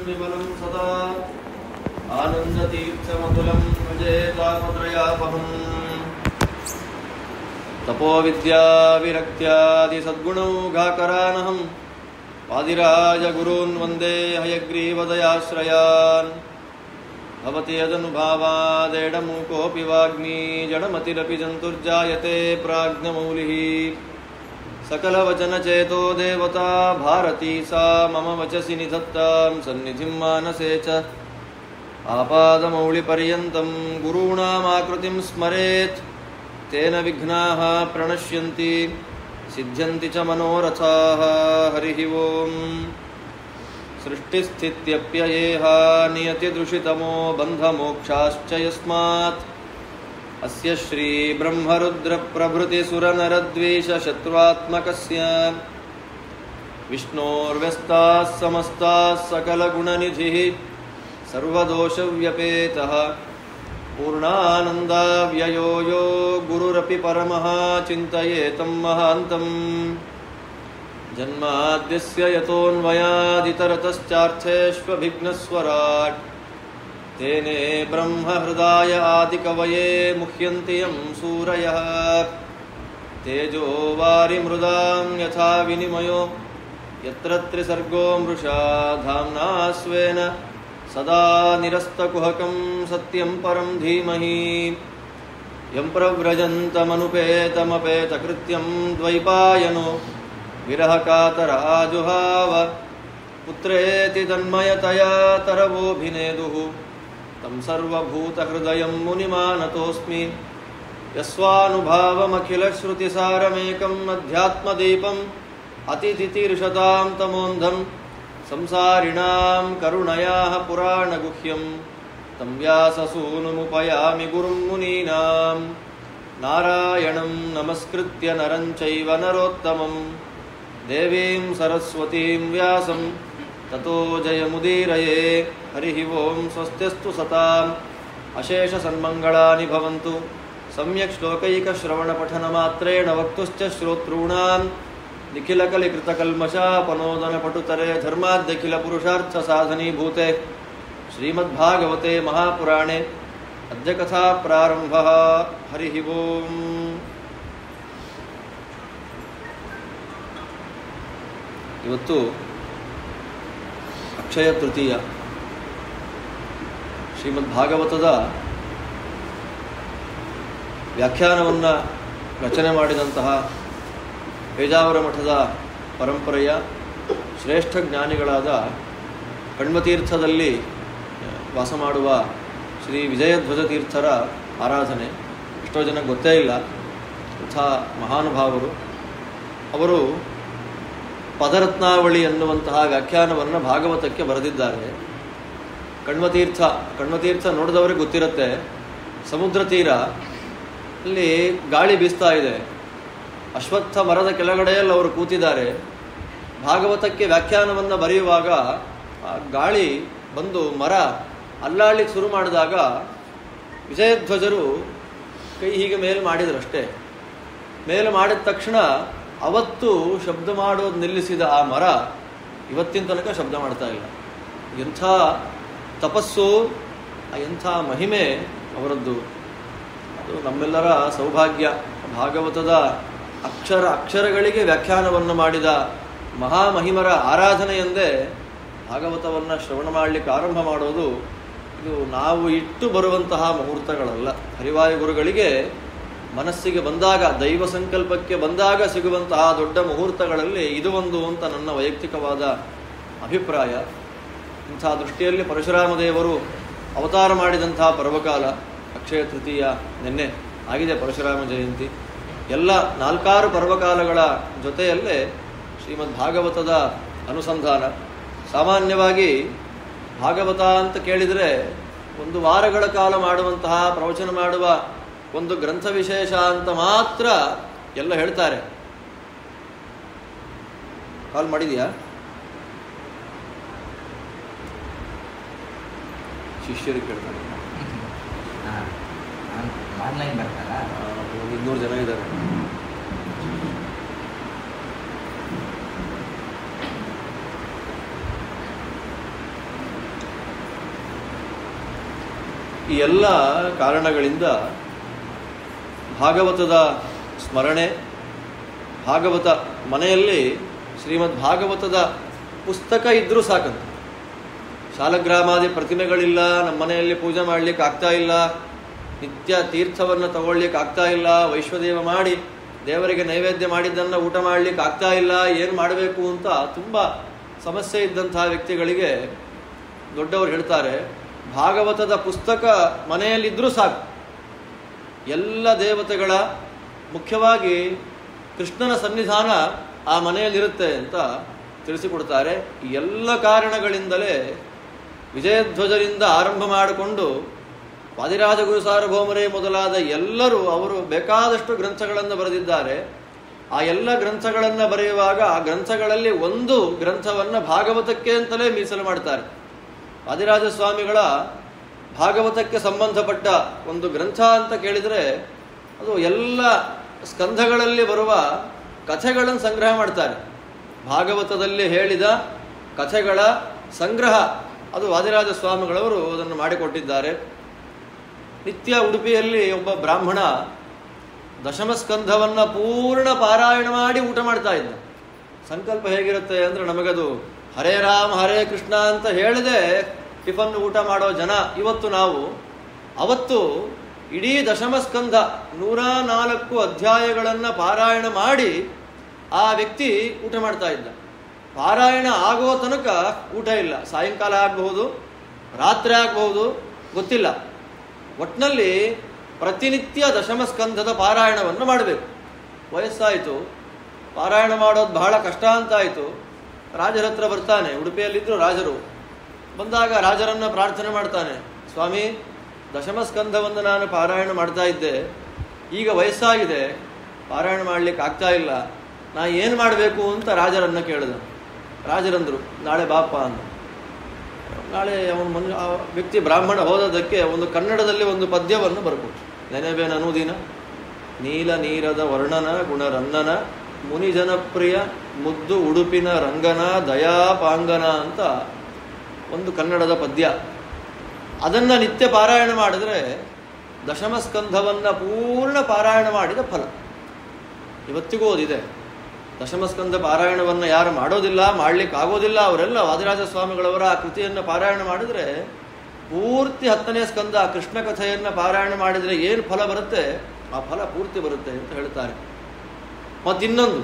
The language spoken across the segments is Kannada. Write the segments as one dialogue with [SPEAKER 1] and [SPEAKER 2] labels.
[SPEAKER 1] विमलं सदा आनन्दतीर्थमतुलं भजेतापत्रयापहम् तपोविद्याविरक्त्यादिसद्गुणौघाकरानहं वादिराजगुरून् वन्दे हयग्रीवदयाश्रयान् भवति यदनुभावादेडमूकोऽपि वाग्मी जडमतिरपि जन्तुर्जायते प्राज्ञमौलिः सकलवचनचेतो देवता भारती सा मम वचसि निधत्तां सन्निधिं मानसे च आपादमौलिपर्यन्तं गुरूणामाकृतिं स्मरेत् तेन विघ्नाः प्रणश्यन्ति सिद्ध्यन्ति च मनोरथाः। हरिः ओम्। सृष्टिस्थित्यप्ययेह नियतिदृशितमो बन्धमोक्षाश्च यस्मात् अस्य श्रीब्रह्मरुद्रप्रभृतिसुरनरद्वेषशत्रुत्मकस्य विष्णोर्व्यस्ताः समस्ताः सकलगुणनिधिः सर्वदोषव्यपेतः पूर्णानन्दाव्ययो यो गुरुरपि परमः चिन्तयेतं महान्तम् जन्माद्यस्य यतोऽन्वयादितरतश्चार्थेष्वभिघ्नस्वराट् तेने ब्रह्महृदाय आदिकवये मुह्यन्ति यं सूरयः तेजो वारिमृदां यथा विनिमयो यत्र त्रिसर्गो मृषा धाम्ना स्वेन सदा निरस्तकुहकं सत्यं परं धीमहि यं प्रव्रजन्तमनुपेतमपेतकृत्यं द्वैपायनो विरहकातराजुहाव पुत्रेति तन्मयतया तरवोऽभिनेदुः तं सर्वभूतहृदयं मुनिमानतोऽस्मि यस्वानुभावमखिलश्रुतिसारमेकम् अध्यात्मदीपम् अतिथितीर्षतां तमोन्धं संसारिणां करुणयाः पुराणगुह्यं तं व्याससूनुमुपयामि गुरुं मुनीनां नारायणं नमस्कृत्य नरं चैव नरोत्तमं देवीं सरस्वतीं व्यासं ततो जयमुदीरये। हरिः ओम्। स्वस्त्यस्तु सताम् अशेषसन्मङ्गलानि भवन्तु। सम्यक् श्लोकैकश्रवणपठनमात्रेण वक्तुश्च श्रोतॄणां निखिलकलिकृतकल्मषापनोदनपटुतरे धर्माद्यखिलपुरुषार्थसाधनीभूते श्रीमद्भागवते महापुराणे अद्य कथा प्रारम्भः। हरिः ओम्। ಇವತ್ತು ಅಕ್ಷಯ ತೃತೀಯ. ಶ್ರೀಮದ್ ಭಾಗವತದ ವ್ಯಾಖ್ಯಾನವನ್ನು ರಚನೆ ಮಾಡಿದಂತಹ ಪೇಜಾವರ ಮಠದ ಪರಂಪರೆಯ ಶ್ರೇಷ್ಠ ಜ್ಞಾನಿಗಳಾದ ಕಣ್ವತೀರ್ಥದಲ್ಲಿ ವಾಸ ಮಾಡುವ ಶ್ರೀ ವಿಜಯಧ್ವಜ ತೀರ್ಥರ ಆರಾಧನೆ. ಎಷ್ಟೋ ಜನ ಗೊತ್ತೇ ಇಲ್ಲ ಅಂಥ ಮಹಾನುಭಾವರು. ಅವರು ಪದರತ್ನಾವಳಿ ಎನ್ನುವಂತಹ ವ್ಯಾಖ್ಯಾನವನ್ನು ಭಾಗವತಕ್ಕೆ ಬರೆದಿದ್ದಾರೆ. ಕಣ್ವತೀರ್ಥ ನೋಡಿದವರಿಗೆ ಗೊತ್ತಿರುತ್ತೆ. ಸಮುದ್ರ ತೀರ ಅಲ್ಲಿ ಗಾಳಿ ಬೀಸ್ತಾ ಇದೆ. ಅಶ್ವತ್ಥ ಮರದ ಕೆಳಗಡೆಯಲ್ಲಿ ಅವರು ಕೂತಿದ್ದಾರೆ. ಭಾಗವತಕ್ಕೆ ವ್ಯಾಖ್ಯಾನವನ್ನು ಬರೆಯುವಾಗ ಆ ಗಾಳಿ ಬಂದು ಮರ ಅಲ್ಲಾಡ್ಲಿಕ್ಕೆ ಶುರು ಮಾಡಿದಾಗ ವಿಜಯಧ್ವಜರು ಕೈ ಹೀಗೆ ಮೇಲೆ ಮಾಡಿದ್ರಷ್ಟೇ. ಮೇಲೆ ಮಾಡಿದ ತಕ್ಷಣ ಅವತ್ತು ಶಬ್ದ ಮಾಡೋದು ನಿಲ್ಲಿಸಿದ ಆ ಮರ ಇವತ್ತಿನ ತನಕ ಶಬ್ದ ಮಾಡ್ತಾ ಇಲ್ಲ. ಎಂಥ ತಪಸ್ಸು, ಎಂಥ ಮಹಿಮೆ ಅವರದ್ದು. ಅದು ನಮ್ಮೆಲ್ಲರ ಸೌಭಾಗ್ಯ. ಭಾಗವತದ ಅಕ್ಷರಗಳಿಗೆ ವ್ಯಾಖ್ಯಾನವನ್ನು ಮಾಡಿದ ಮಹಾಮಹಿಮರ ಆರಾಧನೆಯೆಂದೇ ಭಾಗವತವನ್ನು ಶ್ರವಣ ಮಾಡಲಿಕ್ಕೆ ಆರಂಭ ಮಾಡೋದು. ಇದು ನಾವು ಇಟ್ಟು ಬರುವಂತಹ ಮುಹೂರ್ತಗಳಲ್ಲ. ಹರಿವಾಯು ಗುರುಗಳಿಗೆ ಮನಸ್ಸಿಗೆ ಬಂದಾಗ, ದೈವ ಸಂಕಲ್ಪಕ್ಕೆ ಬಂದಾಗ ಸಿಗುವಂತಹ ದೊಡ್ಡ ಮುಹೂರ್ತಗಳಲ್ಲಿ ಇದು ಒಂದು ಅಂತ ನನ್ನ ವೈಯಕ್ತಿಕವಾದ ಅಭಿಪ್ರಾಯ. ಇಂಥ ದೃಷ್ಟಿಯಲ್ಲಿ ಪರಶುರಾಮ ದೇವರು ಅವತಾರ ಮಾಡಿದಂತಹ ಪರ್ವಕಾಲ ಅಕ್ಷಯ ತೃತೀಯ. ನಿನ್ನೆ ಆಗಿದೆ ಪರಶುರಾಮ ಜಯಂತಿ. ಎಲ್ಲ 4 ಪರ್ವಕಾಲಗಳ ಜೊತೆಯಲ್ಲೇ ಶ್ರೀಮದ್ ಭಾಗವತದ ಅನುಸಂಧಾನ. ಸಾಮಾನ್ಯವಾಗಿ ಭಾಗವತ ಅಂತ ಕೇಳಿದರೆ 1 ವಾರಗಳ ಕಾಲ ಮಾಡುವಂತಹ, ಪ್ರವಚನ ಮಾಡುವ ಒಂದು ಗ್ರಂಥ ವಿಶೇಷ ಅಂತ ಮಾತ್ರ ಎಲ್ಲ ಹೇಳ್ತಾರೆ. ಕಾಲ್ ಮಾಡಿದೆಯಾ? ಶಿಷ್ಯರಿಗೆ ಕೇಳ್ತಾರೆ. 200 ಜನ ಇದ್ದಾರೆ. ಈ ಎಲ್ಲ ಕಾರಣಗಳಿಂದ ಭಾಗವತದ ಸ್ಮರಣೆ, ಭಾಗವತ ಮನೆಯಲ್ಲಿ ಶ್ರೀಮದ್ ಭಾಗವತದ ಪುಸ್ತಕ ಇದ್ದರೂ ಸಾಕಂತ. ಶಾಲಗ್ರಾಮಾದಿ ಪ್ರತಿಮೆಗಳಿಲ್ಲ, ನಮ್ಮ ಮನೆಯಲ್ಲಿ ಪೂಜೆ ಮಾಡಲಿಕ್ಕೆ ಆಗ್ತಾ ಇಲ್ಲ, ನಿತ್ಯ ತೀರ್ಥವನ್ನು ತಗೊಳ್ಲಿಕ್ಕೆ ಆಗ್ತಾ ಇಲ್ಲ, ವೈಶ್ವದೇವ ಮಾಡಿ ದೇವರಿಗೆ ನೈವೇದ್ಯ ಮಾಡಿದ್ದನ್ನು ಊಟ ಮಾಡಲಿಕ್ಕೆ ಆಗ್ತಾ ಇಲ್ಲ, ಏನು ಮಾಡಬೇಕು ಅಂತ ತುಂಬ ಸಮಸ್ಯೆ ಇದ್ದಂತಹ ವ್ಯಕ್ತಿಗಳಿಗೆ ದೊಡ್ಡವರು ಹೇಳ್ತಾರೆ, ಭಾಗವತದ ಪುಸ್ತಕ ಮನೆಯಲ್ಲಿದ್ದರೂ ಸಾಕು. ಎಲ್ಲ ದೇವತೆಗಳ, ಮುಖ್ಯವಾಗಿ ಕೃಷ್ಣನ ಸನ್ನಿಧಾನ ಆ ಮನೆಯಲ್ಲಿರುತ್ತೆ ಅಂತ ತಿಳಿಸಿಕೊಡ್ತಾರೆ. ಈ ಎಲ್ಲ ಕಾರಣಗಳಿಂದಲೇ ವಿಜಯಧ್ವಜರಿಂದ ಆರಂಭ ಮಾಡಿಕೊಂಡು ವಾದಿರಾಜಗುರು ಸಾರ್ವಭೌಮರೇ ಮೊದಲಾದ ಎಲ್ಲರೂ ಅವರು ಬೇಕಾದಷ್ಟು ಗ್ರಂಥಗಳನ್ನು ಬರೆದಿದ್ದಾರೆ. ಆ ಎಲ್ಲ ಗ್ರಂಥಗಳನ್ನು ಬರೆಯುವಾಗ ಆ ಗ್ರಂಥಗಳಲ್ಲಿ ಒಂದು ಗ್ರಂಥವನ್ನು ಭಾಗವತಕ್ಕೆ ಅಂತಲೇ ಮೀಸಲು ಮಾಡ್ತಾರೆ. ವಾದಿರಾಜ ಸ್ವಾಮಿಗಳ ಭಾಗವತಕ್ಕೆ ಸಂಬಂಧಪಟ್ಟ ಒಂದು ಗ್ರಂಥ ಅಂತ ಕೇಳಿದರೆ ಅದು ಎಲ್ಲ ಸ್ಕಂಧಗಳಲ್ಲಿ ಬರುವ ಕಥೆಗಳನ್ನು ಸಂಗ್ರಹ ಮಾಡ್ತಾರೆ. ಭಾಗವತದಲ್ಲಿ ಹೇಳಿದ ಕಥೆಗಳ ಸಂಗ್ರಹ ಅದು ವಾದಿರಾಜ ಸ್ವಾಮಿಗಳವರು ಅದನ್ನು ಮಾಡಿಕೊಟ್ಟಿದ್ದಾರೆ. ನಿತ್ಯ ಉಡುಪಿಯಲ್ಲಿ ಒಬ್ಬ ಬ್ರಾಹ್ಮಣ ದಶಮಸ್ಕಂಧವನ್ನು ಪೂರ್ಣ ಪಾರಾಯಣ ಮಾಡಿ ಊಟ ಮಾಡ್ತಾ ಇದ್ದ. ಸಂಕಲ್ಪ ಹೇಗಿರುತ್ತೆ ಅಂದರೆ, ನಮಗದು ಹರೇ ರಾಮ ಹರೇ ಕೃಷ್ಣ ಅಂತ ಹೇಳಿದೆ ಟಿಫನ್ ಊಟ ಮಾಡೋ ಜನ ಇವತ್ತು ನಾವು. ಅವತ್ತು ಇಡೀ ದಶಮಸ್ಕಂಧ 104 ಅಧ್ಯಾಯಗಳನ್ನು ಪಾರಾಯಣ ಮಾಡಿ ಆ ವ್ಯಕ್ತಿ ಊಟ ಮಾಡ್ತಾ ಇದ್ದ. ಪಾರಾಯಣ ಆಗೋ ತನಕ ಊಟ ಇಲ್ಲ. ಸಾಯಂಕಾಲ ಆಗಬಹುದು, ರಾತ್ರಿ ಆಗಬಹುದು, ಗೊತ್ತಿಲ್ಲ. ಒಟ್ಟಿನಲ್ಲಿ ಪ್ರತಿನಿತ್ಯ ದಶಮಸ್ಕಂಧದ ಪಾರಾಯಣವನ್ನು ಮಾಡಬೇಕು. ವಯಸ್ಸಾಯಿತು, ಪಾರಾಯಣ ಮಾಡೋದು ಬಹಳ ಕಷ್ಟ ಅಂತಾಯಿತು. ರಾಜರ ಹತ್ರ ಬರ್ತಾನೆ. ಉಡುಪಿಯಲ್ಲಿದ್ದರು ರಾಜರು. ಬಂದಾಗ ರಾಜರನ್ನು ಪ್ರಾರ್ಥನೆ ಮಾಡ್ತಾನೆ, ಸ್ವಾಮಿ, ದಶಮಸ್ಕಂಧವನ್ನು ನಾನು ಪಾರಾಯಣ ಮಾಡ್ತಾ ಇದ್ದೆ, ಈಗ ವಯಸ್ಸಾಗಿದೆ, ಪಾರಾಯಣ ಮಾಡಲಿಕ್ಕೆ ಆಗ್ತಾ ಇಲ್ಲ, ನಾ ಏನು ಮಾಡಬೇಕು ಅಂತ ರಾಜರನ್ನು ಕೇಳಿದ. ರಾಜರಂದರು, ನಾಳೆ ಬಾಪ ಅಂತ. ನಾಳೆ ಅವನು ಆ ವ್ಯಕ್ತಿ ಬ್ರಾಹ್ಮಣ ಹೋದದಕ್ಕೆ ಒಂದು ಕನ್ನಡದಲ್ಲಿ ಒಂದು ಪದ್ಯವನ್ನು ಬರ್ಕೊಟ್ಟು, ನೆನೆಬೇನ ಅನುದಿನ ನೀಲ ನೀರದ ವರ್ಣನ ಗುಣರನ್ನನ ಮುನಿಜನಪ್ರಿಯ ಮುದ್ದು ಉಡುಪಿನ ರಂಗನ ದಯಾಪಾಂಗನ ಅಂತ ಒಂದು ಕನ್ನಡದ ಪದ್ಯ. ಅದನ್ನು ನಿತ್ಯ ಪಾರಾಯಣ ಮಾಡಿದ್ರೆ ದಶಮಸ್ಕಂಧವನ್ನು ಪೂರ್ಣ ಪಾರಾಯಣ ಮಾಡಿದ ಫಲ. ಇವತ್ತಿಗೂ ಓದಿದೆ. ದಶಮಸ್ಕಂಧ ಪಾರಾಯಣವನ್ನು ಯಾರು ಮಾಡೋದಿಲ್ಲ, ಮಾಡಲಿಕ್ಕೆ ಆಗೋದಿಲ್ಲ, ಅವರೆಲ್ಲ ವಾದಿರಾಜ ಸ್ವಾಮಿಗಳವರ ಆ ಕೃತಿಯನ್ನು ಪಾರಾಯಣ ಮಾಡಿದರೆ ಪೂರ್ತಿ 10ನೇ ಸ್ಕಂದ ಕೃಷ್ಣ ಕಥೆಯನ್ನು ಪಾರಾಯಣ ಮಾಡಿದರೆ ಏನು ಫಲ ಬರುತ್ತೆ ಆ ಫಲ ಪೂರ್ತಿ ಬರುತ್ತೆ ಅಂತ ಹೇಳ್ತಾರೆ. ಮತ್ತಿನ್ನೊಂದು,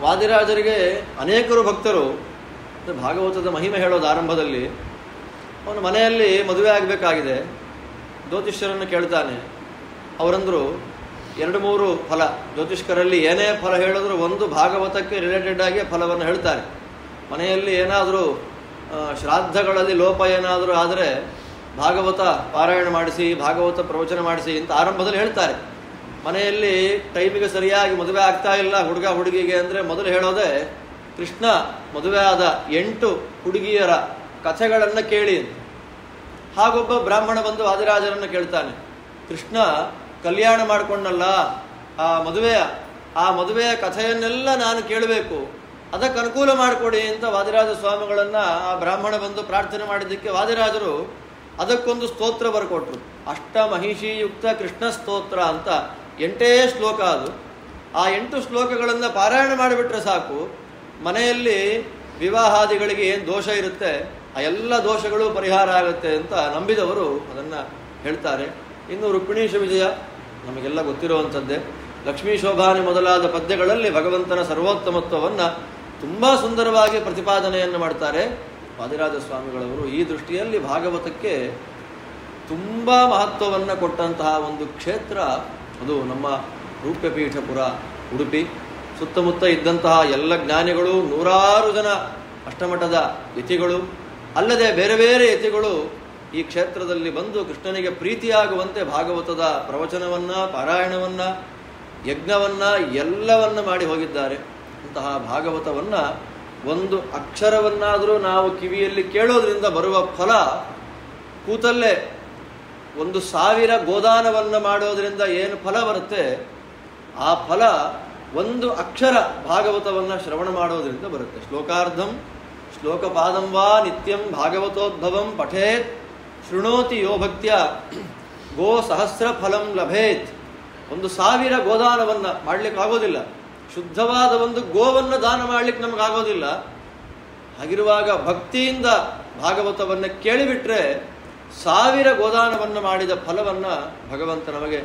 [SPEAKER 1] ವಾದಿರಾಜರಿಗೆ ಅನೇಕರು ಭಕ್ತರು ಭಾಗವತದ ಮಹಿಮೆ ಹೇಳೋದು ಆರಂಭದಲ್ಲಿ. ಅವನ ಮನೆಯಲ್ಲಿ ಮದುವೆ ಆಗಬೇಕಾಗಿದೆ, ಜ್ಯೋತಿಷ್ಯರನ್ನು ಕೇಳ್ತಾನೆ. ಅವರಂದರು 2-3 ಫಲ. ಜ್ಯೋತಿಷ್ಕರಲ್ಲಿ ಏನೇ ಫಲ ಹೇಳಿದ್ರು ಒಂದು ಭಾಗವತಕ್ಕೆ ರಿಲೇಟೆಡ್ ಆಗಿ ಫಲವನ್ನು ಹೇಳ್ತಾರೆ. ಮನೆಯಲ್ಲಿ ಏನಾದರೂ ಶ್ರಾದ್ದಗಳಲ್ಲಿ ಲೋಪ ಏನಾದರೂ ಆದರೆ ಭಾಗವತ ಪಾರಾಯಣ ಮಾಡಿಸಿ, ಭಾಗವತ ಪ್ರವಚನ ಮಾಡಿಸಿ ಅಂತ ಆರಂಭದಲ್ಲಿ ಹೇಳ್ತಾರೆ. ಮನೆಯಲ್ಲಿ ಟೈಮಿಗೆ ಸರಿಯಾಗಿ ಮದುವೆ ಆಗ್ತಾ ಇಲ್ಲ ಹುಡುಗ ಹುಡುಗಿಗೆ ಅಂದರೆ ಮೊದಲು ಹೇಳೋದೆ ಕೃಷ್ಣ ಮದುವೆ ಆದ 8 ಹುಡುಗಿಯರ ಕಥೆಗಳನ್ನು ಕೇಳಿ ಅಂತ. ಹಾಗೊಬ್ಬ ಬ್ರಾಹ್ಮಣ ಬಂದು ವಾದಿರಾಜರನ್ನು ಕೇಳ್ತಾನೆ, ಕೃಷ್ಣ ಕಲ್ಯಾಣ ಮಾಡಿಕೊಂಡಲ್ಲ, ಆ ಮದುವೆಯ ಕಥೆಯನ್ನೆಲ್ಲ ನಾನು ಕೇಳಬೇಕು, ಅದಕ್ಕೆ ಅನುಕೂಲ ಮಾಡಿಕೊಡಿ ಅಂತ ವಾದಿರಾಜ ಸ್ವಾಮಿಗಳನ್ನು ಆ ಬ್ರಾಹ್ಮಣ ಬಂದು ಪ್ರಾರ್ಥನೆ ಮಾಡಿದ್ದಕ್ಕೆ ವಾದಿರಾಜರು ಅದಕ್ಕೊಂದು ಸ್ತೋತ್ರ ಬರ್ಕೊಟ್ರು. ಅಷ್ಟಮಹಿಷಿಯುಕ್ತ ಕೃಷ್ಣ ಸ್ತೋತ್ರ ಅಂತ 8 ಶ್ಲೋಕ ಅದು. ಆ 8 ಶ್ಲೋಕಗಳನ್ನು ಪಾರಾಯಣ ಮಾಡಿಬಿಟ್ರೆ ಸಾಕು, ಮನೆಯಲ್ಲಿ ವಿವಾಹಾದಿಗಳಿಗೆ ಏನು ದೋಷ ಇರುತ್ತೆ ಆ ಎಲ್ಲ ದೋಷಗಳು ಪರಿಹಾರ ಆಗುತ್ತೆ ಅಂತ ನಂಬಿದವರು ಅದನ್ನು ಹೇಳ್ತಾರೆ. ಇನ್ನು ರುಕ್ಮಿಣೀಶ ವಿಜಯ ನಮಗೆಲ್ಲ ಗೊತ್ತಿರುವಂಥದ್ದೇ. ಲಕ್ಷ್ಮೀ ಶೋಭಾನಿ ಮೊದಲಾದ ಪದ್ಯಗಳಲ್ಲಿ ಭಗವಂತನ ಸರ್ವೋತ್ತಮತ್ವವನ್ನು ತುಂಬ ಸುಂದರವಾಗಿ ಪ್ರತಿಪಾದನೆಯನ್ನು ಮಾಡ್ತಾರೆ ವಾದಿರಾಜ ಸ್ವಾಮಿಗಳವರು. ಈ ದೃಷ್ಟಿಯಲ್ಲಿ ಭಾಗವತಕ್ಕೆ ತುಂಬ ಮಹತ್ವವನ್ನು ಕೊಟ್ಟಂತಹ ಒಂದು ಕ್ಷೇತ್ರ ಅದು ನಮ್ಮ ರೂಪ್ಯಪೀಠಪುರ ಉಡುಪಿ. ಸುತ್ತಮುತ್ತ ಇದ್ದಂತಹ ಎಲ್ಲ ಜ್ಞಾನಿಗಳು, 100 ಜನ ಅಷ್ಟಮಠದ ಯತಿಗಳು, ಅಲ್ಲದೆ ಬೇರೆ ಬೇರೆ ಯತಿಗಳು ಈ ಕ್ಷೇತ್ರದಲ್ಲಿ ಬಂದು ಕೃಷ್ಣನಿಗೆ ಪ್ರೀತಿಯಾಗುವಂತೆ ಭಾಗವತದ ಪ್ರವಚನವನ್ನು, ಪಾರಾಯಣವನ್ನು, ಯಜ್ಞವನ್ನು ಎಲ್ಲವನ್ನು ಮಾಡಿ ಹೋಗಿದ್ದಾರೆ. ಅಂತಹ ಭಾಗವತವನ್ನು ಒಂದು ಅಕ್ಷರವನ್ನಾದರೂ ನಾವು ಕಿವಿಯಲ್ಲಿ ಕೇಳೋದ್ರಿಂದ ಬರುವ ಫಲ, ಕೂತಲ್ಲೇ 1,000 ಗೋದಾನವನ್ನು ಮಾಡೋದ್ರಿಂದ ಏನು ಫಲ ಬರುತ್ತೆ ಆ ಫಲ ಒಂದು ಅಕ್ಷರ ಭಾಗವತವನ್ನು ಶ್ರವಣ ಮಾಡೋದ್ರಿಂದ ಬರುತ್ತೆ. ಶ್ಲೋಕಾರ್ಧಂ ಶ್ಲೋಕಪಾದಂ ವಾ ನಿತ್ಯಂ ಭಾಗವತೋದ್ಭವಂ ಪಠೇತ್ ಶೃಣೋತಿ ಯೋ ಭಕ್ತ್ಯ ಗೋ ಸಹಸ್ರ ಫಲಂ ಲಭೇತ್. 1,000 ಗೋದಾನವನ್ನು ಮಾಡಲಿಕ್ಕಾಗೋದಿಲ್ಲ, ಶುದ್ಧವಾದ ಒಂದು ಗೋವನ್ನು ದಾನ ಮಾಡಲಿಕ್ಕೆ ನಮಗಾಗೋದಿಲ್ಲ. ಹಾಗಿರುವಾಗ ಭಕ್ತಿಯಿಂದ ಭಾಗವತವನ್ನು ಕೇಳಿಬಿಟ್ರೆ 1000 ಗೋದಾನವನ್ನು ಮಾಡಿದ ಫಲವನ್ನು ಭಗವಂತ ನಮಗೆ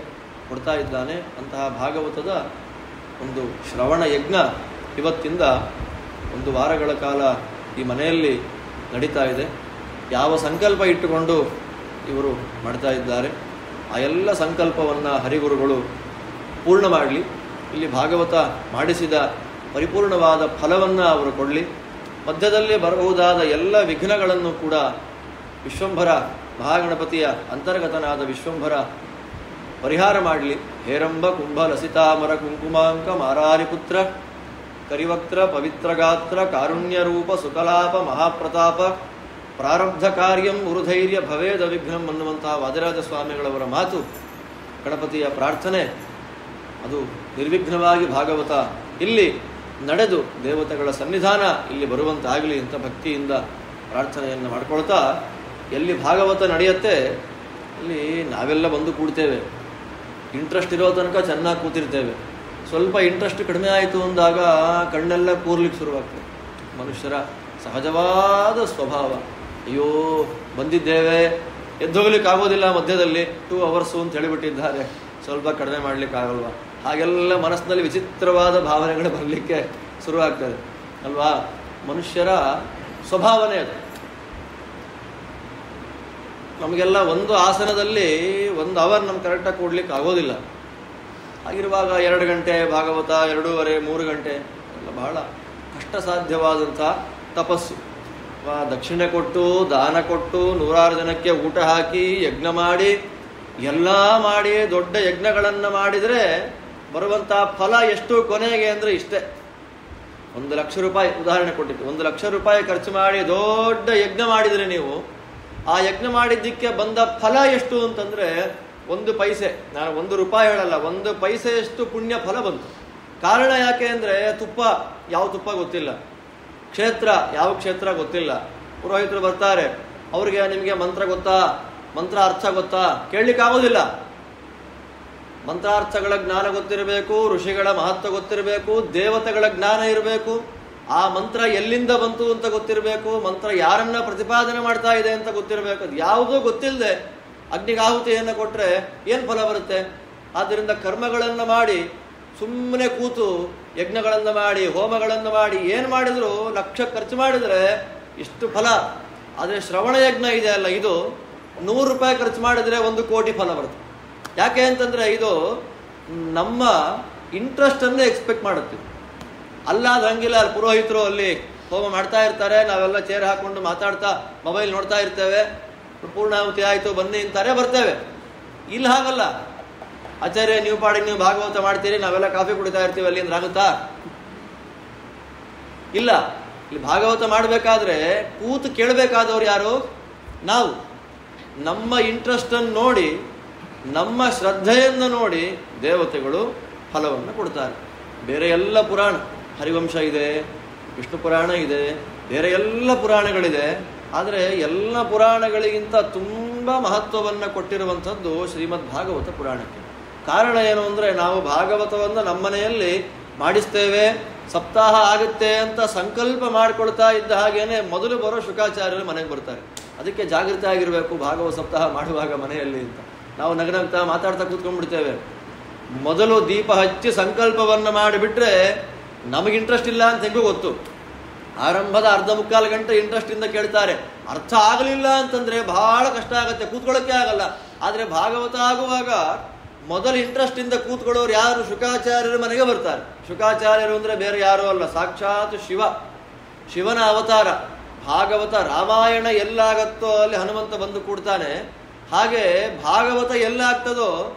[SPEAKER 1] ಕೊಡ್ತಾ ಇದ್ದಾನೆ. ಅಂತಹ ಭಾಗವತದ ಒಂದು ಶ್ರವಣ ಯಜ್ಞ ಇವತ್ತಿಂದ 1 ವಾರಗಳ ಕಾಲ ಈ ಮನೆಯಲ್ಲಿ ನಡೀತಾ ಇದೆ. ಯಾವ ಸಂಕಲ್ಪ ಇಟ್ಟುಕೊಂಡು ಇವರು ಮಾಡ್ತಾ ಇದ್ದಾರೆ, ಆ ಎಲ್ಲ ಸಂಕಲ್ಪವನ್ನು ಹರಿಗುರುಗಳು ಪೂರ್ಣ ಮಾಡಲಿ. ಇಲ್ಲಿ ಭಾಗವತ ಮಾಡಿಸಿದ ಪರಿಪೂರ್ಣವಾದ ಫಲವನ್ನು ಅವರು ಕೊಡಲಿ. ಮಧ್ಯದಲ್ಲಿ ಬರಬಹುದಾದ ಎಲ್ಲ ವಿಘ್ನಗಳನ್ನು ಕೂಡ ವಿಶ್ವಂಭರ ಮಹಾಗಣಪತಿಯ ಅಂತರ್ಗತನಾದ ವಿಶ್ವಂಭರ ಪರಿಹಾರ ಮಾಡಲಿ. ಹೇರಂಬ ಕುಂಭ ಲಸಿತಾಮರ ಕುಂಕುಮಾಂಕ ಮಾರಾರಿಪುತ್ರ ಕರಿವಕ್ತ್ರ ಪವಿತ್ರಗಾತ್ರ ಕಾರುಣ್ಯರೂಪ ಸುಕಲಾಪ ಮಹಾಪ್ರತಾಪ ಪ್ರಾರಬ್ಧ ಕಾರ್ಯಂ ಉರುಧೈರ್ಯ ಭವೇದ ವಿಘ್ನಂ ಅನ್ನುವಂತಹ ವಾದಿರಾಜ ಸ್ವಾಮಿಗಳವರ ಮಾತು, ಗಣಪತಿಯ ಪ್ರಾರ್ಥನೆ, ಅದು ನಿರ್ವಿಘ್ನವಾಗಿ ಭಾಗವತ ಇಲ್ಲಿ ನಡೆದು ದೇವತೆಗಳ ಸನ್ನಿಧಾನ ಇಲ್ಲಿ ಬರುವಂತಾಗಲಿ ಅಂತ ಭಕ್ತಿಯಿಂದ ಪ್ರಾರ್ಥನೆಯನ್ನು ಮಾಡ್ಕೊಳ್ತಾ, ಎಲ್ಲಿ ಭಾಗವತ ನಡೆಯುತ್ತೆ ಅಲ್ಲಿ ನಾವೆಲ್ಲ ಬಂದು ಕೂಡ್ತೇವೆ. ಇಂಟ್ರೆಸ್ಟ್ ಇರೋ ತನಕ ಚೆನ್ನಾಗಿ ಕೂತಿರ್ತೇವೆ. ಸ್ವಲ್ಪ ಇಂಟ್ರೆಸ್ಟ್ ಕಡಿಮೆ ಆಯಿತು ಅಂದಾಗ ಕಣ್ಣೆಲ್ಲ ಕೂರ್ಲಿಕ್ಕೆ ಶುರುವಾಗ್ತದೆ. ಮನುಷ್ಯರ ಸಹಜವಾದ ಸ್ವಭಾವ. ಅಯ್ಯೋ ಬಂದಿದ್ದೇವೆ, ಎದ್ದೋಗ್ಲಿಕ್ಕೆ ಆಗೋದಿಲ್ಲ, ಮಧ್ಯದಲ್ಲಿ 2 hours ಅಂತ ಹೇಳಿಬಿಟ್ಟಿದ್ದಾರೆ, ಸ್ವಲ್ಪ ಕಡಿಮೆ ಮಾಡಲಿಕ್ಕಾಗಲ್ವಾ? ಹಾಗೆಲ್ಲ ಮನಸ್ಸಿನಲ್ಲಿ ವಿಚಿತ್ರವಾದ ಭಾವನೆಗಳು ಬರಲಿಕ್ಕೆ ಶುರುವಾಗ್ತದೆ ಅಲ್ವಾ? ಮನುಷ್ಯರ ಸ್ವಭಾವನೆ ಅದು. ನಮಗೆಲ್ಲ ಒಂದು ಆಸನದಲ್ಲಿ 1 hour ನಮ್ಗೆ ಕರೆಕ್ಟಾಗಿ ಕೊಡ್ಲಿಕ್ಕೆ ಆಗೋದಿಲ್ಲ. ಹಾಗಿರುವಾಗ 2 ಗಂಟೆ ಭಾಗವತ, 2.5, 3 ಗಂಟೆ ಎಲ್ಲ ಬಹಳ ಕಷ್ಟ ಸಾಧ್ಯವಾದಂಥ ತಪಸ್ಸು. ದಕ್ಷಿಣೆ ಕೊಟ್ಟು, ದಾನ ಕೊಟ್ಟು, 100 ಜನಕ್ಕೆ ಊಟ ಹಾಕಿ, ಯಜ್ಞ ಮಾಡಿ, ಎಲ್ಲ ಮಾಡಿ ದೊಡ್ಡ ಯಜ್ಞಗಳನ್ನು ಮಾಡಿದರೆ ಬರುವಂಥ ಫಲ ಎಷ್ಟು ಕೊನೆಗೆ ಅಂದರೆ ಇಷ್ಟೇ. 1 ಲಕ್ಷ ರೂಪಾಯಿ ಉದಾಹರಣೆ ಕೊಟ್ಟಿತ್ತು. 1 ಲಕ್ಷ ರೂಪಾಯಿ ಖರ್ಚು ಮಾಡಿ ದೊಡ್ಡ ಯಜ್ಞ ಮಾಡಿದರೆ ನೀವು, ಆ ಯಜ್ಞ ಮಾಡಿದ್ದಕ್ಕೆ ಬಂದ ಫಲ ಎಷ್ಟು ಅಂತಂದರೆ 1 ಪೈಸೆ. ನಾನು 1 ರೂಪಾಯಿ ಹೇಳಲ್ಲ, 1 ಪೈಸೆಯಷ್ಟು ಪುಣ್ಯ ಫಲ ಬಂತು. ಕಾರಣ ಯಾಕೆ ಅಂದರೆ ತುಪ್ಪ, ಯಾವ ತುಪ್ಪ ಗೊತ್ತಿಲ್ಲ, ಕ್ಷೇತ್ರ ಯಾವ ಕ್ಷೇತ್ರ ಗೊತ್ತಿಲ್ಲ. ಪುರೋಹಿತರು ಬರ್ತಾರೆ, ಅವ್ರಿಗೆ ನಿಮಗೆ ಮಂತ್ರ ಗೊತ್ತಾ, ಮಂತ್ರ ಅರ್ಥ ಗೊತ್ತಾ ಕೇಳಲಿಕ್ಕಾಗೋದಿಲ್ಲ. ಮಂತ್ರಾರ್ಥಗಳ ಜ್ಞಾನ ಗೊತ್ತಿರಬೇಕು, ಋಷಿಗಳ ಮಹತ್ವ ಗೊತ್ತಿರಬೇಕು, ದೇವತೆಗಳ ಜ್ಞಾನ ಇರಬೇಕು, ಆ ಮಂತ್ರ ಎಲ್ಲಿಂದ ಬಂತು ಅಂತ ಗೊತ್ತಿರಬೇಕು, ಮಂತ್ರ ಯಾರನ್ನ ಪ್ರತಿಪಾದನೆ ಮಾಡ್ತಾ ಇದೆ ಅಂತ ಗೊತ್ತಿರಬೇಕು. ಅದು ಯಾವುದೂ ಗೊತ್ತಿಲ್ಲದೆ ಅಗ್ನಿಗಾಹುತಿಯನ್ನು ಕೊಟ್ಟರೆ ಏನು ಫಲ ಬರುತ್ತೆ? ಆದ್ದರಿಂದ ಕರ್ಮಗಳನ್ನು ಮಾಡಿ ಸುಮ್ಮನೆ ಕೂತು ಯಜ್ಞಗಳನ್ನು ಮಾಡಿ, ಹೋಮಗಳನ್ನು ಮಾಡಿ, ಏನು ಮಾಡಿದ್ರು ಲಕ್ಷ ಖರ್ಚು ಮಾಡಿದರೆ ಇಷ್ಟು ಫಲ. ಆದರೆ ಶ್ರವಣ ಯಜ್ಞ ಇದೆ ಅಲ್ಲ, ಇದು 100 ರೂಪಾಯಿ ಖರ್ಚು ಮಾಡಿದರೆ 1 ಕೋಟಿ ಫಲ ಬರುತ್ತೆ. ಯಾಕೆ ಅಂತಂದರೆ ಇದು ನಮ್ಮ ಇಂಟ್ರೆಸ್ಟನ್ನೇ ಎಕ್ಸ್ಪೆಕ್ಟ್ ಮಾಡುತ್ತೆ. ಅಲ್ಲಾದ ಹಂಗಿಲ್ಲ, ಪುರೋಹಿತರು ಅಲ್ಲಿ ಹೋಮ ಮಾಡ್ತಾ ಇರ್ತಾರೆ, ನಾವೆಲ್ಲ ಚೇರ್ ಹಾಕೊಂಡು ಮಾತಾಡ್ತಾ ಮೊಬೈಲ್ ನೋಡ್ತಾ ಇರ್ತೇವೆ, ಪೂರ್ಣಾಹುತಿ ಆಯಿತು ಬನ್ನಿ ಅಂತಾರೆ, ಬರ್ತೇವೆ. ಇಲ್ಲಿ ಹಾಗಲ್ಲ, ಆಚಾರ್ಯ ನೀವು ಪಾಡಿಗೆ ನೀವು ಭಾಗವತ ಮಾಡ್ತೀರಿ, ನಾವೆಲ್ಲ ಕಾಫಿ ಕುಡಿತಾ ಇರ್ತೀವಿ, ಅಲ್ಲಿ ಅಂದ್ರೆ ಆಗುತ್ತಾ? ಇಲ್ಲ. ಇಲ್ಲಿ ಭಾಗವತ ಮಾಡಬೇಕಾದ್ರೆ ಕೂತು ಕೇಳಬೇಕಾದವ್ರು ಯಾರು? ನಾವು. ನಮ್ಮ ಇಂಟ್ರೆಸ್ಟನ್ನು ನೋಡಿ, ನಮ್ಮ ಶ್ರದ್ಧೆಯನ್ನು ನೋಡಿ ದೇವತೆಗಳು ಫಲವನ್ನು ಕೊಡ್ತಾರೆ. ಬೇರೆ ಎಲ್ಲ ಪುರಾಣ, ಹರಿವಂಶ ಇದೆ, ವಿಷ್ಣು ಪುರಾಣ ಇದೆ, ಬೇರೆ ಎಲ್ಲ ಪುರಾಣಗಳಿದೆ. ಆದರೆ ಎಲ್ಲ ಪುರಾಣಗಳಿಗಿಂತ ತುಂಬ ಮಹತ್ವವನ್ನು ಕೊಟ್ಟಿರುವಂಥದ್ದು ಶ್ರೀಮದ್ ಭಾಗವತ ಪುರಾಣಕ್ಕೆ. ಕಾರಣ ಏನು ಅಂದರೆ, ನಾವು ಭಾಗವತವನ್ನು ನಮ್ಮನೆಯಲ್ಲಿ ಮಾಡಿಸ್ತೇವೆ, ಸಪ್ತಾಹ ಆಗುತ್ತೆ ಅಂತ ಸಂಕಲ್ಪ ಮಾಡಿಕೊಳ್ತಾ ಇದ್ದ ಹಾಗೇನೆ ಮೊದಲು ಬರೋ ಶುಕಾಚಾರ್ಯರು ಮನೆಗೆ ಬರ್ತಾರೆ. ಅದಕ್ಕೆ ಜಾಗೃತಿ ಆಗಿರಬೇಕು ಭಾಗವತ ಸಪ್ತಾಹ ಮಾಡುವಾಗ ಮನೆಯಲ್ಲಿ ಅಂತ. ನಾವು ನಗನಗ್ತಾ ಮಾತಾಡ್ತಾ ಕೂತ್ಕೊಂಡ್ಬಿಡ್ತೇವೆ. ಮೊದಲು ದೀಪ ಹಚ್ಚಿ ಸಂಕಲ್ಪವನ್ನು ಮಾಡಿಬಿಟ್ರೆ ನಮಗೆ ಇಂಟ್ರೆಸ್ಟ್ ಇಲ್ಲ ಅಂತ ಹೆಂಗೂ ಗೊತ್ತು. ಆರಂಭದ 1/2-3/4 ಗಂಟೆ ಇಂಟ್ರೆಸ್ಟಿಂದ ಕೇಳ್ತಾರೆ. ಅರ್ಥ ಆಗಲಿಲ್ಲ ಅಂತಂದರೆ ಬಹಳ ಕಷ್ಟ ಆಗುತ್ತೆ, ಕೂತ್ಕೊಳ್ಳೋಕ್ಕೆ ಆಗಲ್ಲ. ಆದರೆ ಭಾಗವತ ಆಗುವಾಗ ಮೊದಲು ಇಂಟ್ರೆಸ್ಟಿಂದ ಕೂತ್ಕೊಳ್ಳೋರು ಯಾರು? ಶುಕಾಚಾರ್ಯರ ಮನೆಗೆ ಬರ್ತಾರೆ. ಶುಕಾಚಾರ್ಯರು ಅಂದರೆ ಬೇರೆ ಯಾರೂ ಅಲ್ಲ, ಸಾಕ್ಷಾತ್ ಶಿವ, ಶಿವನ ಅವತಾರ. ಭಾಗವತ ರಾಮಾಯಣ ಎಲ್ಲಾಗತ್ತೋ ಅಲ್ಲಿ ಹನುಮಂತ ಬಂದು ಕೂಡ್ತಾನೆ. ಹಾಗೆ ಭಾಗವತ ಎಲ್ಲಾಗ್ತದೋ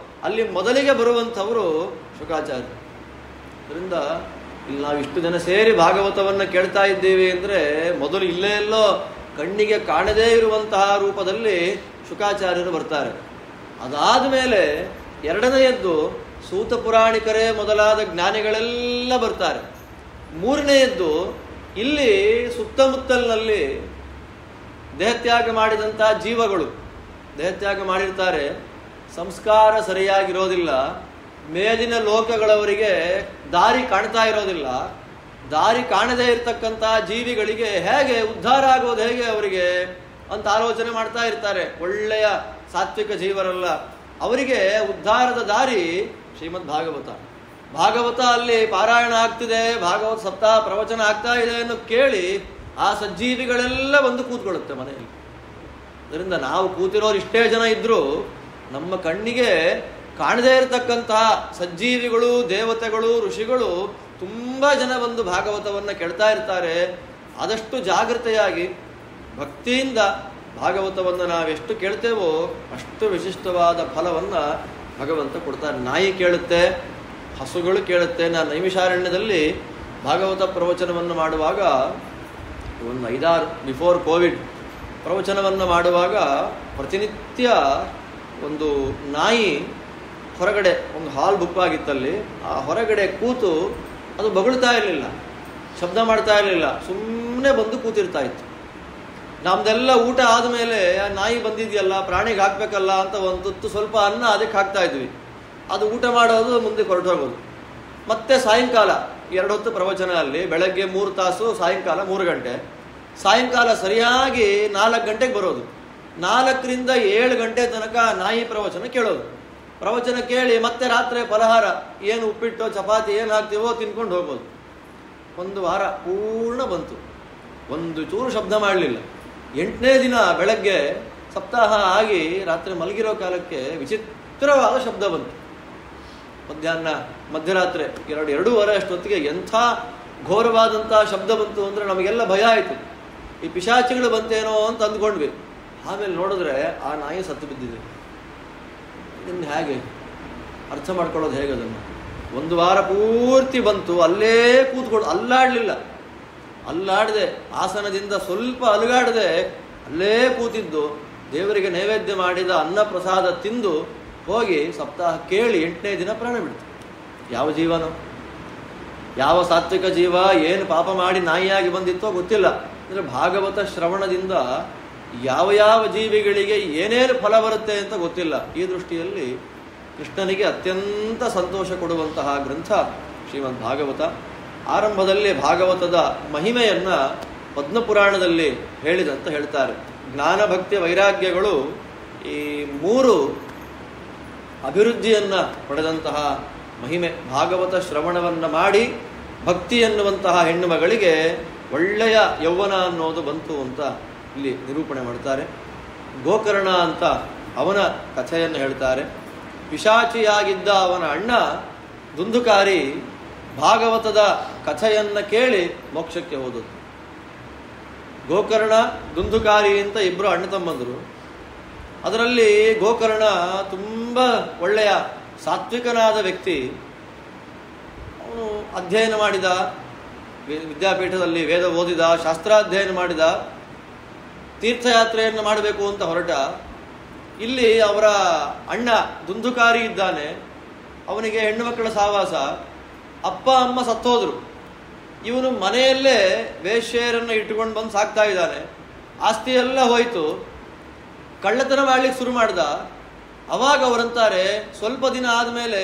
[SPEAKER 1] ಅಲ್ಲಿ ಮೊದಲಿಗೆ ಬರುವಂಥವರು ಶುಕಾಚಾರ್ಯ. ಅದರಿಂದ ಇಲ್ಲಿ ನಾವು ಇಷ್ಟು ಜನ ಸೇರಿ ಭಾಗವತವನ್ನು ಕೇಳ್ತಾ ಇದ್ದೀವಿ ಅಂದರೆ ಮೊದಲು ಇಲ್ಲೇ ಎಲ್ಲೋ ಕಣ್ಣಿಗೆ ಕಾಣದೇ ಇರುವಂತಹ ರೂಪದಲ್ಲಿ ಶುಕಾಚಾರ್ಯರು ಬರ್ತಾರೆ. ಅದಾದ ಮೇಲೆ ಎರಡನೆಯದ್ದು ಸೂತ ಪುರಾಣಿಕರೇ ಮೊದಲಾದ ಜ್ಞಾನಿಗಳೆಲ್ಲ ಬರ್ತಾರೆ. ಮೂರನೆಯದ್ದು ಇಲ್ಲಿ ಸುತ್ತಮುತ್ತಲಿನಲ್ಲಿ ದೇಹತ್ಯಾಗ ಮಾಡಿದಂಥ ಜೀವಗಳು, ದೇಹತ್ಯಾಗ ಮಾಡಿರ್ತಾರೆ, ಸಂಸ್ಕಾರ ಸರಿಯಾಗಿರೋದಿಲ್ಲ, ಮೇಲಿನ ಲೋಕಗಳವರಿಗೆ ದಾರಿ ಕಾಣ್ತಾ ಇರೋದಿಲ್ಲ. ದಾರಿ ಕಾಣದೇ ಇರತಕ್ಕಂಥ ಜೀವಿಗಳಿಗೆ ಹೇಗೆ ಉದ್ಧಾರ ಆಗೋದು ಹೇಗೆ ಅವರಿಗೆ ಅಂತ ಆಲೋಚನೆ ಮಾಡ್ತಾ ಇರ್ತಾರೆ. ಒಳ್ಳೆಯ ಸಾತ್ವಿಕ ಜೀವರಲ್ಲ, ಅವರಿಗೆ ಉದ್ಧಾರದ ದಾರಿ ಶ್ರೀಮದ್ ಭಾಗವತ. ಭಾಗವತ ಅಲ್ಲಿ ಪಾರಾಯಣ ಆಗ್ತಿದೆ, ಭಾಗವತ ಸಪ್ತಾಹ ಪ್ರವಚನ ಆಗ್ತಾ ಇದೆ ಅನ್ನೋ ಕೇಳಿ ಆ ಸಜ್ಜೀವಿಗಳೆಲ್ಲ ಬಂದು ಕೂತ್ಕೊಳ್ಳುತ್ತೆ ಮನೆಯಲ್ಲಿ. ಅದರಿಂದ ನಾವು ಕೂತಿರೋರು ಇಷ್ಟೇ ಜನ ಇದ್ರೂ ನಮ್ಮ ಕಣ್ಣಿಗೆ ಕಾಣದೇ ಇರತಕ್ಕಂತಹ ಸಜ್ಜೀವಿಗಳು, ದೇವತೆಗಳು, ಋಷಿಗಳು ತುಂಬ ಜನ ಬಂದು ಭಾಗವತವನ್ನು ಕೇಳ್ತಾ ಇರ್ತಾರೆ. ಆದಷ್ಟು ಜಾಗೃತೆಯಾಗಿ ಭಕ್ತಿಯಿಂದ ಭಾಗವತವನ್ನು ನಾವೆಷ್ಟು ಕೇಳ್ತೇವೋ ಅಷ್ಟು ವಿಶಿಷ್ಟವಾದ ಫಲವನ್ನು ಭಗವಂತ ಕೊಡ್ತಾರೆ. ನಾಯಿ ಕೇಳುತ್ತೆ, ಹಸುಗಳು ಕೇಳುತ್ತೆ. ನಾನು ನೈಮಿಷಾರಣ್ಯದಲ್ಲಿ ಭಾಗವತ ಪ್ರವಚನವನ್ನು ಮಾಡುವಾಗ ಒಂದು 5-6 ಬಿಫೋರ್ ಕೋವಿಡ್ ಪ್ರವಚನವನ್ನು ಮಾಡುವಾಗ ಪ್ರತಿನಿತ್ಯ ಒಂದು ನಾಯಿ ಹೊರಗಡೆ ಒಂದು ಹಾಲ್ ಬುಕ್ ಆಗಿತ್ತಲ್ಲಿ, ಆ ಹೊರಗಡೆ ಕೂತು ಅದು ಬಗಳ್ತಾ ಇರಲಿಲ್ಲ, ಶಬ್ದ ಮಾಡ್ತಾ ಇರಲಿಲ್ಲ, ಸುಮ್ಮನೆ ಬಂದು ಕೂತಿರ್ತಾ ಇತ್ತು. ನಮ್ದೆಲ್ಲ ಊಟ ಆದಮೇಲೆ ಆ ನಾಯಿ ಬಂದಿದೆಯಲ್ಲ ಪ್ರಾಣಿಗೆ ಹಾಕ್ಬೇಕಲ್ಲ ಅಂತ ಒಂದು ತುತ್ತು ಸ್ವಲ್ಪ ಅನ್ನ ಅದಕ್ಕೆ ಹಾಕ್ತಾ ಇದ್ವಿ. ಅದು ಊಟ ಮಾಡೋದು, ಮುಂದೆ ಹೊರಟೋಗೋದು. ಮತ್ತೆ ಸಾಯಂಕಾಲ 2 ಹೊತ್ತು ಪ್ರವಚನ ಅಲ್ಲಿ, ಬೆಳಗ್ಗೆ 3 ತಾಸು, ಸಾಯಂಕಾಲ 3 ಗಂಟೆ. ಸಾಯಂಕಾಲ ಸರಿಯಾಗಿ 4 ಗಂಟೆಗೆ ಬರೋದು. 4ರಿಂದ 7 ಗಂಟೆ ತನಕ ನಾಯಿ ಪ್ರವಚನ ಕೇಳೋದು. ಪ್ರವಚನ ಕೇಳಿ ಮತ್ತೆ ರಾತ್ರಿ ಫಲಹಾರ ಏನು ಉಪ್ಪಿಟ್ಟು ಚಪಾತಿ ಏನು ಹಾಕ್ತೀವೋ ತಿನ್ಕೊಂಡು ಹೋಗೋದು. 1 ವಾರ ಪೂರ್ಣ ಬಂತು, ಒಂದು ಚೂರು ಶಬ್ದ ಮಾಡಲಿಲ್ಲ. 8ನೇ ದಿನ ಬೆಳಗ್ಗೆ ಸಪ್ತಾಹ ಆಗಿ ರಾತ್ರಿ ಮಲಗಿರೋ ಕಾಲಕ್ಕೆ ವಿಚಿತ್ರವಾದ ಶಬ್ದ ಬಂತು. ಮಧ್ಯಾಹ್ನ ಮಧ್ಯರಾತ್ರಿ 2-2:30 ಅಷ್ಟೊತ್ತಿಗೆ ಎಂಥ ಘೋರವಾದಂಥ ಶಬ್ದ ಬಂತು ಅಂದರೆ ನಮಗೆಲ್ಲ ಭಯ ಆಯಿತು. ಈ ಪಿಶಾಚಿಗಳು ಬಂತೇನೋ ಅಂತ ಅಂದ್ಕೊಂಡ್ವಿ. ಆಮೇಲೆ ನೋಡಿದ್ರೆ ಆ ನಾಯಿ ಸತ್ತು ಬಿದ್ದಿದೆ. ಇನ್ನು ಹೇಗೆ ಅರ್ಥ ಮಾಡ್ಕೊಳ್ಳೋದು ಹೇಗೆ ಅದನ್ನು? 1 ವಾರ ಪೂರ್ತಿ ಬಂತು, ಅಲ್ಲೇ ಕೂತ್ಕೊಂಡು ಅಲ್ಲಾಡಲಿಲ್ಲ, ಅಲ್ಲಾಡದೆ ಆಸನದಿಂದ ಸ್ವಲ್ಪ ಅಲುಗಾಡದೆ ಅಲ್ಲೇ ಕೂತಿದ್ದು ದೇವರಿಗೆ ನೈವೇದ್ಯ ಮಾಡಿದ ಅನ್ನ ಪ್ರಸಾದ ತಿಂದು ಹೋಗಿ ಸಪ್ತಾಹ ಕೇಳಿ 8ನೇ ದಿನ ಪ್ರಾಣ ಬಿಡ್ತು. ಯಾವ ಜೀವನೋ, ಯಾವ ಸಾತ್ವಿಕ ಜೀವ ಏನು ಪಾಪ ಮಾಡಿ ನಾಯಿಯಾಗಿ ಬಂದಿತ್ತೋ ಗೊತ್ತಿಲ್ಲ. ಅಂದರೆ ಭಾಗವತ ಶ್ರವಣದಿಂದ ಯಾವ ಯಾವ ಜೀವಿಗಳಿಗೆ ಏನೇನು ಫಲ ಬರುತ್ತೆ ಅಂತ ಗೊತ್ತಿಲ್ಲ. ಈ ದೃಷ್ಟಿಯಲ್ಲಿ ಕೃಷ್ಣನಿಗೆ ಅತ್ಯಂತ ಸಂತೋಷ ಕೊಡುವಂತಹ ಗ್ರಂಥ ಶ್ರೀಮದ್ ಭಾಗವತ. ಆರಂಭದಲ್ಲಿ ಭಾಗವತದ ಮಹಿಮೆಯನ್ನು ಪದ್ಮಪುರಾಣದಲ್ಲಿ ಹೇಳಿದಂತ ಹೇಳ್ತಾರೆ. ಜ್ಞಾನ, ಭಕ್ತಿ, ವೈರಾಗ್ಯಗಳು ಈ 3 ಅಭಿವೃದ್ಧಿಯನ್ನು ಪಡೆದಂತಹ ಮಹಿಮೆ. ಭಾಗವತ ಶ್ರವಣವನ್ನು ಮಾಡಿ ಭಕ್ತಿ ಎನ್ನುವಂತಹ ಹೆಣ್ಣು ಮಗಳಿಗೆ ಒಳ್ಳೆಯ ಯೌವನ ಅನ್ನೋದು ಬಂತು ಅಂತ ಇಲ್ಲಿ ನಿರೂಪಣೆ ಮಾಡ್ತಾರೆ. ಗೋಕರ್ಣ ಅಂತ ಅವನ ಕಥೆಯನ್ನು ಹೇಳ್ತಾರೆ. ಪಿಶಾಚಿಯಾಗಿದ್ದ ಅವನ ಅಣ್ಣ ದುಂದುಕಾರಿ ಭಾಗವತದ ಕಥೆಯನ್ನು ಕೇಳಿ ಮೋಕ್ಷಕ್ಕೆ ಹೋದದ್ದು. ಗೋಕರ್ಣ, ದುಂದುಕಾರಿ ಅಂತ 2 ಅಣ್ಣ ತಮ್ಮಂದರು. ಅದರಲ್ಲಿ ಗೋಕರ್ಣ ತುಂಬ ಒಳ್ಳೆಯ ಸಾತ್ವಿಕನಾದ ವ್ಯಕ್ತಿ. ಅವನು ಅಧ್ಯಯನ ಮಾಡಿದ, ವಿದ್ಯಾಪೀಠದಲ್ಲಿ ವೇದ ಓದಿದ, ಶಾಸ್ತ್ರಾಧ್ಯಯನ ಮಾಡಿದ, ತೀರ್ಥಯಾತ್ರೆಯನ್ನು ಮಾಡಬೇಕು ಅಂತ ಹೊರಟ. ಇಲ್ಲಿ ಅವರ ಅಣ್ಣ ದುಂದುಕಾರಿ ಇದ್ದಾನೆ, ಅವನಿಗೆ ಹೆಣ್ಣು ಮಕ್ಕಳ ಸಹವಾಸ. ಅಪ್ಪ ಅಮ್ಮ ಸತ್ತೋದ್ರು. ಇವನು ಮನೆಯಲ್ಲೇ ವೇಶ್ಯೆಯರನ್ನು ಇಟ್ಟುಕೊಂಡು ಬಂದು ಸಾಕ್ತಾ ಇದ್ದಾನೆ. ಆಸ್ತಿ ಎಲ್ಲ ಹೋಯಿತು. ಕಳ್ಳತನ ಮಾಡ್ಲಿಕ್ಕೆ ಶುರು ಮಾಡ್ದ. ಅವಾಗ ಅವರಂತಾರೆ, ಸ್ವಲ್ಪ ದಿನ ಆದಮೇಲೆ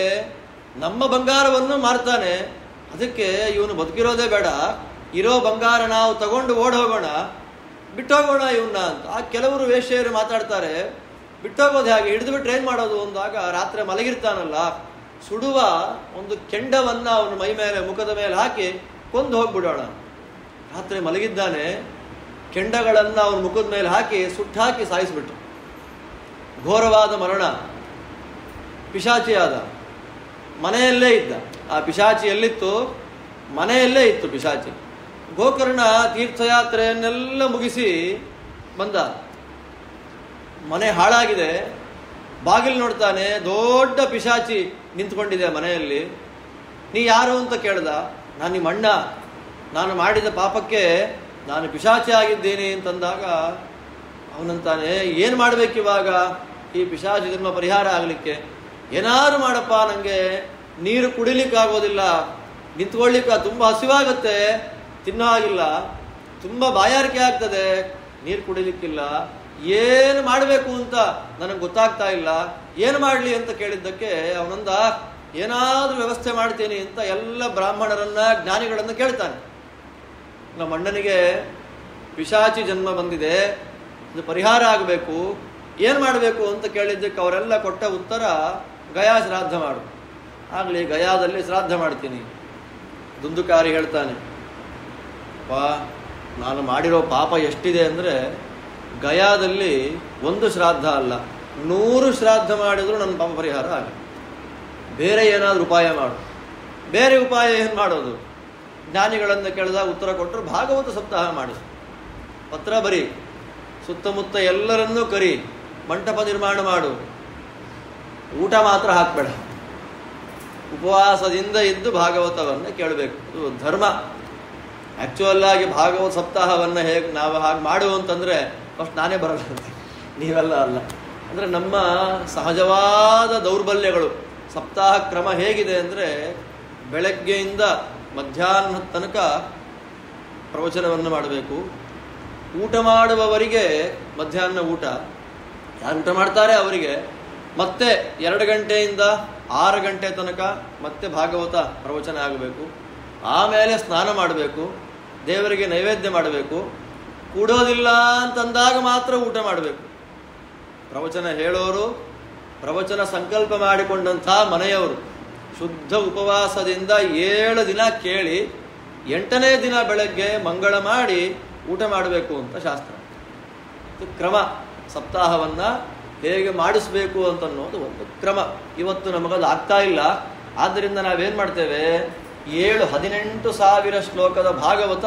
[SPEAKER 1] ನಮ್ಮ ಬಂಗಾರವನ್ನು ಮಾರ್ತಾನೆ, ಅದಕ್ಕೆ ಇವನು ಬದುಕಿರೋದೇ ಬೇಡ, ಇರೋ ಬಂಗಾರ ನಾವು ತಗೊಂಡು ಓಡ್ ಹೋಗೋಣ, ಬಿಟ್ಟೋಗೋಣ ಇವನ್ನ ಅಂತ. ಆ ಕೆಲವರು ವೇಶ್ಯೆಯರು ಮಾತಾಡ್ತಾರೆ, ಬಿಟ್ಟೋಗೋದು ಹೇಗೆ, ಹಿಡಿದು ಬಿಟ್ರೆ ಏನು ಮಾಡೋದು ಅಂದಾಗ, ರಾತ್ರಿ ಮಲಗಿರ್ತಾನಲ್ಲ, ಸುಡುವ ಒಂದು ಕೆಂಡವನ್ನು ಅವನ ಮೈ ಮೇಲೆ, ಮುಖದ ಮೇಲೆ ಹಾಕಿ ಕೊಂದು ಹೋಗ್ಬಿಡೋಣ. ರಾತ್ರಿ ಮಲಗಿದ್ದಾನೆ, ಕೆಂಡಗಳನ್ನು ಅವನ ಮುಖದ ಮೇಲೆ ಹಾಕಿ ಸುಟ್ಟಾಕಿ ಸಾಯಿಸಿಬಿಟ್ರು. ಘೋರವಾದ ಮರಣ. ಪಿಶಾಚಿಯಾದ, ಮನೆಯಲ್ಲೇ ಇದ್ದ. ಆ ಪಿಶಾಚಿ ಎಲ್ಲಿತ್ತು? ಮನೆಯಲ್ಲೇ ಇತ್ತು ಪಿಶಾಚಿ. ಗೋಕರ್ಣ ತೀರ್ಥಯಾತ್ರೆಯನ್ನೆಲ್ಲ ಮುಗಿಸಿ ಬಂದ. ಮನೆ ಹಾಳಾಗಿದೆ. ಬಾಗಿಲು ನೋಡ್ತಾನೆ, ದೊಡ್ಡ ಪಿಶಾಚಿ ನಿಂತ್ಕೊಂಡಿದೆ ಮನೆಯಲ್ಲಿ. ನೀ ಯಾರು ಅಂತ ಕೇಳ್ದ. ನಾನು ನಿಮ್ಮ ಅಣ್ಣ, ನಾನು ಮಾಡಿದ ಪಾಪಕ್ಕೆ ನಾನು ಪಿಶಾಚಿ ಆಗಿದ್ದೇನೆ ಅಂತಂದಾಗ ಅವನಂತಾನೆ, ಏನು ಮಾಡಬೇಕಿವಾಗ ಈ ಪಿಶಾಚಿ ಜನ್ಮ ಪರಿಹಾರ ಆಗಲಿಕ್ಕೆ? ಏನಾದ್ರು ಮಾಡಪ್ಪ, ನನಗೆ ನೀರು ಕುಡಿಲಿಕ್ಕಾಗೋದಿಲ್ಲ, ನಿಂತ್ಕೊಳ್ಳಿಕ್ಕೆ ತುಂಬ ಹಸಿವಾಗುತ್ತೆ, ತಿನ್ನೋ ಹಾಗಿಲ್ಲ, ತುಂಬ ಬಾಯಾರಿಕೆ ಆಗ್ತದೆ, ನೀರು ಕುಡಿಲಿಕ್ಕಿಲ್ಲ, ಏನು ಮಾಡಬೇಕು ಅಂತ ನನಗೆ ಗೊತ್ತಾಗ್ತಾ ಇಲ್ಲ, ಏನು ಮಾಡಲಿ ಅಂತ ಕೇಳಿದ್ದಕ್ಕೆ ಅವನಂದ, ಏನಾದರೂ ವ್ಯವಸ್ಥೆ ಮಾಡ್ತೀನಿ ಅಂತ ಎಲ್ಲ ಬ್ರಾಹ್ಮಣರನ್ನ ಜ್ಞಾನಿಗಳನ್ನು ಕೇಳ್ತಾನೆ. ನಮ್ಮ ಅಣ್ಣನಿಗೆ ಪಿಶಾಚಿ ಜನ್ಮ ಬಂದಿದೆ, ಅದು ಪರಿಹಾರ ಆಗಬೇಕು, ಏನು ಮಾಡಬೇಕು ಅಂತ ಕೇಳಿದ್ದಕ್ಕೆ ಅವರೆಲ್ಲ ಕೊಟ್ಟ ಉತ್ತರ, ಗಯಾ ಶ್ರಾದ್ದ ಮಾಡು. ಆಗಲಿ, ಗಯಾದಲ್ಲಿ ಶ್ರಾದ್ದ ಮಾಡ್ತೀನಿ. ದುಂದುಕಾರಿ ಹೇಳ್ತಾನೆ, ನಾನು ಮಾಡಿರೋ ಪಾಪ ಎಷ್ಟಿದೆ ಅಂದರೆ, ಗಯಾದಲ್ಲಿ ಒಂದು ಶ್ರಾದ್ದ ಅಲ್ಲ 100 ಶ್ರಾದ್ದ ಮಾಡಿದರೂ ನನ್ನ ಪಾಪ ಪರಿಹಾರ ಆಗ. ಬೇರೆ ಏನಾದರೂ ಉಪಾಯ ಮಾಡು. ಬೇರೆ ಉಪಾಯ ಏನು ಮಾಡೋದು? ಜ್ಞಾನಿಗಳನ್ನು ಕೇಳಿದಾಗ ಉತ್ತರ ಕೊಟ್ಟರು, ಭಾಗವತ ಸಪ್ತಾಹ ಮಾಡಿಸು, ಪತ್ರ ಬರಿ, ಸುತ್ತಮುತ್ತ ಎಲ್ಲರನ್ನೂ ಕರಿ, ಮಂಟಪ ನಿರ್ಮಾಣ ಮಾಡು, ಊಟ ಮಾತ್ರ ಹಾಕಬೇಡ, ಉಪವಾಸದಿಂದ ಇದ್ದು ಭಾಗವತವನ್ನು ಕೇಳಬೇಕು. ಇದು ಧರ್ಮ. ಆ್ಯಕ್ಚುಯಲ್ ಆಗಿ ಭಾಗವತ ಸಪ್ತಾಹವನ್ನು ಹೇಗೆ ನಾವು ಹಾಗೆ ಮಾಡು ಅಂತಂದರೆ ಫಸ್ಟ್ ನಾನೇ ಬರಲ್ಲ ಅಂತ, ನೀವೆಲ್ಲ ಅಲ್ಲ. ಅಂದರೆ ನಮ್ಮ ಸಹಜವಾದ ದೌರ್ಬಲ್ಯಗಳು. ಸಪ್ತಾಹ ಕ್ರಮ ಹೇಗಿದೆ ಅಂದರೆ, ಬೆಳಗ್ಗೆಯಿಂದ ಮಧ್ಯಾಹ್ನ ತನಕ ಪ್ರವಚನವನ್ನು ಮಾಡಬೇಕು. ಊಟ ಮಾಡುವವರಿಗೆ ಮಧ್ಯಾಹ್ನ ಊಟ, ಯಾರು ಊಟ ಮಾಡ್ತಾರೆ ಅವರಿಗೆ ಮತ್ತೆ 2 ಗಂಟೆಯಿಂದ 6 ಗಂಟೆ ತನಕ ಮತ್ತೆ ಭಾಗವತ ಪ್ರವಚನ ಆಗಬೇಕು. ಆಮೇಲೆ ಸ್ನಾನ ಮಾಡಬೇಕು, ದೇವರಿಗೆ ನೈವೇದ್ಯ ಮಾಡಬೇಕು. ಕೂಡೋದಿಲ್ಲ ಅಂತಂದಾಗ ಮಾತ್ರ ಊಟ ಮಾಡಬೇಕು. ಪ್ರವಚನ ಹೇಳೋರು, ಪ್ರವಚನ ಸಂಕಲ್ಪ ಮಾಡಿಕೊಂಡಂಥ ಮನೆಯವರು ಶುದ್ಧ ಉಪವಾಸದಿಂದ 7 ದಿನ ಕೇಳಿ 8ನೇ ದಿನ ಬೆಳಗ್ಗೆ ಮಂಗಳ ಮಾಡಿ ಊಟ ಮಾಡಬೇಕು ಅಂತ ಶಾಸ್ತ್ರ. ಇದು ಕ್ರಮ. ಸಪ್ತಾಹವನ್ನು ಹೇಗೆ ಮಾಡಿಸ್ಬೇಕು ಅಂತನ್ನೋದು ಒಂದು ಕ್ರಮ. ಇವತ್ತು ನಮಗದು ಆಗ್ತಾ ಇಲ್ಲ. ಆದ್ದರಿಂದ ನಾವೇನು ಮಾಡ್ತೇವೆ, 18,000 ಶ್ಲೋಕದ ಭಾಗವತ,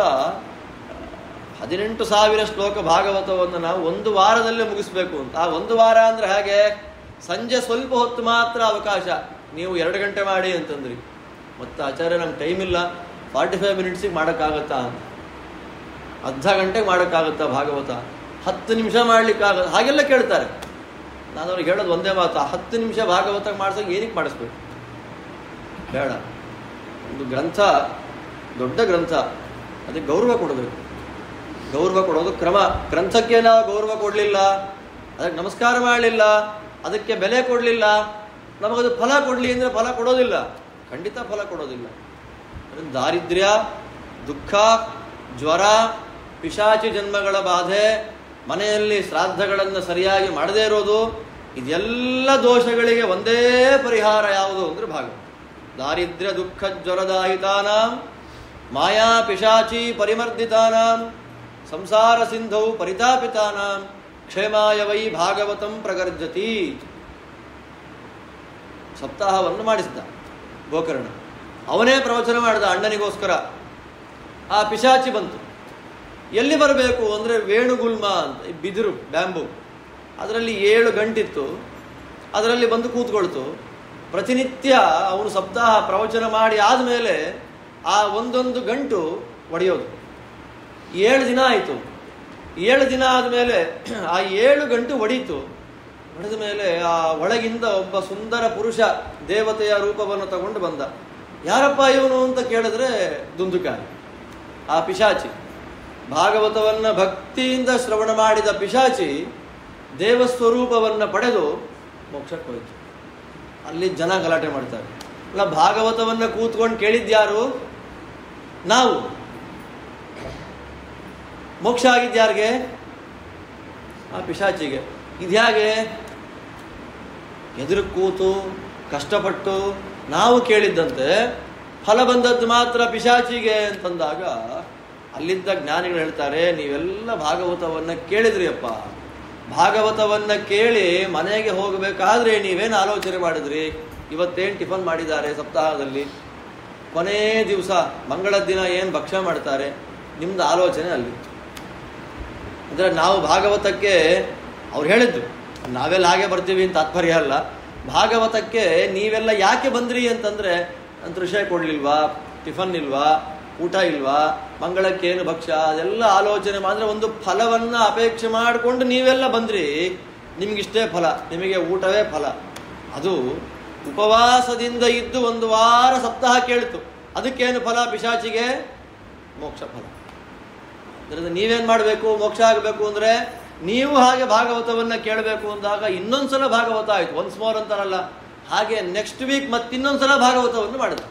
[SPEAKER 1] 18,000 ಶ್ಲೋಕ ಭಾಗವತವನ್ನು ನಾವು 1 ವಾರದಲ್ಲೇ ಮುಗಿಸ್ಬೇಕು ಅಂತ. ಆ 1 ವಾರ ಅಂದರೆ ಹಾಗೆ, ಸಂಜೆ ಸ್ವಲ್ಪ ಹೊತ್ತು ಮಾತ್ರ ಅವಕಾಶ. ನೀವು 2 ಗಂಟೆ ಮಾಡಿ ಅಂತಂದ್ರಿ, ಮತ್ತು ಆಚಾರ್ಯ ನಮ್ಗೆ ಟೈಮ್ ಇಲ್ಲ, 45 ಮಿನಿಟ್ಸಿಗೆ ಮಾಡೋಕ್ಕಾಗತ್ತಾ ಅಂತ, ಅರ್ಧ ಗಂಟೆಗೆ ಮಾಡೋಕ್ಕಾಗತ್ತಾ ಭಾಗವತ, 10 ನಿಮಿಷ ಮಾಡ್ಲಿಕ್ಕಾಗತ್ತ, ಹಾಗೆಲ್ಲ ಕೇಳ್ತಾರೆ. ನಾನು ಅವ್ರಿಗೆ ಹೇಳೋದು ಒಂದೇ ಮಾತು, 10 ನಿಮಿಷ ಭಾಗವತ ಮಾಡ್ಸೋಕೆ ಏನಕ್ಕೆ ಮಾಡಿಸ್ಬೇಕು? ಬೇಡ. ಒಂದು ಗ್ರಂಥ, ದೊಡ್ಡ ಗ್ರಂಥ, ಅದಕ್ಕೆ ಗೌರವ ಕೊಡಬೇಕು. ಗೌರವ ಕೊಡೋದು ಕ್ರಮ. ಗ್ರಂಥಕ್ಕೆ ನಾವು ಗೌರವ ಕೊಡಲಿಲ್ಲ, ಅದಕ್ಕೆ ನಮಸ್ಕಾರ ಮಾಡಲಿಲ್ಲ, ಅದಕ್ಕೆ ಬೆಲೆ ಕೊಡಲಿಲ್ಲ, ನಮಗದು ಫಲ ಕೊಡಲಿ ಅಂದರೆ ಫಲ ಕೊಡೋದಿಲ್ಲ, ಖಂಡಿತ ಫಲ ಕೊಡೋದಿಲ್ಲ. ದಾರಿದ್ರ್ಯ, ದುಃಖ, ಜ್ವರ, ಪಿಶಾಚಿ ಜನ್ಮಗಳ ಬಾಧೆ, ಮನೆಯಲ್ಲಿ ಶ್ರಾದ್ದಗಳನ್ನು ಸರಿಯಾಗಿ ಮಾಡದೇ ಇರೋದು, ಇದೆಲ್ಲ ದೋಷಗಳಿಗೆ ಒಂದೇ ಪರಿಹಾರ ಯಾವುದು ಅಂದರೆ ಭಾಗವತ. ದಾರಿದ್ರ್ಯ ದುಃಖ ಜ್ವರದಾಹಿತಾನಾಂ ಮಾಯಾ ಪಿಶಾಚಿ ಪರಿಮರ್ದಿತಾನಾಂ ಸಂಸಾರ ಸಿಂಧೌ ಪರಿತಾಪಿತಾನಾಂ ಕ್ಷೇಮಾಯ ವೈ ಭಾಗವತಂ ಪ್ರಗರ್ಜತಿ. ಸಪ್ತಾಹವನ್ನು ಮಾಡಿಸಿದ ಗೋಕರ್ಣ. ಅವನೇ ಪ್ರವಚನ ಮಾಡಿದ ಅಣ್ಣನಿಗೋಸ್ಕರ. ಆ ಪಿಶಾಚಿ ಬಂತು. ಎಲ್ಲಿ ಬರಬೇಕು ಅಂದರೆ ವೇಣುಗುಲ್ಮ ಅಂತ, ಬಿದಿರು, ಬ್ಯಾಂಬು, ಅದರಲ್ಲಿ 7 ಗಂಟಿತ್ತು. ಅದರಲ್ಲಿ ಬಂದು ಕೂತ್ಕೊಳ್ತು. ಪ್ರತಿನಿತ್ಯ ಅವನು ಸಪ್ತಾಹ ಪ್ರವಚನ ಮಾಡಿ ಆದಮೇಲೆ ಆ ಒಂದೊಂದು ಗಂಟು ಒಡೆಯೋದು. 7 ದಿನ ಆಯಿತು. 7 ದಿನ ಆದಮೇಲೆ ಆ 7 ಗಂಟು ಒಡೀತು. ಒಡೆದ ಮೇಲೆ ಆ ಒಳಗಿಂದ ಒಬ್ಬ ಸುಂದರ ಪುರುಷ ದೇವತೆಯ ರೂಪವನ್ನು ತಗೊಂಡು ಬಂದ. ಯಾರಪ್ಪ ಇವನು ಅಂತ ಕೇಳಿದ್ರೆ ದುಂದುಕಾರಿ, ಆ ಪಿಶಾಚಿ. ಭಾಗವತವನ್ನು ಭಕ್ತಿಯಿಂದ ಶ್ರವಣ ಮಾಡಿದ ಪಿಶಾಚಿ ದೇವಸ್ವರೂಪವನ್ನು ಪಡೆದು ಮೋಕ್ಷಕ್ಕೆ ಹೋಯಿತು. ಅಲ್ಲಿ ಜನ ಗಲಾಟೆ ಮಾಡ್ತಾರೆ. ಅಲ್ಲ, ಭಾಗವತವನ್ನು ಕೂತ್ಕೊಂಡು ಕೇಳಿದ್ಯಾರು? ನಾವು. ಮೋಕ್ಷ ಆಗಿದ್ಯಾರಿಗೆ? ಆ ಪಿಶಾಚಿಗೆ. ಇದ್ಯಾಗೆ? ಎದುರು ಕೂತು ಕಷ್ಟಪಟ್ಟು ನಾವು ಕೇಳಿದ್ದಂತೆ ಫಲ ಬಂದದ್ದು ಮಾತ್ರ ಪಿಶಾಚಿಗೆ ಅಂತಂದಾಗ ಅಲ್ಲಿದ್ದ ಜ್ಞಾನಿಗಳು ಹೇಳ್ತಾರೆ, ನೀವೆಲ್ಲ ಭಾಗವತವನ್ನು ಕೇಳಿದ್ರಿ ಅಪ್ಪ, ಭಾಗವತವನ್ನು ಕೇಳಿ ಮನೆಗೆ ಹೋಗಬೇಕಾದ್ರೆ ನೀವೇನು ಆಲೋಚನೆ ಮಾಡಿದ್ರಿ? ಇವತ್ತೇನು ಟಿಫನ್ ಮಾಡಿದ್ದಾರೆ ಸಪ್ತಾಹದಲ್ಲಿ, ಕೊನೇ ದಿವಸ ಮಂಗಳದ ದಿನ ಏನು ಭಕ್ಷ್ಯ ಮಾಡ್ತಾರೆ, ನಿಮ್ದು ಆಲೋಚನೆ ಅಲ್ಲಿ. ಅಂದರೆ ನಾವು ಭಾಗವತಕ್ಕೆ ಅವ್ರು ಹೇಳಿದ್ದು, ನಾವೆಲ್ಲ ಹಾಗೆ ಬರ್ತೀವಿ ಅಂತ ತಾತ್ಪರ್ಯ ಅಲ್ಲ. ಭಾಗವತಕ್ಕೆ ನೀವೆಲ್ಲ ಯಾಕೆ ಬಂದ್ರಿ ಅಂತಂದರೆ, ಅಂತ ವಿಷಯ ಕೊಡಲಿಲ್ವಾ, ಟಿಫನ್ ಇಲ್ವಾ, ಊಟ ಇಲ್ವಾ, ಮಂಗಳಕ್ಕೇನು ಭಕ್ಷ್ಯ, ಅದೆಲ್ಲ ಆಲೋಚನೆ ಮಾಡಿದ್ರೆ ಒಂದು ಫಲವನ್ನು ಅಪೇಕ್ಷೆ ಮಾಡಿಕೊಂಡು ನೀವೆಲ್ಲ ಬಂದ್ರಿ, ನಿಮಗಿಷ್ಟೇ ಫಲ, ನಿಮಗೆ ಊಟವೇ ಫಲ. ಅದು ಉಪವಾಸದಿಂದ ಇದ್ದು 1 ವಾರ ಸಪ್ತಾಹ ಕೇಳಿತು, ಅದಕ್ಕೇನು ಫಲ? ಪಿಶಾಚಿಗೆ ಮೋಕ್ಷ ಫಲ. ಅದರಿಂದ ನೀವೇನು ಮಾಡಬೇಕು? ಮೋಕ್ಷ ಆಗಬೇಕು ಅಂದರೆ ನೀವು ಹಾಗೆ ಭಾಗವತವನ್ನು ಕೇಳಬೇಕು ಅಂದಾಗ ಇನ್ನೊಂದ್ಸಲ ಭಾಗವತ ಆಯಿತು, ಒನ್ಸ್ ಮೋರ್ ಅಂತಾರಲ್ಲ ಹಾಗೆ ನೆಕ್ಸ್ಟ್ ವೀಕ್ ಮತ್ತಿನ್ನೊಂದ್ಸಲ ಭಾಗವತವನ್ನು ಮಾಡಿದ್ರು.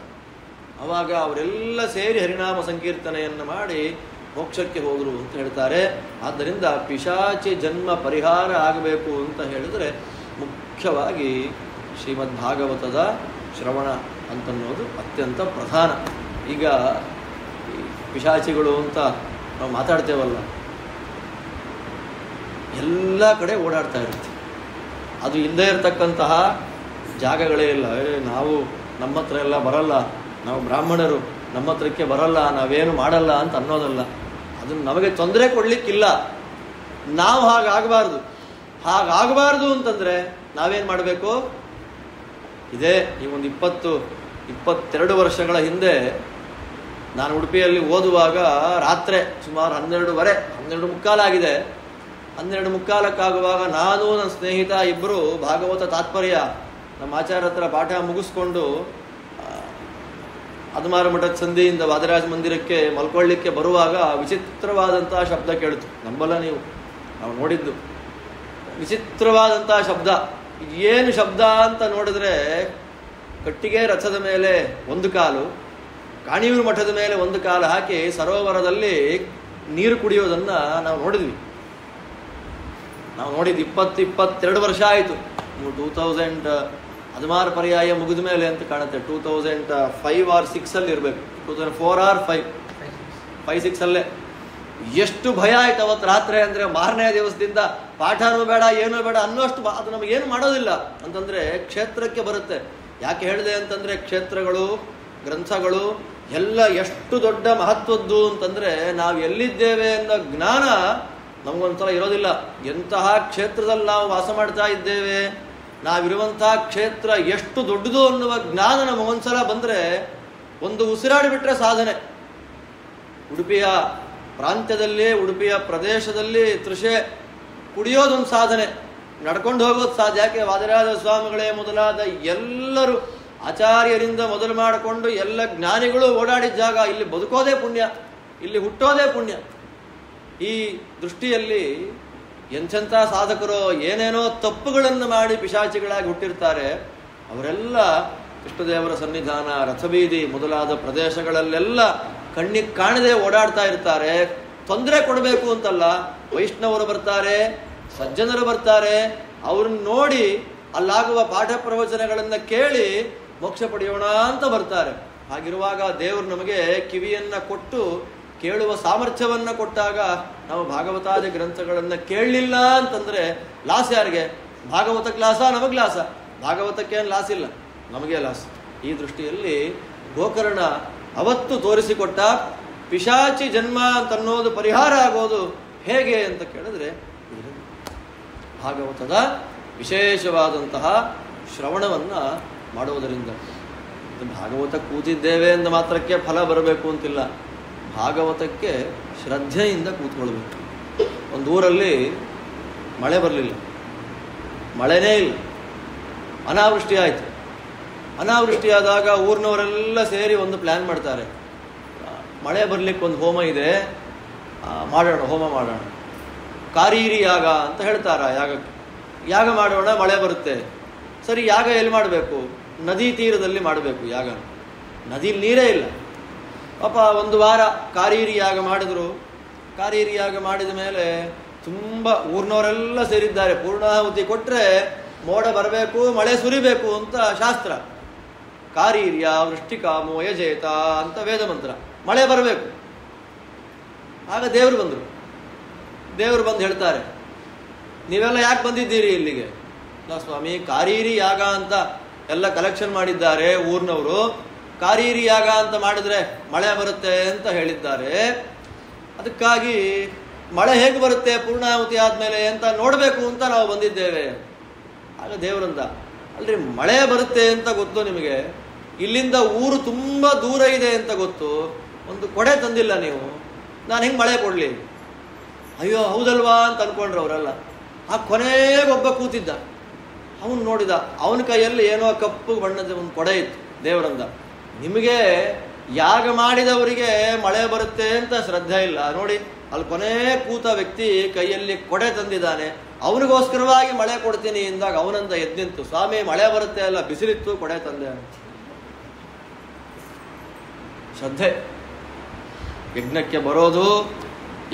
[SPEAKER 1] ಆವಾಗ ಅವರೆಲ್ಲ ಸೇರಿ ಹರಿನಾಮ ಸಂಕೀರ್ತನೆಯನ್ನು ಮಾಡಿ ಮೋಕ್ಷಕ್ಕೆ ಹೋದರು ಅಂತ ಹೇಳ್ತಾರೆ. ಆದ್ದರಿಂದ ಪಿಶಾಚಿ ಜನ್ಮ ಪರಿಹಾರ ಆಗಬೇಕು ಅಂತ ಹೇಳಿದರೆ ಮುಖ್ಯವಾಗಿ ಶ್ರೀಮದ್ ಭಾಗವತದ ಶ್ರವಣ ಅಂತನ್ನೋದು ಅತ್ಯಂತ ಪ್ರಧಾನ. ಈಗ ಪಿಶಾಚಿಗಳು ಅಂತ ನಾವು ಮಾತಾಡ್ತೇವಲ್ಲ, ಎಲ್ಲ ಕಡೆ ಓಡಾಡ್ತಾ ಇರುತ್ತೆ. ಅದು ಇಲ್ಲದೆ ಇರತಕ್ಕಂತಹ ಜಾಗಗಳೇ ಇಲ್ಲ. ನಾವು ನಮ್ಮ ಹತ್ರ ಎಲ್ಲ ಬರಲ್ಲ, ನಾವು ಬ್ರಾಹ್ಮಣರು, ನಮ್ಮ ಹತ್ರಕ್ಕೆ ಬರಲ್ಲ, ನಾವೇನು ಮಾಡಲ್ಲ ಅಂತ ಅನ್ನೋದಲ್ಲ. ಅದನ್ನು ನಮಗೆ ತೊಂದರೆ ಕೊಡಲಿಕ್ಕಿಲ್ಲ. ನಾವು ಹಾಗಾಗಬಾರ್ದು. ಹಾಗಾಗಬಾರ್ದು ಅಂತಂದರೆ ನಾವೇನು ಮಾಡಬೇಕು? ಇದೇ ಈ ಒಂದು 22 ವರ್ಷಗಳ ಹಿಂದೆ ನಾನು ಉಡುಪಿಯಲ್ಲಿ ಓದುವಾಗ ರಾತ್ರಿ ಸುಮಾರು 12:15 ಆಗಿದೆ. 12:15 ನಾನು ನನ್ನ ಸ್ನೇಹಿತ ಇಬ್ಬರು ಭಾಗವತ ತಾತ್ಪರ್ಯ ನಮ್ಮ ಆಚಾರ್ಯ ಹತ್ರ ಪಾಠ ಮುಗಿಸ್ಕೊಂಡು ಅದಮಾರ ಮಠದ ಸಂಧಿಯಿಂದ ವಾದರಾಜ ಮಂದಿರಕ್ಕೆ ಮಲ್ಕೊಳ್ಳಿಕ್ಕೆ ಬರುವಾಗ ವಿಚಿತ್ರವಾದಂತಹ ಶಬ್ದ ಕೇಳಿತು. ನಂಬಲ್ಲ ನೀವು, ನಾವು ನೋಡಿದ್ದು ವಿಚಿತ್ರವಾದಂತಹ ಶಬ್ದ. ಏನು ಶಬ್ದ ಅಂತ ನೋಡಿದ್ರೆ, ಕಟ್ಟಿಗೆ ರಥದ ಮೇಲೆ ಒಂದು ಕಾಲು, ಕಾಣಿಯೂರು ಮಠದ ಮೇಲೆ ಒಂದು ಕಾಲು ಹಾಕಿ ಸರೋವರದಲ್ಲಿ ನೀರು ಕುಡಿಯೋದನ್ನು ನಾವು ನೋಡಿದ್ವಿ. ನಾವು ನೋಡಿದ್ದು 22 ವರ್ಷ ಆಯಿತು. ನೀವು 2000 ಅದಮಾರ ಪರ್ಯಾಯ ಮುಗಿದ ಮೇಲೆ ಅಂತ ಕಾಣುತ್ತೆ. 2005 or 6 ಇರಬೇಕು, 2004 or 5-6 ಅಲ್ಲೇ. ಎಷ್ಟು ಭಯ ಆಯ್ತು ಅವತ್ತು ರಾತ್ರಿ ಅಂದರೆ, ಮಾರನೇ ದಿವಸದಿಂದ ಪಾಠನೂ ಬೇಡ ಏನೂ ಬೇಡ ಅನ್ನೋಷ್ಟು ಅದು ನಮಗೇನು ಮಾಡೋದಿಲ್ಲ ಅಂತಂದರೆ ಕ್ಷೇತ್ರಕ್ಕೆ ಬರುತ್ತೆ. ಯಾಕೆ ಹೇಳಿದೆ ಅಂತಂದರೆ, ಕ್ಷೇತ್ರಗಳು ಗ್ರಂಥಗಳು ಎಲ್ಲ ಎಷ್ಟು ದೊಡ್ಡ ಮಹತ್ವದ್ದು ಅಂತಂದರೆ ನಾವು ಎಲ್ಲಿದ್ದೇವೆ ಅನ್ನೋ ಜ್ಞಾನ ನಮಗೊಂಥರ ಇರೋದಿಲ್ಲ. ಎಂತಹ ಕ್ಷೇತ್ರದಲ್ಲಿ ನಾವು ವಾಸ ಮಾಡ್ತಾ ಇದ್ದೇವೆ, ನಾವಿರುವಂತಹ ಕ್ಷೇತ್ರ ಎಷ್ಟು ದೊಡ್ಡದು ಅನ್ನುವ ಜ್ಞಾನ ನಮಗೊಂದ್ಸಲ ಬಂದರೆ ಒಂದು ಉಸಿರಾಡಿಬಿಟ್ರೆ ಸಾಧನೆ. ಉಡುಪಿಯ ಪ್ರಾಂತ್ಯದಲ್ಲಿ, ಉಡುಪಿಯ ಪ್ರದೇಶದಲ್ಲಿ ತೃಷೆ ಕುಡಿಯೋದೊಂದು ಸಾಧನೆ, ನಡ್ಕೊಂಡು ಹೋಗೋದು ಸಾಧ್ಯ. ಯಾಕೆ? ವಾದಿರಾಜ ಸ್ವಾಮಿಗಳೇ ಮೊದಲಾದ ಎಲ್ಲರೂ ಆಚಾರ್ಯರಿಂದ ಮೊದಲು ಮಾಡಿಕೊಂಡು ಎಲ್ಲ ಜ್ಞಾನಿಗಳು ಓಡಾಡಿದ ಜಾಗ. ಇಲ್ಲಿ ಬದುಕೋದೇ ಪುಣ್ಯ, ಇಲ್ಲಿ ಹುಟ್ಟೋದೇ ಪುಣ್ಯ. ಈ ದೃಷ್ಟಿಯಲ್ಲಿ ಎಂಥೆಂಥ ಸಾಧಕರು ಏನೇನೋ ತಪ್ಪುಗಳನ್ನು ಮಾಡಿ ಪಿಶಾಚಿಗಳಾಗಿ ಹುಟ್ಟಿರ್ತಾರೆ. ಅವರೆಲ್ಲ ಕೃಷ್ಣದೇವರ ಸನ್ನಿಧಾನ, ರಥಬೀದಿ ಮೊದಲಾದ ಪ್ರದೇಶಗಳಲ್ಲೆಲ್ಲ ಕಣ್ಣಿಗೆ ಕಾಣದೆ ಓಡಾಡ್ತಾ ಇರ್ತಾರೆ. ತೊಂದರೆ ಕೊಡಬೇಕು ಅಂತಲ್ಲ, ವೈಷ್ಣವರು ಬರ್ತಾರೆ, ಸಜ್ಜನರು ಬರ್ತಾರೆ, ಅವ್ರನ್ನ ನೋಡಿ ಅಲ್ಲಾಗುವ ಪಾಠ ಪ್ರವಚನಗಳನ್ನು ಕೇಳಿ ಮೋಕ್ಷ ಪಡೆಯೋಣ ಅಂತ ಬರ್ತಾರೆ. ಹಾಗಿರುವಾಗ ದೇವರು ನಮಗೆ ಕಿವಿಯನ್ನು ಕೊಟ್ಟು ಕೇಳುವ ಸಾಮರ್ಥ್ಯವನ್ನು ಕೊಟ್ಟಾಗ ನಾವು ಭಾಗವತಾದಿ ಗ್ರಂಥಗಳನ್ನು ಕೇಳಲಿಲ್ಲ ಅಂತಂದರೆ ಲಾಸ್ ಯಾರಿಗೆ? ಭಾಗವತ ಲಾಸ, ನಮಗೆ ಲಾಸ? ಭಾಗವತಕ್ಕೇನು ಲಾಸ್ ಇಲ್ಲ, ನಮಗೆ ಲಾಸ್. ಈ ದೃಷ್ಟಿಯಲ್ಲಿ ಗೋಕರ್ಣ ಅವತ್ತು ತೋರಿಸಿಕೊಟ್ಟ ಪಿಶಾಚಿ ಜನ್ಮ ಅಂತನ್ನೋದು ಪರಿಹಾರ ಆಗೋದು ಹೇಗೆ ಅಂತ ಕೇಳಿದ್ರೆ, ಭಾಗವತದ ವಿಶೇಷವಾದಂತಹ ಶ್ರವಣವನ್ನು ಮಾಡುವುದರಿಂದ. ಭಾಗವತ ಕೂತಿದ್ದೇವೆ ಎಂದು ಮಾತ್ರಕ್ಕೆ ಫಲ ಬರಬೇಕು ಅಂತಿಲ್ಲ, ಭಾಗವತಕ್ಕೆ ಶ್ರದ್ಧೆಯಿಂದ ಕೂತ್ಕೊಳ್ಬೇಕು. ಒಂದು ಊರಲ್ಲಿ ಮಳೆ ಬರಲಿಲ್ಲ, ಮಳೆನೇ ಇಲ್ಲ, ಅನಾವೃಷ್ಟಿ ಆಯಿತು. ಅನಾವೃಷ್ಟಿಯಾದಾಗ ಊರಿನವರೆಲ್ಲ ಸೇರಿ ಒಂದು ಪ್ಲ್ಯಾನ್ ಮಾಡ್ತಾರೆ, ಮಳೆ ಬರಲಿಕ್ಕೆ ಒಂದು ಹೋಮ ಇದೆ, ಮಾಡೋಣ, ಹೋಮ ಮಾಡೋಣ. ಕಾರೀರಿ ಯಾಗ ಅಂತ ಹೇಳ್ತಾರ, ಯಾಗ ಮಾಡೋಣ, ಮಳೆ ಬರುತ್ತೆ. ಸರಿ, ಯಾಗ ಎಲ್ಲಿ ಮಾಡಬೇಕು? ನದಿ ತೀರದಲ್ಲಿ ಮಾಡಬೇಕು ಯಾಗ. ನದಿಲಿ ನೀರೇ ಇಲ್ಲ. ಪಾಪ ಒಂದು ವಾರ ಕಾರೀರಿ ಯಾಗ ಮಾಡಿದ್ರು. ಕಾರೀರಿ ಯಾಗ ಮಾಡಿದ ಮೇಲೆ ತುಂಬ ಊರಿನವರೆಲ್ಲ ಸೇರಿದ್ದಾರೆ. ಪೂರ್ಣಾಹುತಿ ಕೊಟ್ಟರೆ ಮೋಡ ಬರಬೇಕು, ಮಳೆ ಸುರಿಬೇಕು ಅಂತ ಶಾಸ್ತ್ರ. ಕಾರೀರ್ಯ ವೃಷ್ಟಿಕಾಮೋ ಯಜೇತ ಅಂತ ವೇದ ಮಂತ್ರ. ಮಳೆ ಬರಬೇಕು. ಆಗ ದೇವರು ಬಂದರು. ದೇವರು ಬಂದು ಹೇಳ್ತಾರೆ, ನೀವೆಲ್ಲ ಯಾಕೆ ಬಂದಿದ್ದೀರಿ ಇಲ್ಲಿಗೆ? ಇಲ್ಲ ಸ್ವಾಮಿ, ಕಾರೀರಿ ಯಾಗ ಅಂತ ಎಲ್ಲ ಕಲೆಕ್ಷನ್ ಮಾಡಿದ್ದಾರೆ ಊರಿನವರು. ಕಾರೀರಿ ಯಾಗ ಅಂತ ಮಾಡಿದ್ರೆ ಮಳೆ ಬರುತ್ತೆ ಅಂತ ಹೇಳಿದ್ದಾರೆ. ಅದಕ್ಕಾಗಿ ಮಳೆ ಹೇಗೆ ಬರುತ್ತೆ ಪೂರ್ಣಾಹುತಿ ಆದಮೇಲೆ ಅಂತ ನೋಡಬೇಕು ಅಂತ ನಾವು ಬಂದಿದ್ದೇವೆ. ಆಗ ದೇವರಂದ, ಅಲ್ರಿ ಮಳೆ ಬರುತ್ತೆ ಅಂತ ಗೊತ್ತು ನಿಮಗೆ, ಇಲ್ಲಿಂದ ಊರು ತುಂಬ ದೂರ ಇದೆ ಅಂತ ಗೊತ್ತು, ಒಂದು ಕೊಡೆ ತಂದಿಲ್ಲ ನೀವು, ನಾನು ಹೆಂಗೆ ಮಳೆ ಕೊಡಲಿ? ಅಯ್ಯೋ ಹೌದಲ್ವಾ ಅಂತ ಅಂದ್ಕೊಂಡ್ರು ಅವರೆಲ್ಲ. ಆ ಕೊನೆಗೊಬ್ಬ ಕೂತಿದ್ದ, ಅವನು ನೋಡಿದ, ಅವನ ಕೈಯಲ್ಲಿ ಏನೋ ಕಪ್ಪು ಬಣ್ಣದ ಒಂದು ಕೊಡೆ ಇತ್ತು. ದೇವರಂದ, ನಿಮಗೆ ಯಾಗ ಮಾಡಿದವರಿಗೆ ಮಳೆ ಬರುತ್ತೆ ಅಂತ ಶ್ರದ್ಧೆ ಇಲ್ಲ ನೋಡಿ, ಅಲ್ಲಿ ಕೊನೆ ಕೂತ ವ್ಯಕ್ತಿ ಕೈಯಲ್ಲಿ ಕೊಡೆ ತಂದಿದ್ದಾನೆ, ಅವನಿಗೋಸ್ಕರವಾಗಿ ಮಳೆ ಕೊಡ್ತೀನಿ ಎಂದಾಗ ಅವನಂದ ಎದ್ನಿಂತು, ಸ್ವಾಮಿ ಮಳೆ ಬರುತ್ತೆ ಅಲ್ಲ, ಬಿಸಿಲಿತ್ತು ಕೊಡೆ ತಂದೆ. ಶ್ರದ್ಧೆ. ಯಜ್ಞಕ್ಕೆ ಬರೋದು,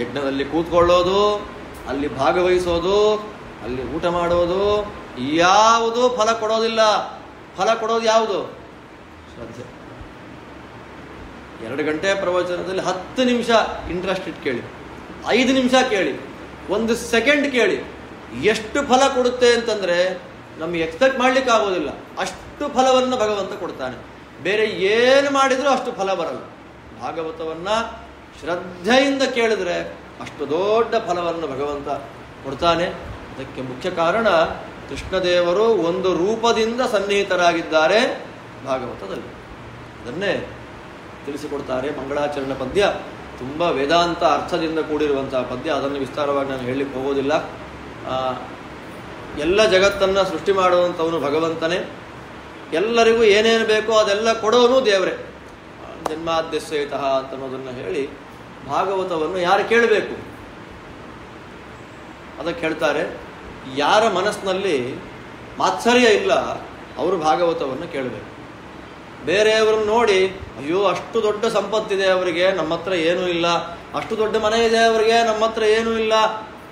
[SPEAKER 1] ಯಜ್ಞದಲ್ಲಿ ಕೂತ್ಕೊಳ್ಳೋದು, ಅಲ್ಲಿ ಭಾಗವಹಿಸೋದು, ಅಲ್ಲಿ ಊಟ ಮಾಡೋದು, ಯಾವುದು ಫಲ ಕೊಡೋದಿಲ್ಲ. ಫಲ ಕೊಡೋದು ಯಾವುದು? ಶ್ರದ್ಧೆ. 2 ಗಂಟೆ ಪ್ರವಚನದಲ್ಲಿ 10 ನಿಮಿಷ ಇಂಟ್ರೆಸ್ಟ್ ಇಟ್ಟು ಕೇಳಿ, 5 ನಿಮಿಷ ಕೇಳಿ, 1 ಸೆಕೆಂಡ್ ಕೇಳಿ, ಎಷ್ಟು ಫಲ ಕೊಡುತ್ತೆ ಅಂತಂದ್ರೆ ನಮಗೆ ಎಕ್ಸ್ಪೆಕ್ಟ್ ಮಾಡ್ಲಿಕ್ಕೆ ಆಗೋದಿಲ್ಲ. ಅಷ್ಟು ಫಲವನ್ನು ಭಗವಂತ ಕೊಡ್ತಾನೆ. ಬೇರೆ ಏನು ಮಾಡಿದ್ರೂ ಅಷ್ಟು ಫಲ ಬರಲ್ಲ. ಭಾಗವತವನ್ನ ಶ್ರದ್ಧೆಯಿಂದ ಕೇಳಿದ್ರೆ ಅಷ್ಟು ದೊಡ್ಡ ಫಲವನ್ನು ಭಗವಂತ ಕೊಡ್ತಾನೆ. ಅದಕ್ಕೆ ಮುಖ್ಯ ಕಾರಣ ಕೃಷ್ಣದೇವರು ಒಂದು ರೂಪದಿಂದ ಸನ್ನಿಹಿತರಾಗಿದ್ದಾರೆ ಭಾಗವತದಲ್ಲಿ. ಅದನ್ನೇ ತಿಳಿಸಿಕೊಡ್ತಾರೆ. ಮಂಗಳಾಚರಣ ಪದ್ಯ ತುಂಬ ವೇದಾಂತ ಅರ್ಥದಿಂದ ಕೂಡಿರುವಂತಹ ಪದ್ಯ. ಅದನ್ನು ವಿಸ್ತಾರವಾಗಿ ನಾನು ಹೇಳಲಿಕ್ಕೆ ಹೋಗೋದಿಲ್ಲ. ಎಲ್ಲ ಜಗತ್ತನ್ನು ಸೃಷ್ಟಿ ಮಾಡುವಂಥವನು ಭಗವಂತನೇ. ಎಲ್ಲರಿಗೂ ಏನೇನು ಬೇಕೋ ಅದೆಲ್ಲ ಕೊಡೋನು ದೇವರೇ. ಜನ್ಮಾದ್ಯಸ್ಯತಃ ಅಂತ ಅನ್ನೋದನ್ನು ಹೇಳಿ ಭಾಗವತವನ್ನು ಯಾರು ಕೇಳಬೇಕು ಅದಕ್ಕೆ ಹೇಳ್ತಾರೆ. ಯಾರ ಮನಸ್ಸಿನಲ್ಲಿ ಮಾತ್ಸರ್ಯ ಇಲ್ಲ ಅವರು ಭಾಗವತವನ್ನು ಕೇಳಬೇಕು. ಬೇರೆಯವ್ರನ್ನ ನೋಡಿ ಅಯ್ಯೋ ಅಷ್ಟು ದೊಡ್ಡ ಸಂಪತ್ತಿದೆ ಅವರಿಗೆ, ನಮ್ಮ ಹತ್ರ ಏನೂ ಇಲ್ಲ, ಅಷ್ಟು ದೊಡ್ಡ ಮನೆ ಇದೆ ಅವರಿಗೆ, ನಮ್ಮ ಹತ್ರ ಏನೂ ಇಲ್ಲ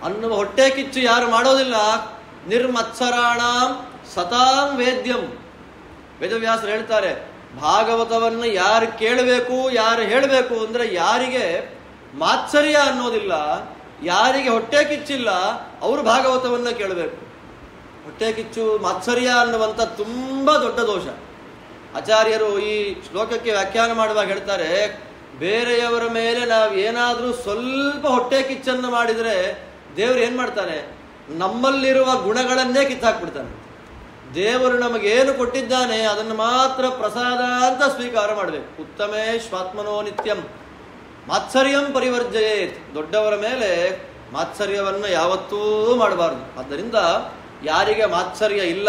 [SPEAKER 1] ಅನ್ನುವ ಹೊಟ್ಟೆ ಕಿಚ್ಚು ಯಾರು ಮಾಡೋದಿಲ್ಲ. ನಿರ್ಮತ್ಸರಾಣಾಂ ಸತಾಂ ವೇದ್ಯಂ. ವೇದವ್ಯಾಸರು ಹೇಳ್ತಾರೆ, ಭಾಗವತವನ್ನು ಯಾರು ಕೇಳಬೇಕು, ಯಾರು ಹೇಳಬೇಕು ಅಂದ್ರೆ ಯಾರಿಗೆ ಮಾತ್ಸರ್ಯ ಅನ್ನೋದಿಲ್ಲ, ಯಾರಿಗೆ ಹೊಟ್ಟೆ ಕಿಚ್ಚಿಲ್ಲ ಅವರು ಭಾಗವತವನ್ನ ಕೇಳಬೇಕು. ಹೊಟ್ಟೆ ಕಿಚ್ಚು ಮಾತ್ಸರ್ಯ ಅನ್ನುವಂಥ ತುಂಬಾ ದೊಡ್ಡ ದೋಷ. ಆಚಾರ್ಯರು ಈ ಶ್ಲೋಕಕ್ಕೆ ವ್ಯಾಖ್ಯಾನ ಮಾಡುವಾಗ ಹೇಳ್ತಾರೆ, ಬೇರೆಯವರ ಮೇಲೆ ನಾವು ಏನಾದರೂ ಸ್ವಲ್ಪ ಹೊಟ್ಟೆ ಕಿಚ್ಚನ್ನು ಮಾಡಿದರೆ ದೇವರು ಏನ್ ಮಾಡ್ತಾನೆ, ನಮ್ಮಲ್ಲಿರುವ ಗುಣಗಳನ್ನೇ ಕಿತ್ತಾಕ್ಬಿಡ್ತಾನೆ. ದೇವರು ನಮಗೇನು ಕೊಟ್ಟಿದ್ದಾನೆ ಅದನ್ನು ಮಾತ್ರ ಪ್ರಸಾದ ಅಂತ ಸ್ವೀಕಾರ ಮಾಡಬೇಕು. ಉತ್ತಮೇ ಶ್ವಾತ್ಮನೋ ನಿತ್ಯಂ ಮಾತ್ಸರ್ಯಂ ಪರಿವರ್ಜಯೇತ್. ದೊಡ್ಡವರ ಮೇಲೆ ಮಾತ್ಸರ್ಯವನ್ನು ಯಾವತ್ತೂ ಮಾಡಬಾರದು. ಆದ್ದರಿಂದ ಯಾರಿಗೆ ಮಾತ್ಸರ್ಯ ಇಲ್ಲ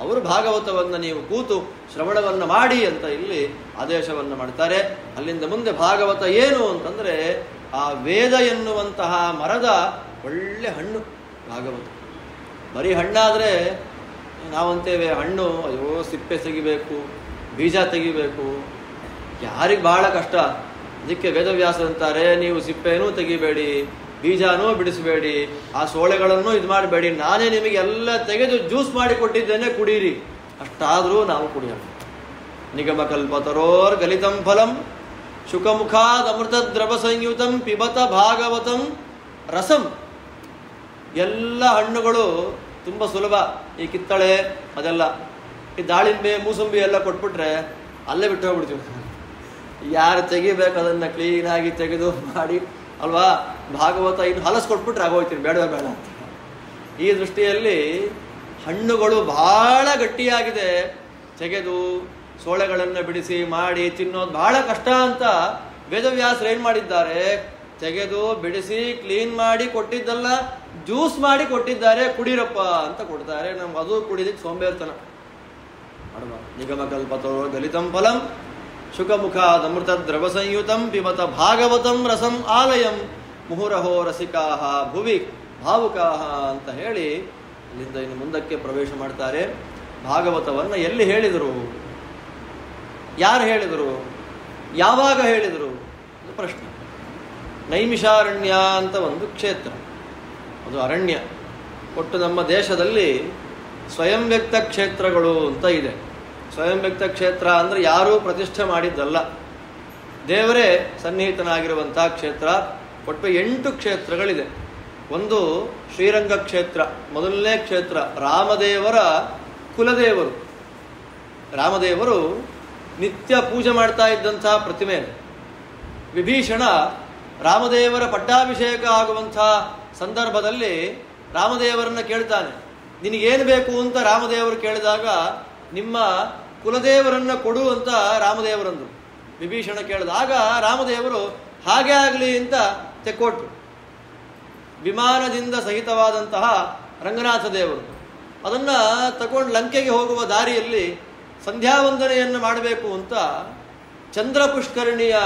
[SPEAKER 1] ಅವರು ಭಾಗವತವನ್ನು ನೀವು ಕೂತು ಶ್ರವಣವನ್ನು ಮಾಡಿ ಅಂತ ಇಲ್ಲಿ ಆದೇಶವನ್ನು ಮಾಡ್ತಾರೆ. ಅಲ್ಲಿಂದ ಮುಂದೆ ಭಾಗವತ ಏನು ಅಂತಂದ್ರೆ ಆ ವೇದ ಎನ್ನುವಂತಹ ಮರದ ಒಳ್ಳೆ ಹಣ್ಣು ಭಾಗವತ. ಬರೀ ಹಣ್ಣಾದ್ರೆ ನಾವಂತೇವೆ ಹಣ್ಣು ಅಯ್ಯೋ ಸಿಪ್ಪೆ ತೆಗಿಬೇಕು, ಬೀಜ ತೆಗಿಬೇಕು, ಯಾರಿಗೆ ಬಹಳ ಕಷ್ಟ. ಅದಕ್ಕೆ ವೇದವ್ಯಾಸರಂತಾರೆ, ನೀವು ಸಿಪ್ಪೆನೂ ತೆಗಿಬೇಡಿ, ಬೀಜನೂ ಬಿಡಿಸಬೇಡಿ, ಆ ಸೋಳೆಗಳನ್ನು ಇದು ಮಾಡಬೇಡಿ, ನಾನೇ ನಿಮಗೆ ಎಲ್ಲ ತೆಗೆದು ಜ್ಯೂಸ್ ಮಾಡಿ ಕೊಟ್ಟಿದ್ದೇನೆ, ಕುಡೀರಿ. ಅಷ್ಟಾದರೂ ನಾವು ಕುಡಿಯೋಣ. ನಿಗಮ ಕಲ್ಪತರೋರ್ ಗಲಿತಂ ಫಲಂ ಶುಕಮುಖಾದ್ ಅಮೃತ ದ್ರವ ಸಂಯುತಂ ಪಿಬತ ಭಾಗವತಂ ರಸಂ. ಎಲ್ಲ ಹಣ್ಣುಗಳು ತುಂಬ ಸುಲಭ. ಈ ಕಿತ್ತಳೆ ಅದೆಲ್ಲ, ಈ ದಾಳಿಂಬೆ ಮೂಸಂಬಿ ಎಲ್ಲ ಕೊಟ್ಬಿಟ್ರೆ ಅಲ್ಲೇ ಬಿಟ್ಟು ಹೋಗ್ಬಿಡ್ತೀವಿ. ಯಾರು ತೆಗಿಬೇಕು ಅದನ್ನು ಕ್ಲೀನಾಗಿ ತೆಗೆದು ಮಾಡಿ ಅಲ್ವಾ. ಭಾಗವತ ಇನ್ನು ಹಲಸು ಕೊಟ್ಬಿಟ್ರೆ ಆಗೋಯ್ತೀರಿ, ಬೇಡ ಬೇಡ ಅಂತ. ಈ ದೃಷ್ಟಿಯಲ್ಲಿ ಹಣ್ಣುಗಳು ಬಹಳ ಗಟ್ಟಿಯಾಗಿದೆ, ತೆಗೆದು ಸೋಳೆಗಳನ್ನು ಬಿಡಿಸಿ ಮಾಡಿ ತಿನ್ನೋದು ಬಹಳ ಕಷ್ಟ ಅಂತ ವೇದವ್ಯಾಸರು ಏನ್ ಮಾಡಿದ್ದಾರೆ, ತೆಗೆದು ಬಿಡಿಸಿ ಕ್ಲೀನ್ ಮಾಡಿ ಕೊಟ್ಟಿದ್ದಲ್ಲ, ಜ್ಯೂಸ್ ಮಾಡಿ ಕೊಟ್ಟಿದ್ದಾರೆ, ಕುಡೀರಪ್ಪ ಅಂತ ಕೊಡ್ತಾರೆ. ನಮ್ಗೆ ಅದು ಕುಡಿದಕ್ಕೆ ಸೋಂಬೇರ್ತನ ಮಾಡಬಾರ್ದು. ನಿಗಮ ಕಲ್ಪತೋ ಗಲಿತಂ ಫಲಂ ಶುಕಮುಖಾದ್ ಅಮೃತ ದ್ರವ ಸಂಯುತಂ ಪಿಬತ ಭಾಗವತಂ ರಸಂ ಆಲಯಂ ಮುಹುರಹೋ ರಸಿಕಾಹ ಭುವಿ ಭಾವುಕಾಹ ಅಂತ ಹೇಳಿ ಅಲ್ಲಿಂದ ಇನ್ನು ಮುಂದಕ್ಕೆ ಪ್ರವೇಶ ಮಾಡ್ತಾರೆ. ಭಾಗವತವನ್ನು ಎಲ್ಲಿ ಹೇಳಿದರು, ಯಾರು ಹೇಳಿದರು, ಯಾವಾಗ ಹೇಳಿದರು ಪ್ರಶ್ನೆ. ನೈಮಿಷಾರಣ್ಯ ಅಂತ ಒಂದು ಕ್ಷೇತ್ರ, ಅದು ಅರಣ್ಯ. ಒಟ್ಟು ನಮ್ಮ ದೇಶದಲ್ಲಿ ಸ್ವಯಂ ವ್ಯಕ್ತ ಕ್ಷೇತ್ರಗಳು ಅಂತ ಇದೆ. ಸ್ವಯಂ ವ್ಯಕ್ತ ಕ್ಷೇತ್ರ ಅಂದರೆ ಯಾರೂ ಪ್ರತಿಷ್ಠೆ ಮಾಡಿದ್ದಲ್ಲ, ದೇವರೇ ಸನ್ನಿಹಿತನಾಗಿರುವಂತಹ ಕ್ಷೇತ್ರ. ಒಟ್ಟು 8 ಕ್ಷೇತ್ರಗಳಿದೆ. ಒಂದು ಶ್ರೀರಂಗ ಕ್ಷೇತ್ರ, ಮೊದಲನೇ ಕ್ಷೇತ್ರ. ರಾಮದೇವರ ಕುಲದೇವರು. ರಾಮದೇವರು ನಿತ್ಯ ಪೂಜೆ ಮಾಡ್ತಾ ಇದ್ದಂತಹ ಪ್ರತಿಮೆ. ವಿಭೀಷಣ ರಾಮದೇವರ ಪಟ್ಟಾಭಿಷೇಕ ಆಗುವಂತಹ ಸಂದರ್ಭದಲ್ಲಿ ರಾಮದೇವರನ್ನ ಕೇಳ್ತಾನೆ, ನಿನಗೇನು ಬೇಕು ಅಂತ ರಾಮದೇವರು ಕೇಳಿದಾಗ ನಿಮ್ಮ ಕುಲದೇವರನ್ನ ಕೊಡು ಅಂತ ರಾಮದೇವರಂದ್ರು. ವಿಭೀಷಣ ಕೇಳಿದಾಗ ರಾಮದೇವರು ಹಾಗೆ ಆಗಲಿ ಅಂತ ತೆಕ್ಕೊಟ್ರು. ವಿಮಾನದಿಂದ ಸಹಿತವಾದಂತಹ ರಂಗನಾಥ ದೇವರು ಅದನ್ನ ತಗೊಂಡು ಲಂಕೆಗೆ ಹೋಗುವ ದಾರಿಯಲ್ಲಿ ಸಂಧ್ಯಾವಂದನೆಯನ್ನು ಮಾಡಬೇಕು ಅಂತ ಚಂದ್ರ ಪುಷ್ಕರಣಿಯ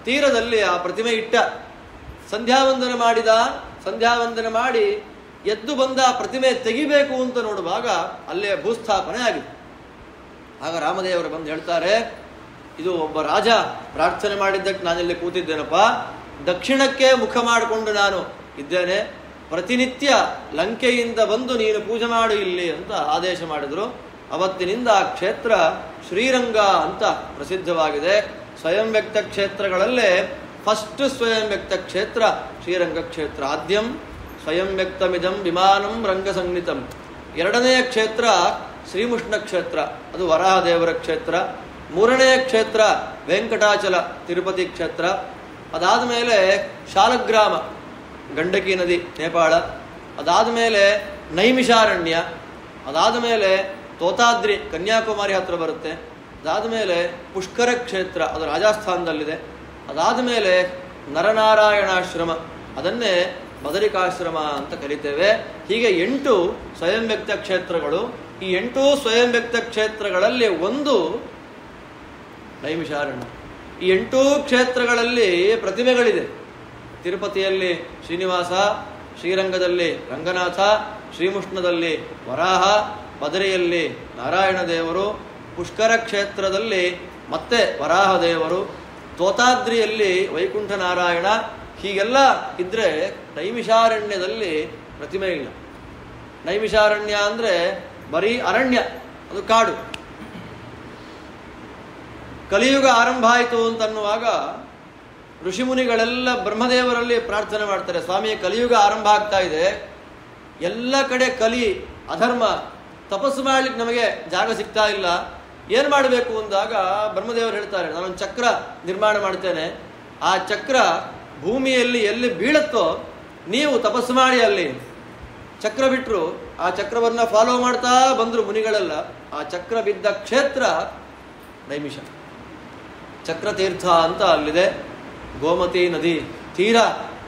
[SPEAKER 1] ತೀರದಲ್ಲಿ ಆ ಪ್ರತಿಮೆ ಇಟ್ಟ. ಸಂಧ್ಯಾವಂದನೆ ಮಾಡಿದ. ಸಂಧ್ಯಾವಂದನೆ ಮಾಡಿ ಎದ್ದು ಬಂದ ಪ್ರತಿಮೆ ತೆಗಿಬೇಕು ಅಂತ ನೋಡುವಾಗ ಅಲ್ಲೇ ಭೂಸ್ಥಾಪನೆ ಆಗಿದೆ. ಆಗ ರಾಮದೇವರು ಬಂದು ಹೇಳ್ತಾರೆ, ಇದು ಒಬ್ಬ ರಾಜ ಪ್ರಾರ್ಥನೆ ಮಾಡಿದ್ದಕ್ಕೆ ನಾನಿಲ್ಲಿ ಕೂತಿದ್ದೇನಪ್ಪ, ದಕ್ಷಿಣಕ್ಕೆ ಮುಖ ಮಾಡಿಕೊಂಡು ನಾನು ಇದ್ದೇನೆ, ಪ್ರತಿನಿತ್ಯ ಲಂಕೆಯಿಂದ ಬಂದು ನೀನು ಪೂಜೆ ಮಾಡು ಇಲ್ಲಿ ಅಂತ ಆದೇಶ ಮಾಡಿದರು. ಅವತ್ತಿನಿಂದ ಆ ಕ್ಷೇತ್ರ ಶ್ರೀರಂಗ ಅಂತ ಪ್ರಸಿದ್ಧವಾಗಿದೆ. ಸ್ವಯಂ ವ್ಯಕ್ತ ಕ್ಷೇತ್ರಗಳಲ್ಲೇ ಫಸ್ಟ್ ಸ್ವಯಂ ವ್ಯಕ್ತ ಕ್ಷೇತ್ರ ಶ್ರೀರಂಗ ಕ್ಷೇತ್ರ. ಆದ್ಯಂ ಸ್ವಯಂ ವ್ಯಕ್ತಮಿದಂ ವಿಮಾನಂ ರಂಗ ಸಂಗೀತಂ. ಎರಡನೆಯ ಕ್ಷೇತ್ರ ಶ್ರೀಮುಷ್ಣ ಕ್ಷೇತ್ರ, ಅದು ವರಾಹದೇವರ ಕ್ಷೇತ್ರ. ಮೂರನೆಯ ಕ್ಷೇತ್ರ ವೆಂಕಟಾಚಲ ತಿರುಪತಿ ಕ್ಷೇತ್ರ. ಅದಾದ ಮೇಲೆ ಶಾಲಗ್ರಾಮ ಗಂಡಕಿ ನದಿ ನೇಪಾಳ. ಅದಾದ ಮೇಲೆ ನೈಮಿಷಾರಣ್ಯ. ಅದಾದ ಮೇಲೆ ತೋತಾದ್ರಿ ಕನ್ಯಾಕುಮಾರಿ ಹತ್ರ ಬರುತ್ತೆ. ಅದಾದ ಮೇಲೆ ಪುಷ್ಕರ ಕ್ಷೇತ್ರ, ಅದು ರಾಜಸ್ಥಾನದಲ್ಲಿದೆ. ಅದಾದ ಮೇಲೆ ನರನಾರಾಯಣಾಶ್ರಮ, ಅದನ್ನೇ ಬದರಿಕಾಶ್ರಮ ಅಂತ ಕರಿತೇವೆ. ಹೀಗೆ 8 ಸ್ವಯಂ ವ್ಯಕ್ತ ಕ್ಷೇತ್ರಗಳು. ಈ 8 ಸ್ವಯಂ ವ್ಯಕ್ತ ಕ್ಷೇತ್ರಗಳಲ್ಲಿ ಒಂದು ನೈಮಿಷಾರಣ್ಯ. ಈ 8 ಕ್ಷೇತ್ರಗಳಲ್ಲಿ ಪ್ರತಿಮೆಗಳಿದೆ. ತಿರುಪತಿಯಲ್ಲಿ ಶ್ರೀನಿವಾಸ, ಶ್ರೀರಂಗದಲ್ಲಿ ರಂಗನಾಥ, ಶ್ರೀಮುಷ್ಣದಲ್ಲಿ ವರಾಹ, ಬದರಿಯಲ್ಲಿ ನಾರಾಯಣ ದೇವರು, ಪುಷ್ಕರ ಕ್ಷೇತ್ರದಲ್ಲಿ ಮತ್ತೆ ವರಾಹ ದೇವರು, ತೋತಾದ್ರಿಯಲ್ಲಿ ವೈಕುಂಠ ನಾರಾಯಣ. ಹೀಗೆಲ್ಲ ಇದ್ರೆ ನೈಮಿಷಾರಣ್ಯದಲ್ಲಿ ಪ್ರತಿಮೆ ಇಲ್ಲ. ನೈಮಿಷಾರಣ್ಯ ಅಂದರೆ ಬರೀ ಅರಣ್ಯ, ಅದು ಕಾಡು. ಕಲಿಯುಗ ಆರಂಭ ಆಯಿತು ಅಂತನ್ನುವಾಗ ಋಷಿಮುನಿಗಳೆಲ್ಲ ಬ್ರಹ್ಮದೇವರಲ್ಲಿ ಪ್ರಾರ್ಥನೆ ಮಾಡ್ತಾರೆ, ಸ್ವಾಮಿ ಕಲಿಯುಗ ಆರಂಭ ಆಗ್ತಾ ಇದೆ, ಎಲ್ಲ ಕಡೆ ಕಲಿ ಅಧರ್ಮ, ತಪಸ್ಸು ಮಾಡ್ಲಿಕ್ಕೆ ನಮಗೆ ಜಾಗ ಸಿಗ್ತಾ ಇಲ್ಲ, ಏನು ಮಾಡಬೇಕು ಅಂದಾಗ ಬ್ರಹ್ಮದೇವರು ಹೇಳ್ತಾರೆ, ನಾನೊಂದು ಚಕ್ರ ನಿರ್ಮಾಣ ಮಾಡ್ತೇನೆ, ಆ ಚಕ್ರ ಭೂಮಿಯಲ್ಲಿ ಎಲ್ಲಿ ಬೀಳುತ್ತೋ ನೀವು ತಪಸ್ಸು ಮಾಡಿ ಅಲ್ಲಿ. ಚಕ್ರ ಬಿಟ್ಟರು, ಆ ಚಕ್ರವನ್ನು ಫಾಲೋ ಮಾಡ್ತಾ ಬಂದರು ಮುನಿಗಳೆಲ್ಲ. ಆ ಚಕ್ರ ಬಿದ್ದ ಕ್ಷೇತ್ರ ನೈಮಿಷ. ಚಕ್ರತೀರ್ಥ ಅಂತ ಅಲ್ಲಿದೆ. ಗೋಮತಿ ನದಿ ತೀರ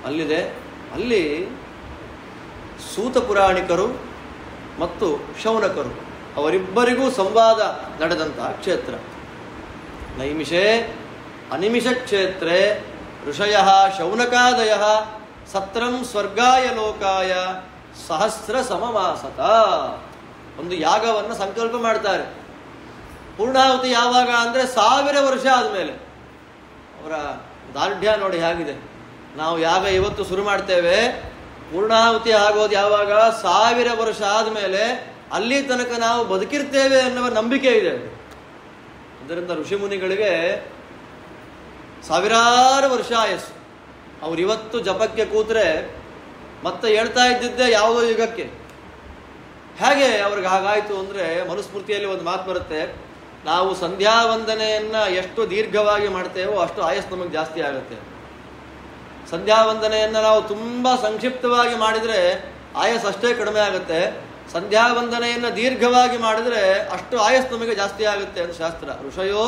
[SPEAKER 1] ಅಲ್ಲಿದೆ. ಅಲ್ಲಿ ಸೂತ ಪುರಾಣಿಕರು ಮತ್ತು ಶೌನಕರು ಅವರಿಬ್ಬರಿಗೂ ಸಂವಾದ ನಡೆದಂತಹ ಕ್ಷೇತ್ರ. ನೈಮಿಷೇ ಅನಿಮಿಷ ಕ್ಷೇತ್ರೇ ಋಷಯ ಶೌನಕಾದಯ ಸತ್ರಂ ಸ್ವರ್ಗಾಯ ಲೋಕಾಯ ಸಹಸ್ರ ಸಮಮಾಸತ. ಒಂದು ಯಾಗವನ್ನು ಸಂಕಲ್ಪ ಮಾಡ್ತಾರೆ. ಪೂರ್ಣಾಹುತಿ ಯಾವಾಗ ಅಂದರೆ 1000 ವರ್ಷ ಆದಮೇಲೆ. ಅವರ ದಾರ್ಢ್ಯ ನೋಡಿ ಹೇಗಿದೆ. ನಾವು ಯಾಗ ಇವತ್ತು ಶುರು ಮಾಡ್ತೇವೆ, ಪೂರ್ಣಾಹುತಿ ಆಗೋದು ಯಾವಾಗ? 1000 ವರ್ಷ ಆದಮೇಲೆ. ಅಲ್ಲಿ ತನಕ ನಾವು ಬದುಕಿರ್ತೇವೆ ಅನ್ನುವ ನಂಬಿಕೆ ಇದೆ. ಅದರಿಂದ ಋಷಿಮುನಿಗಳಿಗೆ ಸಾವಿರಾರು ವರ್ಷ ಆಯಸ್ಸು. ಅವರಿವತ್ತು ಜಪಕ್ಕೆ ಕೂತ್ರೆ ಮತ್ತೆ ಹೇಳ್ತಾ ಇದ್ದಿದ್ದೆ ಯಾವುದೋ ಯುಗಕ್ಕೆ. ಹೇಗೆ ಅವ್ರಿಗೆ ಹಾಗಾಯಿತು ಅಂದರೆ, ಮನುಸ್ಮೃತಿಯಲ್ಲಿ ಒಂದು ಮಾತು ಬರುತ್ತೆ, ನಾವು ಸಂಧ್ಯಾ ವಂದನೆಯನ್ನು ಎಷ್ಟು ದೀರ್ಘವಾಗಿ ಮಾಡ್ತೇವೋ ಅಷ್ಟು ಆಯಸ್ಸು ನಮಗೆ ಜಾಸ್ತಿ ಆಗುತ್ತೆ. ಸಂಧ್ಯಾ ವಂದನೆಯನ್ನು ನಾವು ತುಂಬ ಸಂಕ್ಷಿಪ್ತವಾಗಿ ಮಾಡಿದರೆ ಆಯಸ್ಸು ಅಷ್ಟೇ ಕಡಿಮೆ ಆಗುತ್ತೆ. ಸಂಧ್ಯಾ ವಂದನೆಯನ್ನು ದೀರ್ಘವಾಗಿ ಮಾಡಿದರೆ ಅಷ್ಟು ಆಯಸ್ಸು ನಮಗೆ ಜಾಸ್ತಿ ಆಗುತ್ತೆ ಅಂತ ಶಾಸ್ತ್ರ. ಋಷಯೋ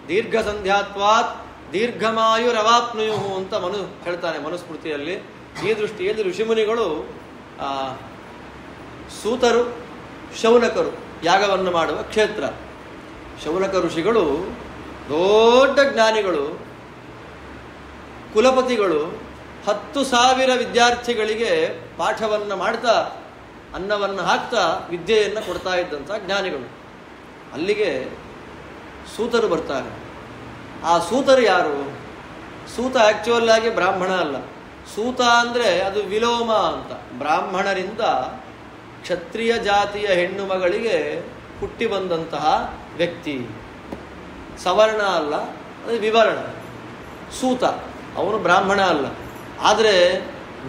[SPEAKER 1] ದೀರ್ಘ ಸಂಧ್ಯಾತ್ವಾತ್ ದೀರ್ಘಮಾಯುರವಾಪ್ನುಯು ಅಂತ ಹೇಳ್ತಾನೆ ಮನುಸ್ಮೃತಿಯಲ್ಲಿ. ಈ ದೃಷ್ಟಿಯಲ್ಲಿ ಋಷಿಮುನಿಗಳು ಸೂತರು ಶೌನಕರು ಯಾಗವನ್ನು ಮಾಡುವ ಕ್ಷೇತ್ರ. ಶೌನಕ ಋಷಿಗಳು ದೊಡ್ಡ ಜ್ಞಾನಿಗಳು, ಕುಲಪತಿಗಳು. 10,000 ವಿದ್ಯಾರ್ಥಿಗಳಿಗೆ ಪಾಠವನ್ನು ಮಾಡ್ತಾ, ಅನ್ನವನ್ನು ಹಾಕ್ತಾ ವಿದ್ಯೆಯನ್ನು ಕೊಡ್ತಾ ಇದ್ದಂಥ ಜ್ಞಾನಿಗಳು. ಅಲ್ಲಿಗೆ ಸೂತರು ಬರ್ತಾರೆ. ಆ ಸೂತರು ಯಾರು? ಸೂತ ಆ್ಯಕ್ಚುಯಲ್ ಆಗಿ ಬ್ರಾಹ್ಮಣ ಅಲ್ಲ. ಸೂತ ಅಂದರೆ ಅದು ವಿಲೋಮ ಅಂತ. ಬ್ರಾಹ್ಮಣರಿಂದ ಕ್ಷತ್ರಿಯ ಜಾತಿಯ ಹೆಣ್ಣು ಮಗಳಿಗೆ ಹುಟ್ಟಿ ಬಂದಂತಹ ವ್ಯಕ್ತಿ. ಸವರ್ಣ ಅಲ್ಲ, ಅದು ವಿವರ್ಣ. ಸೂತ ಅವನು ಬ್ರಾಹ್ಮಣ ಅಲ್ಲ. ಆದರೆ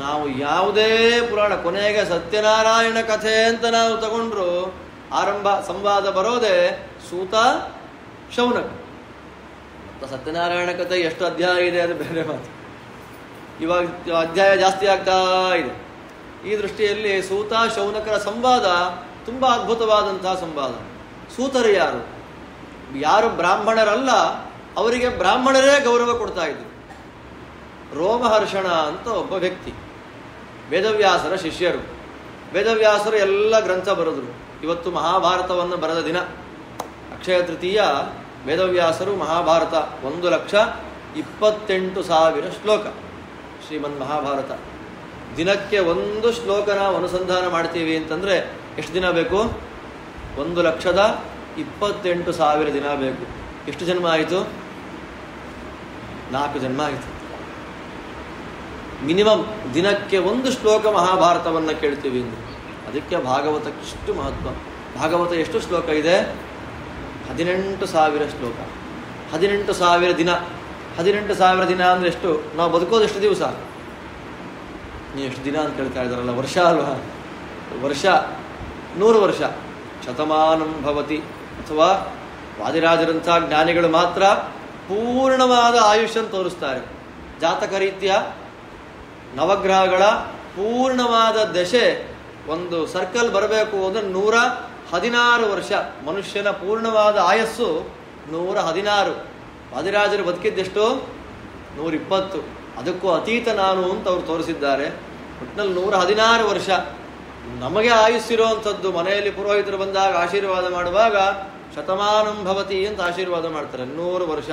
[SPEAKER 1] ನಾವು ಯಾವುದೇ ಪುರಾಣ ಕೊನೆಗೆ ಸತ್ಯನಾರಾಯಣ ಕಥೆ ಅಂತ ನಾವು ತಗೊಂಡ್ರು ಆರಂಭ ಸಂವಾದ ಬರೋದೇ ಸೂತ ಶೌನಕ. ಸತ್ಯನಾರಾಯಣ ಕಥೆ ಎಷ್ಟು ಅಧ್ಯಾಯ ಇದೆ ಅದು ಬೇರೆ ಮಾತು. ಇವಾಗ ಅಧ್ಯಾಯ ಜಾಸ್ತಿ ಆಗ್ತಾ ಇದೆ. ಈ ದೃಷ್ಟಿಯಲ್ಲಿ ಸೂತ ಶೌನಕರ ಸಂವಾದ ತುಂಬ ಅದ್ಭುತವಾದಂತಹ ಸಂವಾದ. ಸೂತರು ಯಾರು? ಯಾರು ಬ್ರಾಹ್ಮಣರಲ್ಲ ಅವರಿಗೆ ಬ್ರಾಹ್ಮಣರೇ ಗೌರವ ಕೊಡ್ತಾ ಇದ್ರು. ರೋಮಹರ್ಷಣ ಅಂತ ಒಬ್ಬ ವ್ಯಕ್ತಿ, ವೇದವ್ಯಾಸರ ಶಿಷ್ಯರು. ವೇದವ್ಯಾಸರು ಎಲ್ಲ ಗ್ರಂಥ ಬರೆದರು. ಇವತ್ತು ಮಹಾಭಾರತವನ್ನು ಬರೆದ ದಿನ ಅಕ್ಷಯ ತೃತೀಯ. ವೇದವ್ಯಾಸರು ಮಹಾಭಾರತ 1,28,000 ಶ್ಲೋಕ. ಶ್ರೀಮನ್ ಮಹಾಭಾರತ. ದಿನಕ್ಕೆ ಒಂದು ಶ್ಲೋಕ ನಾವು ಅನುಸಂಧಾನ ಮಾಡ್ತೀವಿ ಅಂತಂದರೆ ಎಷ್ಟು ದಿನ ಬೇಕು? 1,28,000 ದಿನ ಬೇಕು. ಎಷ್ಟು ಜನ್ಮ ಆಯಿತು? 4 ಜನ್ಮ ಆಯಿತು. ಮಿನಿಮಮ್ ದಿನಕ್ಕೆ ಒಂದು ಶ್ಲೋಕ ಮಹಾಭಾರತವನ್ನು ಕೇಳ್ತೀವಿ ಎಂದು. ಅದಕ್ಕೆ ಭಾಗವತಕ್ಕಿಷ್ಟು ಮಹತ್ವ. ಭಾಗವತ ಎಷ್ಟು ಶ್ಲೋಕ ಇದೆ? 18,000 ಶ್ಲೋಕ. 18,000 ದಿನ. 18,000 ದಿನ ಅಂದರೆ ಎಷ್ಟು? ನಾವು ಬದುಕೋದು ಎಷ್ಟು ದಿವಸ? ನೀವು ಎಷ್ಟು ದಿನ ಅಂತ ಕೇಳ್ತಾ ಇದ್ದಾರಲ್ಲ, ವರ್ಷ ಅಲ್ವಾ? ವರ್ಷ 100 ವರ್ಷ. ಶತಮಾನಂ ಭವತಿ. ಅಥವಾ ವಾದಿರಾಜರಂಥ ಜ್ಞಾನಿಗಳು ಮಾತ್ರ ಪೂರ್ಣವಾದ ಆಯುಷ್ಯನ್ನು ತೋರಿಸ್ತಾರೆ. ಜಾತಕ ರೀತ್ಯ ನವಗ್ರಹಗಳ ಪೂರ್ಣವಾದ ದಶೆ ಒಂದು ಸರ್ಕಲ್ ಬರಬೇಕು ಅಂದರೆ 116 ವರ್ಷ. ಮನುಷ್ಯನ ಪೂರ್ಣವಾದ ಆಯಸ್ಸು 116. ವಾದಿರಾಜರು ಬದುಕಿದ್ದೆಷ್ಟು? 120. ಅದಕ್ಕೂ ಅತೀತ ನಾನು ಅಂತ ಅವರು ತೋರಿಸಿದ್ದಾರೆ. ಒಟ್ಟಿನಲ್ಲಿ 116 ವರ್ಷ. ನಮಗೆ ಆಯುಸ್ಸಿರುವಂಥದ್ದು. ಮನೆಯಲ್ಲಿ ಪುರೋಹಿತರು ಬಂದಾಗ ಆಶೀರ್ವಾದ ಮಾಡುವಾಗ ಶತಮಾನಂ ಭವತಿ ಅಂತ ಆಶೀರ್ವಾದ ಮಾಡ್ತಾರೆ. 100 ವರ್ಷ.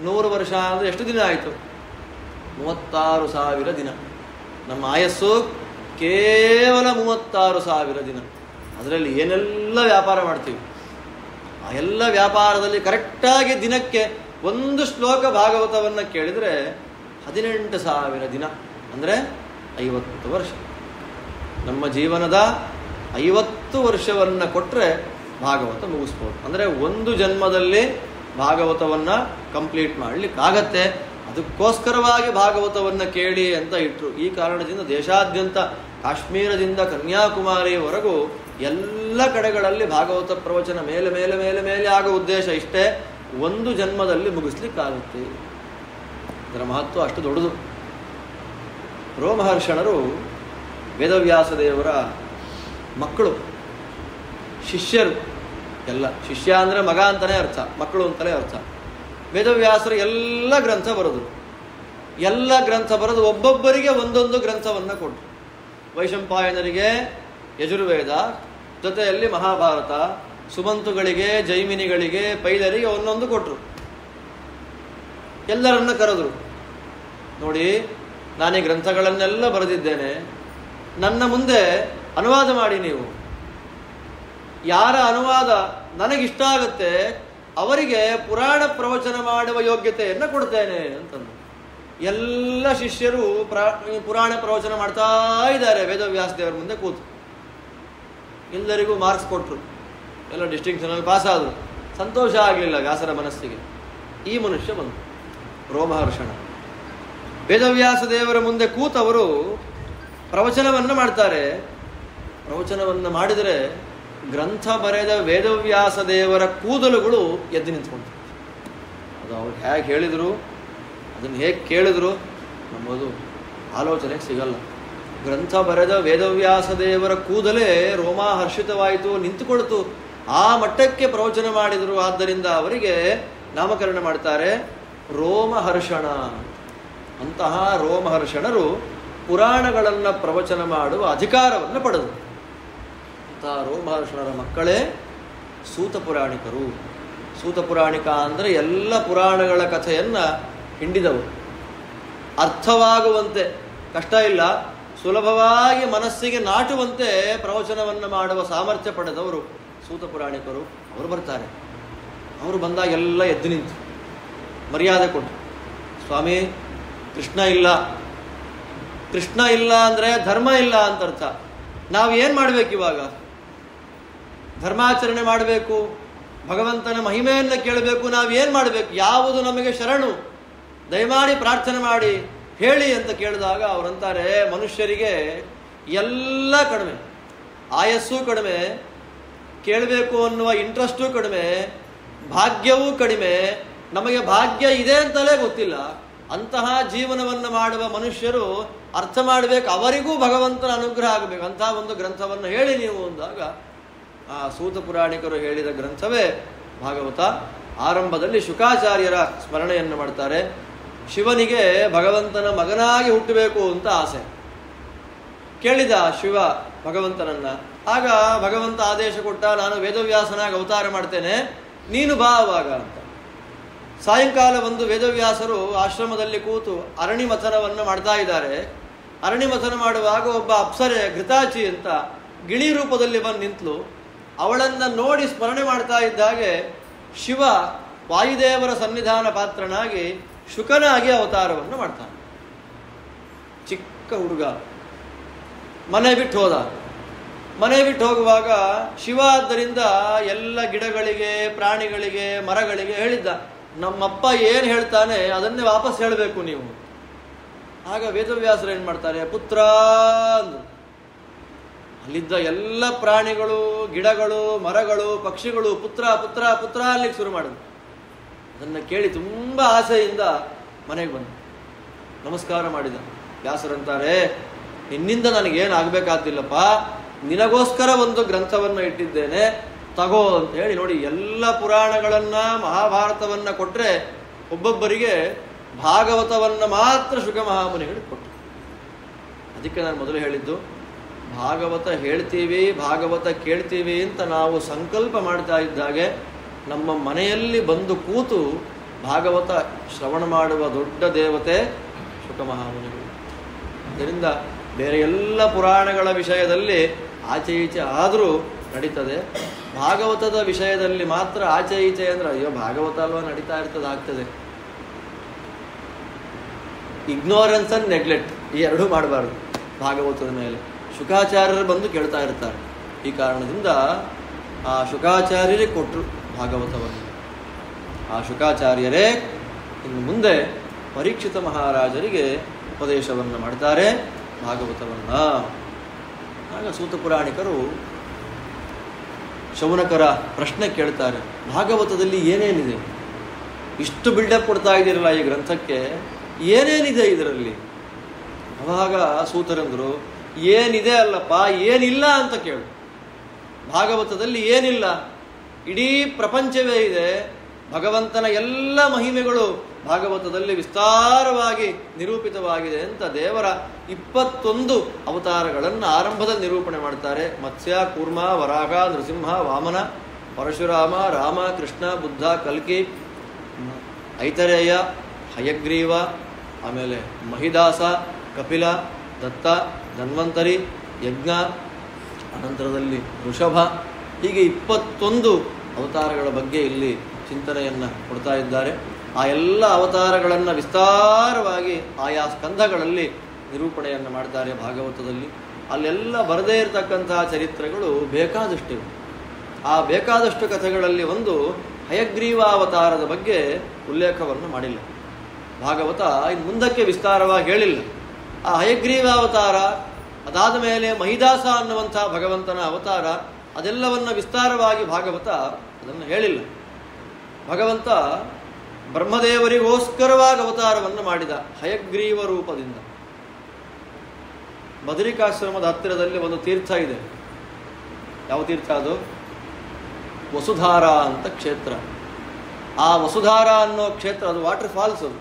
[SPEAKER 1] 100 ವರ್ಷ ಅಂದರೆ ಎಷ್ಟು ದಿನ ಆಯಿತು? 36,000 ದಿನ. ನಮ್ಮ ಆಯಸ್ಸು ಕೇವಲ 36,000 ದಿನ. ಅದರಲ್ಲಿ ಏನೆಲ್ಲ ವ್ಯಾಪಾರ ಮಾಡ್ತೀವಿ, ಆ ಎಲ್ಲ ವ್ಯಾಪಾರದಲ್ಲಿ ಕರೆಕ್ಟಾಗಿ ದಿನಕ್ಕೆ ಒಂದು ಶ್ಲೋಕ ಭಾಗವತವನ್ನು ಕೇಳಿದರೆ 18,000 ದಿನ ಅಂದರೆ 50 ವರ್ಷ. ನಮ್ಮ ಜೀವನದ 50 ವರ್ಷವನ್ನು ಕೊಟ್ಟರೆ ಭಾಗವತ ಮುಗಿಸ್ಬೋದು. ಅಂದರೆ ಒಂದು ಜನ್ಮದಲ್ಲಿ ಭಾಗವತವನ್ನು ಕಂಪ್ಲೀಟ್ ಮಾಡಲಿಕ್ಕಾಗತ್ತೆ. ಅದಕ್ಕೋಸ್ಕರವಾಗಿ ಭಾಗವತವನ್ನು ಕೇಳಿ ಅಂತ ಇಟ್ಟರು. ಈ ಕಾರಣದಿಂದ ದೇಶಾದ್ಯಂತ ಕಾಶ್ಮೀರದಿಂದ ಕನ್ಯಾಕುಮಾರಿವರೆಗೂ ಎಲ್ಲ ಕಡೆಗಳಲ್ಲಿ ಭಾಗವತ ಪ್ರವಚನ ಮೇಲೆ ಮೇಲೆ ಮೇಲೆ ಮೇಲೆ ಆಗೋ ಉದ್ದೇಶ ಇಷ್ಟೇ, ಒಂದು ಜನ್ಮದಲ್ಲಿ ಮುಗಿಸ್ಲಿಕ್ಕಾಗುತ್ತೆ. ಇದರ ಮಹತ್ವ ಅಷ್ಟು ದೊಡ್ಡದು. ರೋಮಹರ್ಷಣರು ವೇದವ್ಯಾಸ ದೇವರ ಮಕ್ಕಳು, ಶಿಷ್ಯರು. ಎಲ್ಲ ಶಿಷ್ಯ ಅಂದರೆ ಮಗ ಅಂತಲೇ ಅರ್ಥ, ಮಕ್ಕಳು ಅಂತಲೇ ಅರ್ಥ. ವೇದವ್ಯಾಸರು ಎಲ್ಲ ಗ್ರಂಥ ಬರೆದರು. ಎಲ್ಲ ಗ್ರಂಥ ಬರೆದು ಒಬ್ಬೊಬ್ಬರಿಗೆ ಒಂದೊಂದು ಗ್ರಂಥವನ್ನು ಕೊಟ್ಟರು. ವೈಶಂಪಾಯನರಿಗೆ ಯಜುರ್ವೇದ, ಜೊತೆಯಲ್ಲಿ ಮಹಾಭಾರತ, ಸುಮಂತುಗಳಿಗೆ, ಜೈಮಿನಿಗಳಿಗೆ, ಪೈಲರಿಗೆ ಒಂದೊಂದು ಕೊಟ್ಟರು. ಎಲ್ಲರನ್ನ ಕರೆದರು. ನೋಡಿ, ನಾನು ಈ ಗ್ರಂಥಗಳನ್ನೆಲ್ಲ ಬರೆದಿದ್ದೇನೆ, ನನ್ನ ಮುಂದೆ ಅನುವಾದ ಮಾಡಿ. ನೀವು ಯಾರ ಅನುವಾದ ನನಗಿಷ್ಟ ಆಗುತ್ತೆ ಅವರಿಗೆ ಪುರಾಣ ಪ್ರವಚನ ಮಾಡುವ ಯೋಗ್ಯತೆಯನ್ನು ಕೊಡ್ತೇನೆ ಅಂತಂದು ಎಲ್ಲ ಶಿಷ್ಯರು ಪುರಾಣ ಪ್ರವಚನ ಮಾಡ್ತಾ ಇದ್ದಾರೆ ವೇದವ್ಯಾಸ ದೇವರ ಮುಂದೆ ಕೂತು. ಎಲ್ಲರಿಗೂ ಮಾರ್ಕ್ಸ್ ಕೊಟ್ಟರು, ಎಲ್ಲ ಡಿಸ್ಟಿಂಕ್ಷನಲ್ಲಿ ಪಾಸ್ ಆದರು. ಸಂತೋಷ ಆಗಲಿಲ್ಲ ವ್ಯಾಸರ ಮನಸ್ಸಿಗೆ. ಈ ಮನುಷ್ಯ ಬಂದು ರೋಮಹರ್ಷಣ ವೇದವ್ಯಾಸ ದೇವರ ಮುಂದೆ ಕೂತವರು ಪ್ರವಚನವನ್ನು ಮಾಡ್ತಾರೆ. ಪ್ರವಚನವನ್ನು ಮಾಡಿದರೆ ಗ್ರಂಥ ಬರೆದ ವೇದವ್ಯಾಸ ದೇವರ ಕೂದಲುಗಳು ಎದ್ದು ನಿಂತ್ಕೊಂಡು, ಅದು ಅವ್ರು ಹೇಗೆ ಹೇಳಿದರು, ಅದನ್ನು ಹೇಗೆ ಕೇಳಿದ್ರು ನಮ್ಮದು ಆಲೋಚನೆಗೆ ಸಿಗಲ್ಲ. ಗ್ರಂಥ ಬರೆದ ವೇದವ್ಯಾಸ ದೇವರ ಕೂದಲೇ ರೋಮಾಹರ್ಷಿತವಾಯಿತು, ನಿಂತುಕೊಳ್ತು. ಆ ಮಟ್ಟಕ್ಕೆ ಪ್ರವಚನ ಮಾಡಿದರು. ಆದ್ದರಿಂದ ಅವರಿಗೆ ನಾಮಕರಣ ಮಾಡ್ತಾರೆ ರೋಮಹರ್ಷಣ. ಅಂತಹ ರೋಮಹರ್ಷಣರು ಪುರಾಣಗಳನ್ನು ಪ್ರವಚನ ಮಾಡುವ ಅಧಿಕಾರವನ್ನು ಪಡೆದರು. ಅಂತಹ ರೋಮಹರ್ಷಣರ ಮಕ್ಕಳೇ ಸೂತ ಪುರಾಣಿಕರು. ಸೂತ ಪುರಾಣಿಕ ಅಂದರೆ ಎಲ್ಲ ಪುರಾಣಗಳ ಕಥೆಯನ್ನು ಹಿಂಡಿದವರು. ಅರ್ಥವಾಗುವಂತೆ, ಕಷ್ಟ ಇಲ್ಲ, ಸುಲಭವಾಗಿ ಮನಸ್ಸಿಗೆ ನಾಟುವಂತೆ ಪ್ರವಚನವನ್ನು ಮಾಡುವ ಸಾಮರ್ಥ್ಯ ಪಡೆದವರು ಸೂತ ಪುರಾಣಿಕರು. ಅವರು ಬರ್ತಾರೆ. ಅವರು ಬಂದಾಗ ಎಲ್ಲ ಎದ್ದು ನಿಂತು ಮರ್ಯಾದೆ ಕೊಟ್ಟು, ಸ್ವಾಮಿ ಕೃಷ್ಣ ಇಲ್ಲ, ಕೃಷ್ಣ ಇಲ್ಲ ಅಂದರೆ ಧರ್ಮ ಇಲ್ಲ ಅಂತ ಅರ್ಥ. ನಾವು ಏನು ಮಾಡಬೇಕು ಇವಾಗ? ಧರ್ಮಾಚರಣೆ ಮಾಡಬೇಕು, ಭಗವಂತನ ಮಹಿಮೆಯನ್ನು ಕೇಳಬೇಕು. ನಾವೇನು ಮಾಡಬೇಕು? ಯಾವುದು ನಮಗೆ ಶರಣು? ದಯಮಾಡಿ ಪ್ರಾರ್ಥನೆ ಮಾಡಿ ಹೇಳಿ ಅಂತ ಕೇಳಿದಾಗ ಅವರಂತಾರೆ, ಮನುಷ್ಯರಿಗೆ ಎಲ್ಲ ಕಡಿಮೆ, ಆಯಸ್ಸು ಕಡಿಮೆ, ಕೇಳಬೇಕು ಅನ್ನುವ ಇಂಟ್ರೆಸ್ಟು ಕಡಿಮೆ, ಭಾಗ್ಯವೂ ಕಡಿಮೆ. ನಮಗೆ ಭಾಗ್ಯ ಇದೆ ಅಂತಲೇ ಗೊತ್ತಿಲ್ಲ. ಅಂತಹ ಜೀವನವನ್ನು ಮಾಡುವ ಮನುಷ್ಯರು ಅರ್ಥ ಮಾಡಬೇಕು, ಅವರಿಗೂ ಭಗವಂತನ ಅನುಗ್ರಹ ಆಗಬೇಕು. ಅಂತಹ ಒಂದು ಗ್ರಂಥವನ್ನು ಹೇಳಿ ನೀವು ಅಂದಾಗ ಆ ಸೂತ ಪುರಾಣಿಕರು ಹೇಳಿದ ಗ್ರಂಥವೇ ಭಾಗವತ. ಆರಂಭದಲ್ಲಿ ಶುಕಾಚಾರ್ಯರ ಸ್ಮರಣೆಯನ್ನು ಮಾಡ್ತಾರೆ. ಶಿವನಿಗೆ ಭಗವಂತನ ಮಗನಾಗಿ ಹುಟ್ಟಬೇಕು ಅಂತ ಆಸೆ. ಕೇಳಿದ ಶಿವ ಭಗವಂತನನ್ನ. ಆಗ ಭಗವಂತ ಆದೇಶ ಕೊಟ್ಟ, ನಾನು ವೇದವ್ಯಾಸನಾಗಿ ಅವತಾರ ಮಾಡ್ತೇನೆ, ನೀನು ಬಾ ಅವಾಗ ಅಂತ. ಸಾಯಂಕಾಲ ಒಂದು ವೇದವ್ಯಾಸರು ಆಶ್ರಮದಲ್ಲಿ ಕೂತು ಅರಣಿಮಥನವನ್ನು ಮಾಡ್ತಾ ಇದ್ದಾರೆ. ಅರಣಿಮಥನ ಮಾಡುವಾಗ ಒಬ್ಬ ಅಪ್ಸರೆ ಘೃತಾಚಿ ಅಂತ ಗಿಳಿ ರೂಪದಲ್ಲಿ ಬಂದು ನಿಂತಲು. ಅವಳನ್ನು ನೋಡಿ ಸ್ಮರಣೆ ಮಾಡ್ತಾ ಇದ್ದಾಗೆ ಶಿವ ವಾಯುದೇವರ ಸನ್ನಿಧಾನ ಪಾತ್ರನಾಗಿ ಶುಕನಾಗಿ ಅವತಾರವನ್ನು ಮಾಡ್ತಾನೆ. ಚಿಕ್ಕ ಹುಡುಗ ಮನೆ ಬಿಟ್ಟು ಹೋದ. ಮನೆ ಬಿಟ್ಟು ಹೋಗುವಾಗ ಶಿವ ಆದ್ದರಿಂದ ಎಲ್ಲ ಗಿಡಗಳಿಗೆ, ಪ್ರಾಣಿಗಳಿಗೆ, ಮರಗಳಿಗೆ ಹೇಳಿದ್ದ, ನಮ್ಮಪ್ಪ ಏನು ಹೇಳ್ತಾನೆ ಅದನ್ನೇ ವಾಪಸ್ ಹೇಳಬೇಕು ನೀವು. ಆಗ ವೇದವ್ಯಾಸರು ಏನು ಮಾಡ್ತಾರೆ, ಪುತ್ರ ಅಂದ್ರು. ಅಲ್ಲಿದ್ದ ಎಲ್ಲ ಪ್ರಾಣಿಗಳು, ಗಿಡಗಳು, ಮರಗಳು, ಪಕ್ಷಿಗಳು ಪುತ್ರ ಪುತ್ರ ಪುತ್ರ ಅಲ್ಲಿಗೆ ಶುರು ಮಾಡಿದ್ರು. ಅದನ್ನು ಕೇಳಿ ತುಂಬ ಆಸೆಯಿಂದ ಮನೆಗೆ ಬಂದ, ನಮಸ್ಕಾರ ಮಾಡಿದ. ವ್ಯಾಸರಂತಾರೆ, ನಿನ್ನಿಂದ ನನಗೇನು ಆಗಬೇಕಾದಿಲ್ಲಪ್ಪ, ನಿನಗೋಸ್ಕರ ಒಂದು ಗ್ರಂಥವನ್ನು ಇಟ್ಟಿದ್ದೇನೆ, ತಗೋ ಅಂತ ಹೇಳಿ. ನೋಡಿ, ಎಲ್ಲ ಪುರಾಣಗಳನ್ನು, ಮಹಾಭಾರತವನ್ನು ಕೊಟ್ಟರೆ ಒಬ್ಬೊಬ್ಬರಿಗೆ ಭಾಗವತವನ್ನು ಮಾತ್ರ ಶುಕ ಮಹಾಮುನಿಗಳು ಕೊಟ್ಟರು. ಅದಕ್ಕೆ ನಾನು ಮೊದಲು ಹೇಳಿದ್ದು, ಭಾಗವತ ಹೇಳ್ತೀವಿ, ಭಾಗವತ ಕೇಳ್ತೀವಿ ಅಂತ ನಾವು ಸಂಕಲ್ಪ ಮಾಡ್ತಾ ಇದ್ದಾಗೆ ನಮ್ಮ ಮನೆಯಲ್ಲಿ ಬಂದು ಕೂತು ಭಾಗವತ ಶ್ರವಣ ಮಾಡುವ ದೊಡ್ಡ ದೇವತೆ ಶುಕ ಮಹಾಮುನಿಗಳು. ಇದರಿಂದ ಬೇರೆ ಎಲ್ಲ ಪುರಾಣಗಳ ವಿಷಯದಲ್ಲಿ ಆಚೆ ಈಚೆ ಆದರೂ ನಡೀತದೆ. ಭಾಗವತದ ವಿಷಯದಲ್ಲಿ ಮಾತ್ರ ಆಚೆ ಈಚೆ ಅಂದ್ರೆ ಅಯ್ಯೋ ಭಾಗವತ ಅಲ್ವಾ ನಡೀತಾ ಇರ್ತದೆ, ಆಗ್ತದೆ. ಇಗ್ನೋರೆನ್ಸ್ ಅಂಡ್ ನೆಗ್ಲೆಕ್ಟ್ ಈ ಎರಡೂ ಮಾಡಬಾರ್ದು ಭಾಗವತದ ಮೇಲೆ. ಶುಕಾಚಾರ್ಯರು ಬಂದು ಕೇಳ್ತಾ ಇರ್ತಾರೆ. ಈ ಕಾರಣದಿಂದ ಆ ಶುಕಾಚಾರ್ಯರೇ ಕೊಟ್ಟರು ಭಾಗವತವನ್ನು. ಆ ಶುಕಾಚಾರ್ಯರೇ ಇನ್ನು ಮುಂದೆ ಪರೀಕ್ಷಿತ ಮಹಾರಾಜರಿಗೆ ಉಪದೇಶವನ್ನು ಮಾಡ್ತಾರೆ ಭಾಗವತವನ್ನು. ಆಗ ಸೂತ ಪುರಾಣಿಕರು ಶೌನಕರ ಪ್ರಶ್ನೆ ಕೇಳ್ತಾರೆ, ಭಾಗವತದಲ್ಲಿ ಏನೇನಿದೆ, ಇಷ್ಟು ಬಿಲ್ಡಪ್ ಕೊಡ್ತಾ ಇದ್ದೀರಲ್ಲ ಈ ಗ್ರಂಥಕ್ಕೆ, ಏನೇನಿದೆ ಇದರಲ್ಲಿ? ಅವಾಗ ಸೂತರಂದ್ರು, ಏನಿದೆ ಅಲ್ಲಪ್ಪ, ಏನಿಲ್ಲ ಅಂತ ಕೇಳು. ಭಾಗವತದಲ್ಲಿ ಏನಿಲ್ಲ, ಇಡೀ ಪ್ರಪಂಚವೇ ಇದೆ. ಭಗವಂತನ ಎಲ್ಲ ಮಹಿಮೆಗಳು ಭಾಗವತದಲ್ಲಿ ವಿಸ್ತಾರವಾಗಿ ನಿರೂಪಿತವಾಗಿದೆ ಅಂತ ದೇವರ 21 ಅವತಾರಗಳನ್ನು ಆರಂಭದಲ್ಲಿ ನಿರೂಪಣೆ ಮಾಡ್ತಾರೆ. ಮತ್ಸ್ಯ, ಕೂರ್ಮ, ವರಾಹ, ನೃಸಿಂಹ, ವಾಮನ, ಪರಶುರಾಮ, ರಾಮ, ಕೃಷ್ಣ, ಬುದ್ಧ, ಕಲ್ಕಿ, ಐತರೇಯ, ಹಯಗ್ರೀವ, ಆಮೇಲೆ ಮಹಿದಾಸ, ಕಪಿಲ, ದತ್ತ, ಧನ್ವಂತರಿ, ಯಜ್ಞ, ಅನಂತರದಲ್ಲಿ ವೃಷಭ, ಹೀಗೆ 21 ಅವತಾರಗಳ ಬಗ್ಗೆ ಇಲ್ಲಿ ಚಿಂತನೆಯನ್ನು ಕೊಡ್ತಾ ಇದ್ದಾರೆ. ಆ ಎಲ್ಲ ಅವತಾರಗಳನ್ನು ವಿಸ್ತಾರವಾಗಿ ಆಯಾ ಸ್ಕಂಧಗಳಲ್ಲಿ ನಿರೂಪಣೆಯನ್ನು ಮಾಡ್ತಾರೆ ಭಾಗವತದಲ್ಲಿ. ಅಲ್ಲೆಲ್ಲ ಬರದೇ ಇರತಕ್ಕಂತಹ ಚರಿತ್ರೆಗಳು ಬೇಕಾದಷ್ಟಿವೆ. ಆ ಬೇಕಾದಷ್ಟು ಕಥೆಗಳಲ್ಲಿ ಒಂದು ಹಯಗ್ರೀವಾವತಾರದ ಬಗ್ಗೆ ಉಲ್ಲೇಖವನ್ನು ಮಾಡಿಲ್ಲ ಭಾಗವತ. ಇನ್ನು ಮುಂದಕ್ಕೆ ವಿಸ್ತಾರವಾಗಿ ಹೇಳಿಲ್ಲ. ಆ ಹಯಗ್ರೀವಾವತಾರ ಅದಾದ ಮೇಲೆ ಮಹಿದಾಸ ಅನ್ನುವಂಥ ಭಗವಂತನ ಅವತಾರ, ಅದೆಲ್ಲವನ್ನು ವಿಸ್ತಾರವಾಗಿ ಭಾಗವತ ಅದನ್ನು ಹೇಳಿಲ್ಲ. ಭಗವಂತ ಬ್ರಹ್ಮದೇವರಿಗೋಸ್ಕರವಾಗಿ ಅವತಾರವನ್ನು ಮಾಡಿದ ಹಯಗ್ರೀವ ರೂಪದಿಂದ. ಬದರಿಕಾಶ್ರಮದ ಹತ್ತಿರದಲ್ಲಿ ಒಂದು ತೀರ್ಥ ಇದೆ. ಯಾವ ತೀರ್ಥ ಅದು? ವಸುಧಾರ ಅಂತ ಕ್ಷೇತ್ರ. ಆ ವಸುಧಾರ ಅನ್ನೋ ಕ್ಷೇತ್ರ, ಅದು ವಾಟರ್ ಫಾಲ್ಸ್ ಅದು.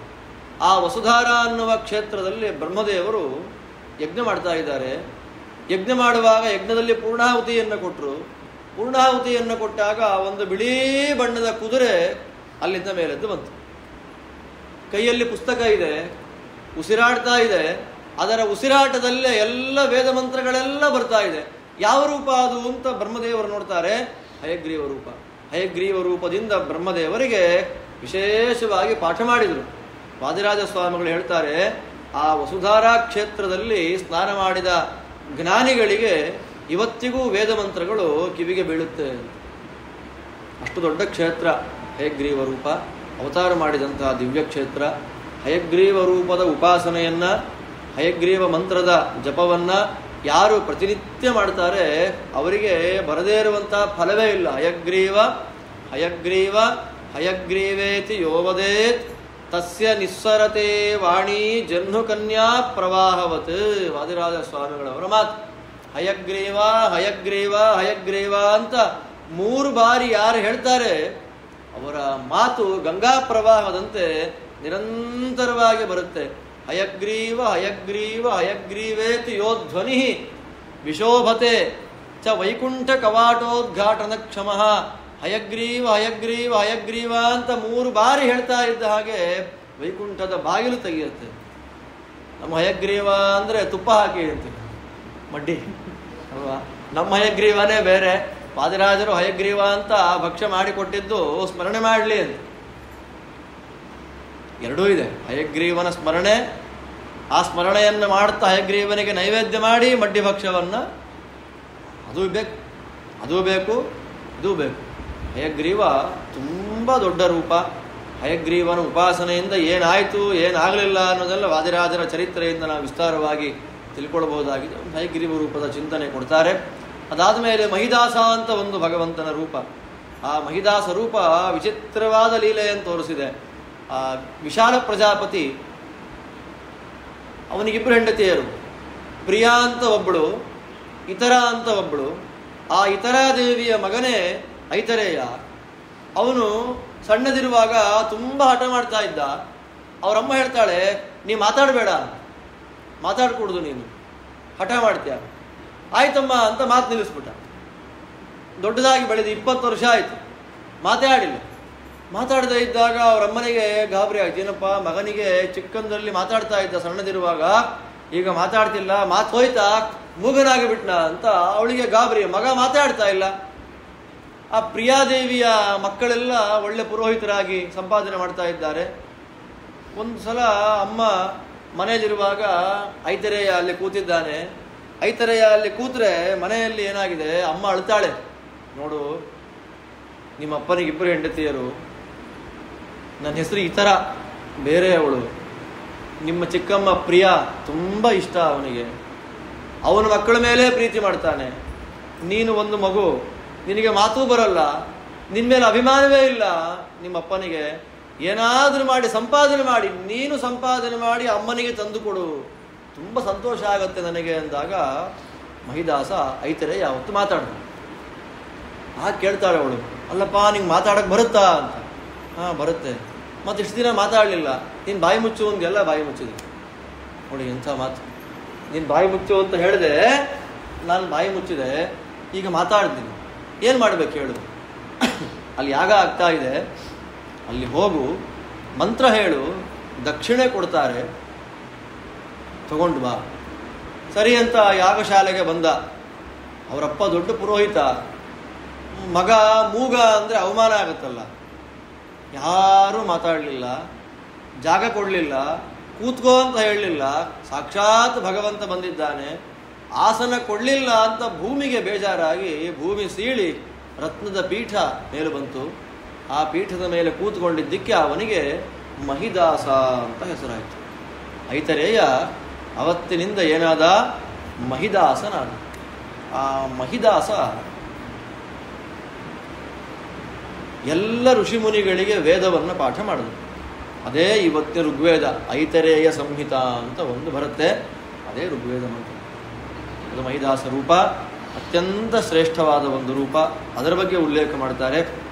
[SPEAKER 1] ಆ ವಸುಧಾರ ಅನ್ನುವ ಕ್ಷೇತ್ರದಲ್ಲಿ ಬ್ರಹ್ಮದೇವರು ಯಜ್ಞ ಮಾಡ್ತಾ ಇದ್ದಾರೆ. ಯಜ್ಞ ಮಾಡುವಾಗ ಯಜ್ಞದಲ್ಲಿ ಪೂರ್ಣಾಹುತಿಯನ್ನು ಕೊಟ್ಟರು. ಪೂರ್ಣಾಹುತಿಯನ್ನು ಕೊಟ್ಟಾಗ ಒಂದು ಬಿಳಿ ಬಣ್ಣದ ಕುದುರೆ ಅಲ್ಲಿಂದ ಮೇಲೆದ್ದು ಬಂತು. ಕೈಯಲ್ಲಿ ಪುಸ್ತಕ ಇದೆ, ಉಸಿರಾಡ್ತಾ ಇದೆ. ಅದರ ಉಸಿರಾಟದಲ್ಲೇ ಎಲ್ಲ ವೇದ ಮಂತ್ರಗಳೆಲ್ಲ ಬರ್ತಾ ಇದೆ. ಯಾವ ರೂಪ ಅದು ಅಂತ ಬ್ರಹ್ಮದೇವರು ನೋಡ್ತಾರೆ. ಹಯಗ್ರೀವ ರೂಪ. ಹಯಗ್ರೀವ ರೂಪದಿಂದ ಬ್ರಹ್ಮದೇವರಿಗೆ ವಿಶೇಷವಾಗಿ ಪಾಠ ಮಾಡಿದರು. ವಾದಿರಾಜ ಸ್ವಾಮಿಗಳು ಹೇಳ್ತಾರೆ, ಆ ವಸುಧಾರಾ ಕ್ಷೇತ್ರದಲ್ಲಿ ಸ್ನಾನ ಮಾಡಿದ ಜ್ಞಾನಿಗಳಿಗೆ ಇವತ್ತಿಗೂ ವೇದ ಮಂತ್ರಗಳು ಕಿವಿಗೆ ಬೀಳುತ್ತೆ. ಅಷ್ಟು ದೊಡ್ಡ ಕ್ಷೇತ್ರ ಹಯಗ್ರೀವ ರೂಪ. ಅವತಾರ ಮಾಡಿದಂತಹ ದಿವ್ಯ ಕ್ಷೇತ್ರ. ಹಯಗ್ರೀವ ರೂಪದ ಉಪಾಸನೆಯನ್ನ, ಹಯಗ್ರೀವ ಮಂತ್ರದ ಜಪವನ್ನ ಯಾರು ಪ್ರತಿನಿತ್ಯ ಮಾಡ್ತಾರೆ ಅವರಿಗೆ ಬರದೇ ಇರುವಂತಹ ಫಲವೇ ಇಲ್ಲ. ಹಯಗ್ರೀವ ಹಯಗ್ರೀವ ಹಯಗ್ರೀವೇತಿ ಯೋವದೇತ್ ತಸ್ಯ ನಿಸ್ಸರತೆ ವಾಣಿ ಜಹ್ನು ಕನ್ಯಾ ಪ್ರವಾಹವತ್. ವಾದಿರಾಜ ಸ್ವಾಮಿಗಳವರ ಮಾತು. ಹಯಗ್ರೀವ ಹಯಗ್ರೀವ ಹಯಗ್ರೀವ ಅಂತ 3 ಬಾರಿ ಯಾರು ಹೇಳ್ತಾರೆ ಅವರ ಮಾತು ಗಂಗಾ ಪ್ರವಾಹದಂತೆ ನಿರಂತರವಾಗಿ ಬರುತ್ತೆ. ಹಯಗ್ರೀವ ಹಯಗ್ರೀವ ಹಯಗ್ರೀವೇತಿ ಯೋ ಧ್ವನಿ ವಿಶೋಭತೆ ಚ ವೈಕುಂಠ ಕವಾಟೋದ್ಘಾಟನ ಕ್ಷಮಃ ಹಯಗ್ರೀವ ಹಯಗ್ರೀವ ಹಯಗ್ರೀವ ಅಂತ 3 ಬಾರಿ ಹೇಳ್ತಾ ಇದ್ದ ಹಾಗೆ ವೈಕುಂಠದ ಬಾಗಿಲು ತೆಗೆಯುತ್ತೆ. ನಮ್ಮ ಹಯಗ್ರೀವ ಅಂದರೆ ತುಪ್ಪ ಹಾಕಿ ಅಂತ ಮಡ್ಡಿ ಅಲ್ವಾ? ನಮ್ಮ ಹಯಗ್ರೀವನೇ ಬೇರೆ. ವಾದಿರಾಜರು ಹಯಗ್ರೀವ ಅಂತ ಭಕ್ಷ್ಯ ಮಾಡಿಕೊಟ್ಟಿದ್ದು ಸ್ಮರಣೆ ಮಾಡಲಿ ಅಂತ. ಎರಡೂ ಇದೆ. ಹಯಗ್ರೀವನ ಸ್ಮರಣೆ, ಆ ಸ್ಮರಣೆಯನ್ನು ಮಾಡುತ್ತಾ ಹಯಗ್ರೀವನಿಗೆ ನೈವೇದ್ಯ ಮಾಡಿ ಮಡ್ಡಿ ಭಕ್ಷ್ಯವನ್ನು, ಅದೂ ಬೇಕು, ಅದೂ ಬೇಕು, ಇದೂ ಬೇಕು. ಹಯಗ್ರೀವ ತುಂಬ ದೊಡ್ಡ ರೂಪ. ಹಯಗ್ರೀವನ ಉಪಾಸನೆಯಿಂದ ಏನಾಯಿತು ಏನಾಗಲಿಲ್ಲ ಅನ್ನೋದೆಲ್ಲ ವಾದಿರಾಜರ ಚರಿತ್ರೆಯಿಂದ ನಾವು ವಿಸ್ತಾರವಾಗಿ ತಿಳ್ಕೊಳ್ಬಹುದಾಗಿದೆ. ಹಯಗ್ರೀವ ರೂಪದ ಚಿಂತನೆ ಕೊಡ್ತಾರೆ. ಅದಾದ ಮೇಲೆ ಮಹಿದಾಸ ಅಂತ ಒಂದು ಭಗವಂತನ ರೂಪ. ಆ ಮಹಿದಾಸ ರೂಪ ವಿಚಿತ್ರವಾದ ಲೀಲೆಯನ್ನು ತೋರಿಸಿದೆ. ಆ ವಿಶಾಲ ಪ್ರಜಾಪತಿ, ಅವನಿಗಿಬ್ಬರು ಹೆಂಡತಿಯರು, ಪ್ರಿಯಾ ಅಂತ ಒಬ್ಬಳು, ಇತರ ಅಂತ ಒಬ್ಬಳು. ಆ ಇತರ ದೇವಿಯ ಮಗನೇ ಐತರೇಯ. ಅವನು ಸಣ್ಣದಿರುವಾಗ ತುಂಬ ಹಠ ಮಾಡ್ತಾ ಇದ್ದ. ಅವರಮ್ಮ ಹೇಳ್ತಾಳೆ, ನೀ ಮಾತಾಡಬೇಡ, ಮಾತಾಡ್ಕೊಡುದು, ನೀನು ಹಠ ಮಾಡ್ತೀಯ. ಆಯ್ತಮ್ಮ ಅಂತ ಮಾತು ನಿಲ್ಲಿಸ್ಬಿಟ್ಟ. ದೊಡ್ಡದಾಗಿ ಬೆಳೆದು 20 ವರ್ಷ ಆಯಿತು, ಮಾತೇ ಆಡಿಲ್ಲ. ಮಾತಾಡದೇ ಇದ್ದಾಗ ಅವರಮ್ಮನಿಗೆ ಗಾಬರಿ ಆಯ್ತು. ಏನಪ್ಪ, ಮಗನಿಗೆ ಚಿಕ್ಕಂದಲ್ಲಿ ಮಾತಾಡ್ತಾ ಇದ್ದ ಸಣ್ಣದಿರುವಾಗ, ಈಗ ಮಾತಾಡ್ತಿಲ್ಲ, ಮಾತು ಹೋಯ್ತಾ, ಮೂಗನಾಗಿ ಬಿಟ್ನ ಅಂತ ಅವಳಿಗೆ ಗಾಬರಿ. ಮಗ ಮಾತಾಡ್ತಾ ಇಲ್ಲ. ಆ ಪ್ರಿಯಾದೇವಿಯ ಮಕ್ಕಳೆಲ್ಲ ಒಳ್ಳೆ ಪುರೋಹಿತರಾಗಿ ಸಂಪಾದನೆ ಮಾಡ್ತಾ ಇದ್ದಾರೆ. ಒಂದು ಸಲ ಅಮ್ಮ ಮನೆಯಲ್ಲಿರುವಾಗ ಐತರೇಯ ಅಲ್ಲಿ ಕೂತಿದ್ದಾನೆ. ಐತರೇಯ ಅಲ್ಲಿ ಕೂತ್ರೆ ಮನೆಯಲ್ಲಿ ಏನಾಗಿದೆ, ಅಮ್ಮ ಅಳ್ತಾಳೆ. ನೋಡು, ನಿಮ್ಮ ಅಪ್ಪನಿಗಿಬ್ಬರು ಹೆಂಡತಿಯರು, ನನ್ನ ಹೆಸರು ಇತರ, ಬೇರೆ ಅವಳು. ನಿಮ್ಮ ಚಿಕ್ಕಮ್ಮ ಪ್ರಿಯಾ ತುಂಬ ಇಷ್ಟ ಅವನಿಗೆ, ಅವನ ಮಕ್ಕಳ ಮೇಲೆ ಪ್ರೀತಿ ಮಾಡ್ತಾನೆ. ನೀನು ಒಂದು ಮಗು, ನಿನಗೆ ಮಾತೂ ಬರಲ್ಲ, ನಿನ್ನ ಮೇಲೆ ಅಭಿಮಾನವೇ ಇಲ್ಲ. ನಿಮ್ಮ ಅಪ್ಪನಿಗೆ ಏನಾದರೂ ಮಾಡಿ ಸಂಪಾದನೆ ಮಾಡಿ, ನೀನು ಸಂಪಾದನೆ ಮಾಡಿ ಅಮ್ಮನಿಗೆ ತಂದು ಕೊಡು, ತುಂಬ ಸಂತೋಷ ಆಗತ್ತೆ ನನಗೆ ಅಂದಾಗ ಮಹಿದಾಸ ಐತರೆ ಯಾವತ್ತು ಮಾತಾಡ್ತಾನೆ. ಹಾಗೆ ಕೇಳ್ತಾಳೆ ಅವಳು, ಅಲ್ಲಪ್ಪ ನಿಂಗೆ ಮಾತಾಡಕ್ಕೆ ಬರುತ್ತಾ ಅಂತ. ಹಾಂ ಬರುತ್ತೆ. ಮತ್ತು ಇಷ್ಟು ದಿನ ಮಾತಾಡಲಿಲ್ಲ, ನೀನು ಬಾಯಿ ಮುಚ್ಚು ಅಂದೆಲ್ಲ ಬಾಯಿ ಮುಚ್ಚಿದೆ. ನೋಡಿ ಎಂಥ ಮಾತು. ನೀನು ಬಾಯಿ ಮುಚ್ಚು ಅಂತ ಹೇಳಿದೆ, ನಾನು ಬಾಯಿ ಮುಚ್ಚಿದೆ, ಈಗ ಮಾತಾಡ್ತೀನಿ, ಏನು ಮಾಡಬೇಕು ಹೇಳು? ಅಲ್ಲಿ ಯಾಗ ಆಗ್ತಾ ಇದೆ, ಅಲ್ಲಿ ಹೋಗು, ಮಂತ್ರ ಹೇಳು, ದಕ್ಷಿಣೆ ಕೊಡ್ತಾರೆ, ತಗೊಂಡು ಬಾ. ಸರಿ ಅಂತ ಯಾಗಶಾಲೆಗೆ ಬಂದ. ಅವರಪ್ಪ ದೊಡ್ಡ ಪುರೋಹಿತ. ಮಗ ಮೂಗ ಅಂದರೆ ಅವಮಾನ ಆಗುತ್ತಲ್ಲ. ಯಾರೂ ಮಾತಾಡಲಿಲ್ಲ, ಜಾಗ ಕೊಡಲಿಲ್ಲ, ಕೂತ್ಕೋ ಅಂತ ಹೇಳಲಿಲ್ಲ. ಸಾಕ್ಷಾತ್ ಭಗವಂತ ಬಂದಿದ್ದಾನೆ. ಆಸನ ಕೊಡಲಿಲ್ಲ ಅಂತ ಭೂಮಿಗೆ ಬೇಜಾರಾಗಿ ಭೂಮಿ ಸೀಳಿ ರತ್ನದ ಪೀಠ ಮೇಲೆ ಬಂತು. ಆ ಪೀಠದ ಮೇಲೆ ಕೂತ್ಕೊಂಡಿದ್ದಕ್ಕೆ ಅವನಿಗೆ ಮಹಿದಾಸ ಅಂತ ಹೆಸರಾಯಿತು. ಐತರೇಯ ಅವತ್ತಿನಿಂದ ಏನಾದ, ಮಹಿದಾಸನಾದ. ಆ ಮಹಿದಾಸ ಎಲ್ಲ ಋಷಿಮುನಿಗಳಿಗೆ ವೇದವನ್ನು ಪಾಠ ಮಾಡಿದ್ರು. ಅದೇ ಇವತ್ತಿನ ಋಗ್ವೇದ. ಐತರೇಯ ಸಂಹಿತ ಅಂತ ಒಂದು ಬರುತ್ತೆ, ಅದೇ ಋಗ್ವೇದ ಮಂತ್ರ. ಅದು ಮಹಿದಾಸ ರೂಪ, ಅತ್ಯಂತ ಶ್ರೇಷ್ಠವಾದ ಒಂದು ರೂಪ. ಅದರ ಬಗ್ಗೆ ಉಲ್ಲೇಖ ಮಾಡ್ತಾರೆ.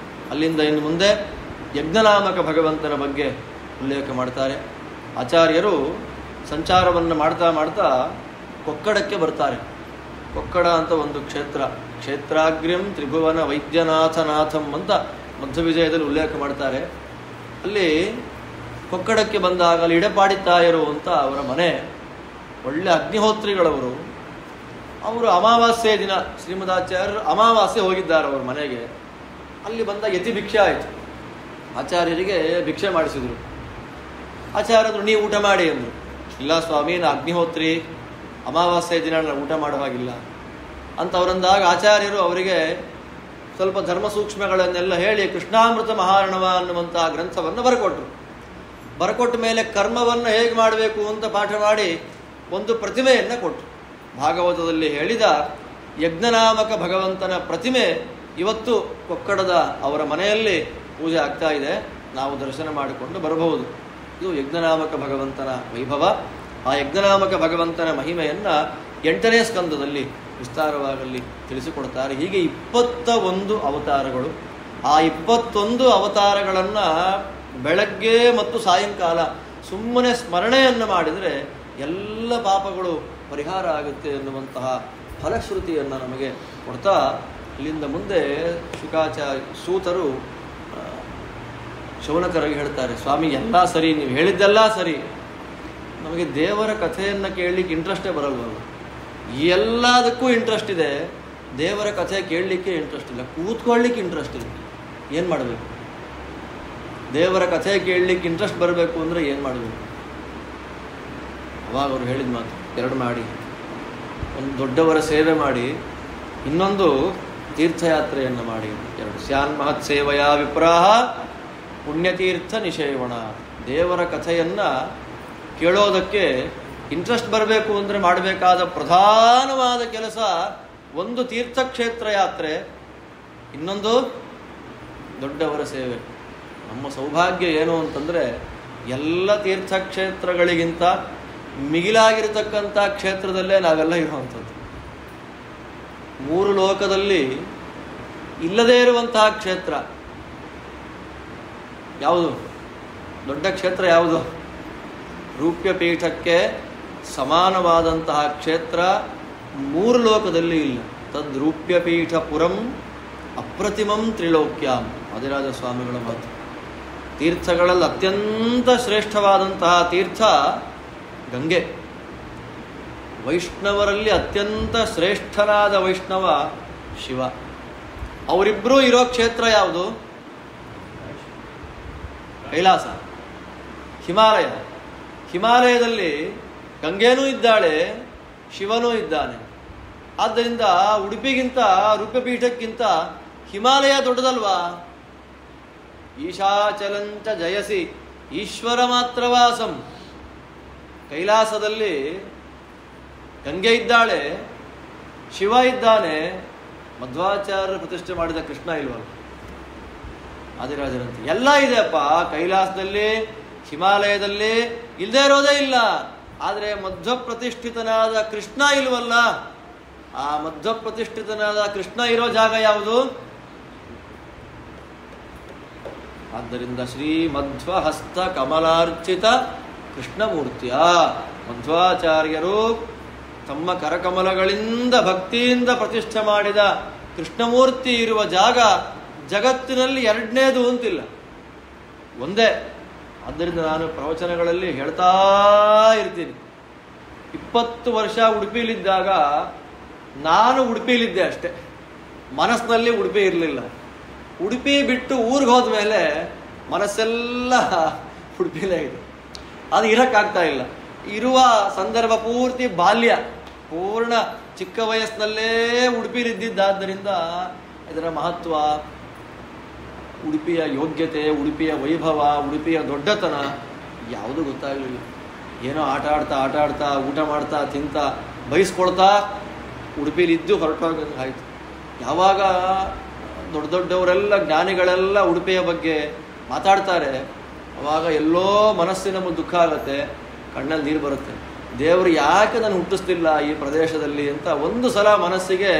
[SPEAKER 1] ಅಲ್ಲಿಂದ ಇನ್ನು ಮುಂದೆ ಯಜ್ಞನಾಮಕ ಭಗವಂತನ ಬಗ್ಗೆ ಉಲ್ಲೇಖ ಮಾಡ್ತಾರೆ. ಆಚಾರ್ಯರು ಸಂಚಾರವನ್ನು ಮಾಡ್ತಾ ಮಾಡ್ತಾ ಕೊಕ್ಕಡಕ್ಕೆ ಬರ್ತಾರೆ. ಕೊಕ್ಕಡ ಅಂತ ಒಂದು ಕ್ಷೇತ್ರ, ಕ್ಷೇತ್ರಾಗ್ರ್ಯಂ ತ್ರಿಭುವನ ವೈದ್ಯನಾಥನಾಥಂ ಅಂತ ಮಧ್ವವಿಜಯದಲ್ಲಿ ಉಲ್ಲೇಖ ಮಾಡ್ತಾರೆ. ಅಲ್ಲಿ ಕೊಕ್ಕಡಕ್ಕೆ ಬಂದಾಗ ಅಲ್ಲಿ ಇಡಪಾಡಿತಾಯರು ಅಂತ ಅವರ ಮನೆ. ಒಳ್ಳೆ ಅಗ್ನಿಹೋತ್ರಿಗಳವರು. ಅವರು ಅಮಾವಾಸ್ಯೆ ದಿನ ಶ್ರೀಮದಾಚಾರ್ಯರು ಅಮಾವಾಸ್ಯೆ ಹೋಗಿದ್ದಾರೆ ಅವ್ರ ಮನೆಗೆ. ಅಲ್ಲಿ ಬಂದ ಯತಿ ಭಿಕ್ಷೆ ಆಯಿತು. ಆಚಾರ್ಯರಿಗೆ ಭಿಕ್ಷೆ ಮಾಡಿಸಿದರು. ಆಚಾರ್ಯರು ನೀವು ಊಟ ಮಾಡಿ ಅಂದರು. ಇಲ್ಲ ಸ್ವಾಮಿ, ನಾ ಅಗ್ನಿಹೋತ್ರಿ, ಅಮಾವಾಸ್ಯೆ ದಿನ ನಾನು ಊಟ ಮಾಡೋ ಹಾಗಿಲ್ಲ ಅಂತ ಅವರಂದಾಗ ಆಚಾರ್ಯರು ಅವರಿಗೆ ಸ್ವಲ್ಪ ಧರ್ಮ ಸೂಕ್ಷ್ಮಗಳನ್ನೆಲ್ಲ ಹೇಳಿ ಕೃಷ್ಣಾಮೃತ ಮಹಾರಣವ ಅನ್ನುವಂಥ ಗ್ರಂಥವನ್ನು ಬರಕೊಟ್ಟ ಮೇಲೆ ಕರ್ಮವನ್ನು ಹೇಗೆ ಮಾಡಬೇಕು ಅಂತ ಪಾಠ ಮಾಡಿ ಒಂದು ಪ್ರತಿಮೆಯನ್ನು ಕೊಟ್ಟರು. ಭಾಗವತದಲ್ಲಿ ಹೇಳಿದ ಯಜ್ಞನಾಮಕ ಭಗವಂತನ ಪ್ರತಿಮೆ ಇವತ್ತು ಕೊಕ್ಕಡದ ಅವರ ಮನೆಯಲ್ಲಿ ಪೂಜೆ ಆಗ್ತಾ ಇದೆ. ನಾವು ದರ್ಶನ ಮಾಡಿಕೊಂಡು ಬರಬಹುದು. ಇದು ಯಜ್ಞನಾಮಕ ಭಗವಂತನ ವೈಭವ. ಆ ಯಜ್ಞನಾಮಕ ಭಗವಂತನ ಮಹಿಮೆಯನ್ನು 8ನೇ ಸ್ಕಂದದಲ್ಲಿ ವಿಸ್ತಾರವಾಗಿ ತಿಳಿಸಿಕೊಡ್ತಾರೆ. ಹೀಗೆ 21 ಅವತಾರಗಳು. ಆ 21 ಅವತಾರಗಳನ್ನು ಬೆಳಗ್ಗೆ ಮತ್ತು ಸಾಯಂಕಾಲ ಸುಮ್ಮನೆ ಸ್ಮರಣೆಯನ್ನು ಮಾಡಿದರೆ ಎಲ್ಲ ಪಾಪಗಳು ಪರಿಹಾರ ಆಗುತ್ತೆ ಎನ್ನುವಂತಹ ಫಲಶ್ರುತಿಯನ್ನು ನಮಗೆ ಕೊಡ್ತಾ ಇಲ್ಲಿಂದ ಮುಂದೆ ಸೂತರು ಶೌನಕರಿಗೆ ಹೇಳ್ತಾರೆ, ಸ್ವಾಮಿ ಎಲ್ಲ ಸರಿ, ನೀವು ಹೇಳಿದ್ದೆಲ್ಲ ಸರಿ, ನಮಗೆ ದೇವರ ಕಥೆಯನ್ನು ಕೇಳಲಿಕ್ಕೆ ಇಂಟ್ರೆಸ್ಟೇ ಬರಲ್ವಲ್ಲ. ಎಲ್ಲದಕ್ಕೂ ಇಂಟ್ರೆಸ್ಟ್ ಇದೆ, ದೇವರ ಕಥೆ ಕೇಳಲಿಕ್ಕೆ ಇಂಟ್ರೆಸ್ಟ್ ಇಲ್ಲ, ಕೂತ್ಕೊಳ್ಳಿಕ್ಕೆ ಇಂಟ್ರೆಸ್ಟ್ ಇಲ್ಲ. ಏನು ಮಾಡಬೇಕು? ದೇವರ ಕಥೆ ಕೇಳಲಿಕ್ಕೆ ಇಂಟ್ರೆಸ್ಟ್ ಬರಬೇಕು ಅಂದರೆ ಏನು ಮಾಡಬೇಕು? ಅವಾಗ ಅವರು ಹೇಳಿದ ಮಾತು ಎರಡು ಮಾಡಿ, ಒಂದು ದೊಡ್ಡವರ ಸೇವೆ ಮಾಡಿ, ಇನ್ನೊಂದು ತೀರ್ಥಯಾತ್ರೆಯನ್ನು ಮಾಡಿ. ಎರಡು ಸ್ಯಾನ್ ಮಹತ್ ಸೇವೆಯ ವಿಪ್ರಾಹ ಪುಣ್ಯತೀರ್ಥ ನಿಷೇವಣ. ದೇವರ ಕಥೆಯನ್ನು ಕೇಳೋದಕ್ಕೆ ಇಂಟ್ರೆಸ್ಟ್ ಬರಬೇಕು ಅಂದರೆ ಮಾಡಬೇಕಾದ ಪ್ರಧಾನವಾದ ಕೆಲಸ ಒಂದು ತೀರ್ಥಕ್ಷೇತ್ರ ಯಾತ್ರೆ, ಇನ್ನೊಂದು ದೊಡ್ಡವರ ಸೇವೆ. ನಮ್ಮ ಸೌಭಾಗ್ಯ ಏನು ಅಂತಂದರೆ ಎಲ್ಲ ತೀರ್ಥಕ್ಷೇತ್ರಗಳಿಗಿಂತ ಮಿಗಿಲಾಗಿರತಕ್ಕಂಥ ಕ್ಷೇತ್ರದಲ್ಲೇ ನಾವೆಲ್ಲ ಇರುವಂಥದ್ದು. ಮೂರು ಲೋಕದಲ್ಲಿ ಇಲ್ಲದೇ ಇರುವಂತಹ ಕ್ಷೇತ್ರ ಯಾವುದು? ದೊಡ್ಡ ಕ್ಷೇತ್ರ ಯಾವುದು? ರೂಪ್ಯ ಪೀಠಕ್ಕೆ ಸಮಾನವಾದಂತಹ ಕ್ಷೇತ್ರ ಮೂರು ಲೋಕದಲ್ಲಿ ಇಲ್ಲ. ತದ್ ರೂಪ್ಯ ಪೀಠ ಪುರಂ ಅಪ್ರತಿಮಂ ತ್ರಿಲೋಕ್ಯಾಂ. ವಾದಿರಾಜ ಸ್ವಾಮಿಗಳ ಮಾತು. ತೀರ್ಥಗಳಲ್ಲಿ ಅತ್ಯಂತ ಶ್ರೇಷ್ಠವಾದಂತಹ ತೀರ್ಥ ಗಂಗೆ. ವೈಷ್ಣವರಲ್ಲಿ ಅತ್ಯಂತ ಶ್ರೇಷ್ಠನಾದ ವೈಷ್ಣವ ಶಿವ. ಅವರಿಬ್ಬರೂ ಇರೋ ಕ್ಷೇತ್ರ ಯಾವುದು? ಕೈಲಾಸ, ಹಿಮಾಲಯ. ಹಿಮಾಲಯದಲ್ಲಿ ಗಂಗೆನೂ ಇದ್ದಾಳೆ, ಶಿವನೂ ಇದ್ದಾನೆ. ಆದ್ದರಿಂದ ಉಡುಪಿಗಿಂತ, ರೂಪಪೀಠಕ್ಕಿಂತ ಹಿಮಾಲಯ ದೊಡ್ಡದಲ್ವಾ? ಈಶಾಚಲಂಚ ಜಯಸಿ ಈಶ್ವರ ಮಾತ್ರವಾಸಂ. ಕೈಲಾಸದಲ್ಲಿ ಗಂಗೆ ಇದ್ದಾಳೆ, ಶಿವ ಇದ್ದಾನೆ, ಮಧ್ವಾಚಾರ್ಯರು ಪ್ರತಿಷ್ಠೆ ಮಾಡಿದ ಕೃಷ್ಣ ಇಲ್ವಲ್ಲ, ಆದಿರಾಜರಂತೆ. ಎಲ್ಲ ಇದೆಯಪ್ಪ ಕೈಲಾಸದಲ್ಲಿ, ಹಿಮಾಲಯದಲ್ಲಿ, ಇಲ್ಲದೆ ಇರೋದೇ ಇಲ್ಲ. ಆದರೆ ಮಧ್ವ ಪ್ರತಿಷ್ಠಿತನಾದ ಕೃಷ್ಣ ಇಲ್ವಲ್ಲ. ಆ ಮಧ್ವ ಪ್ರತಿಷ್ಠಿತನಾದ ಕೃಷ್ಣ ಇರೋ ಜಾಗ ಯಾವುದು? ಆದ್ದರಿಂದ ಶ್ರೀ ಮಧ್ವ ಹಸ್ತ ಕಮಲಾರ್ಚಿತ ಕೃಷ್ಣಮೂರ್ತಿಯ ಮಧ್ವಾಚಾರ್ಯರು ತಮ್ಮ ಕರಕಮಲಗಳಿಂದ ಭಕ್ತಿಯಿಂದ ಪ್ರತಿಷ್ಠೆ ಮಾಡಿದ ಕೃಷ್ಣಮೂರ್ತಿ ಇರುವ ಜಾಗ ಜಗತ್ತಿನಲ್ಲಿ ಎರಡನೇದು ಅಂತಿಲ್ಲ, ಒಂದೇ. ಆದ್ದರಿಂದ ನಾನು ಪ್ರವಚನಗಳಲ್ಲಿ ಹೇಳ್ತಾ ಇರ್ತೀನಿ. 20 ವರ್ಷ ಉಡುಪಿಲಿದ್ದಾಗ ನಾನು ಉಡುಪಿಲಿದ್ದೆ ಅಷ್ಟೆ, ಮನಸ್ಸಿನಲ್ಲಿ ಉಡುಪಿ ಇರಲಿಲ್ಲ. ಉಡುಪಿ ಬಿಟ್ಟು ಊರಿಗೆ ಹೋದ ಮೇಲೆ ಮನಸ್ಸೆಲ್ಲ ಉಡುಪಿಲೇ ಇದೆ. ಅದು ಇರೋಕ್ಕಾಗ್ತಾ ಇಲ್ಲ. ಇರುವ ಸಂದರ್ಭ ಪೂರ್ತಿ ಬಾಲ್ಯ, ಪೂರ್ಣ ಚಿಕ್ಕ ವಯಸ್ಸಿನಲ್ಲೇ ಉಡುಪಿಲಿದ್ದಿದ್ದಾದ್ದರಿಂದ ಇದರ ಮಹತ್ವ, ಉಡುಪಿಯ ಯೋಗ್ಯತೆ, ಉಡುಪಿಯ ವೈಭವ, ಉಡುಪಿಯ ದೊಡ್ಡತನ ಯಾವುದೂ ಗೊತ್ತಾಗಲಿಲ್ಲ. ಏನೋ ಆಟ ಆಡ್ತಾ ಊಟ ಮಾಡ್ತಾ ತಿಂತ ಬಯಸ್ಕೊಳ್ತಾ ಉಡುಪಿಲಿದ್ದು ಹೊರಟೋಗಂಗೆ ಆಯಿತು. ಯಾವಾಗ ದೊಡ್ಡ ದೊಡ್ಡವರೆಲ್ಲ ಜ್ಞಾನಿಗಳೆಲ್ಲ ಉಡುಪಿಯ ಬಗ್ಗೆ ಮಾತಾಡ್ತಾರೆ, ಅವಾಗ ಎಲ್ಲೋ ಮನಸ್ಸಿನ ದುಃಖ ಆಗುತ್ತೆ, ಕಣ್ಣಲ್ಲಿ ನೀರು ಬರುತ್ತೆ. ದೇವರು ಯಾಕೆ ನಾನು ಹುಟ್ಟಿಸ್ತಿಲ್ಲ ಈ ಪ್ರದೇಶದಲ್ಲಿ ಅಂತ ಒಂದು ಸಲ ಮನಸ್ಸಿಗೆ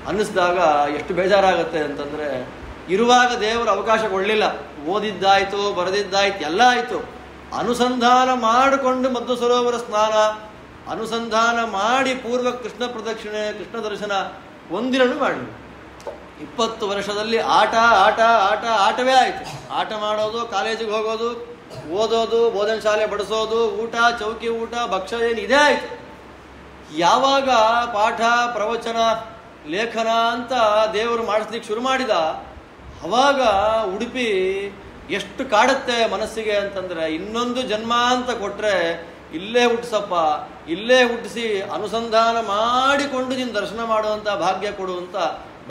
[SPEAKER 1] ಅನ್ನಿಸಿದಾಗ ಎಷ್ಟು ಬೇಜಾರಾಗತ್ತೆ ಅಂತಂದರೆ, ಇರುವಾಗ ದೇವರು ಅವಕಾಶ ಕೊಡಲಿಲ್ಲ. ಓದಿದ್ದಾಯಿತು, ಬರೆದಿದ್ದಾಯ್ತು, ಎಲ್ಲ ಆಯಿತು. ಅನುಸಂಧಾನ ಮಾಡಿಕೊಂಡು ಮಧ್ವ ಸರೋವರ ಸ್ನಾನ, ಅನುಸಂಧಾನ ಮಾಡಿ ಪೂರ್ವ ಕೃಷ್ಣ ಪ್ರದಕ್ಷಿಣೆ, ಕೃಷ್ಣ ದರ್ಶನ ಒಂದಿನೂ ಮಾಡಲಿ. 20 ವರ್ಷದಲ್ಲಿ ಆಟವೇ ಆಯಿತು. ಆಟ ಮಾಡೋದು, ಕಾಲೇಜಿಗೆ ಹೋಗೋದು, ಓದೋದು, ಬೋಧನ ಶಾಲೆ ಬಡಿಸೋದು, ಊಟ, ಚೌಕಿ ಊಟ, ಭಕ್ಷ್ಯ ಏನು ಇದೇ ಆಯಿತು. ಯಾವಾಗ ಪಾಠ, ಪ್ರವಚನ, ಲೇಖನ ಅಂತ ದೇವರು ಮಾಡಿಸ್ಲಿಕ್ಕೆ ಶುರು ಮಾಡಿದ, ಅವಾಗ ಉಡುಪಿ ಎಷ್ಟು ಕಾಡುತ್ತೆ ಮನಸ್ಸಿಗೆ ಅಂತಂದರೆ, ಇನ್ನೊಂದು ಜನ್ಮ ಅಂತ ಕೊಟ್ಟರೆ ಇಲ್ಲೇ ಹುಟ್ಟಿಸಪ್ಪ, ಇಲ್ಲೇ ಹುಟ್ಟಿಸಿ ಅನುಸಂಧಾನ ಮಾಡಿಕೊಂಡು ನೀನು ದರ್ಶನ ಮಾಡುವಂಥ ಭಾಗ್ಯ ಕೊಡುವಂಥ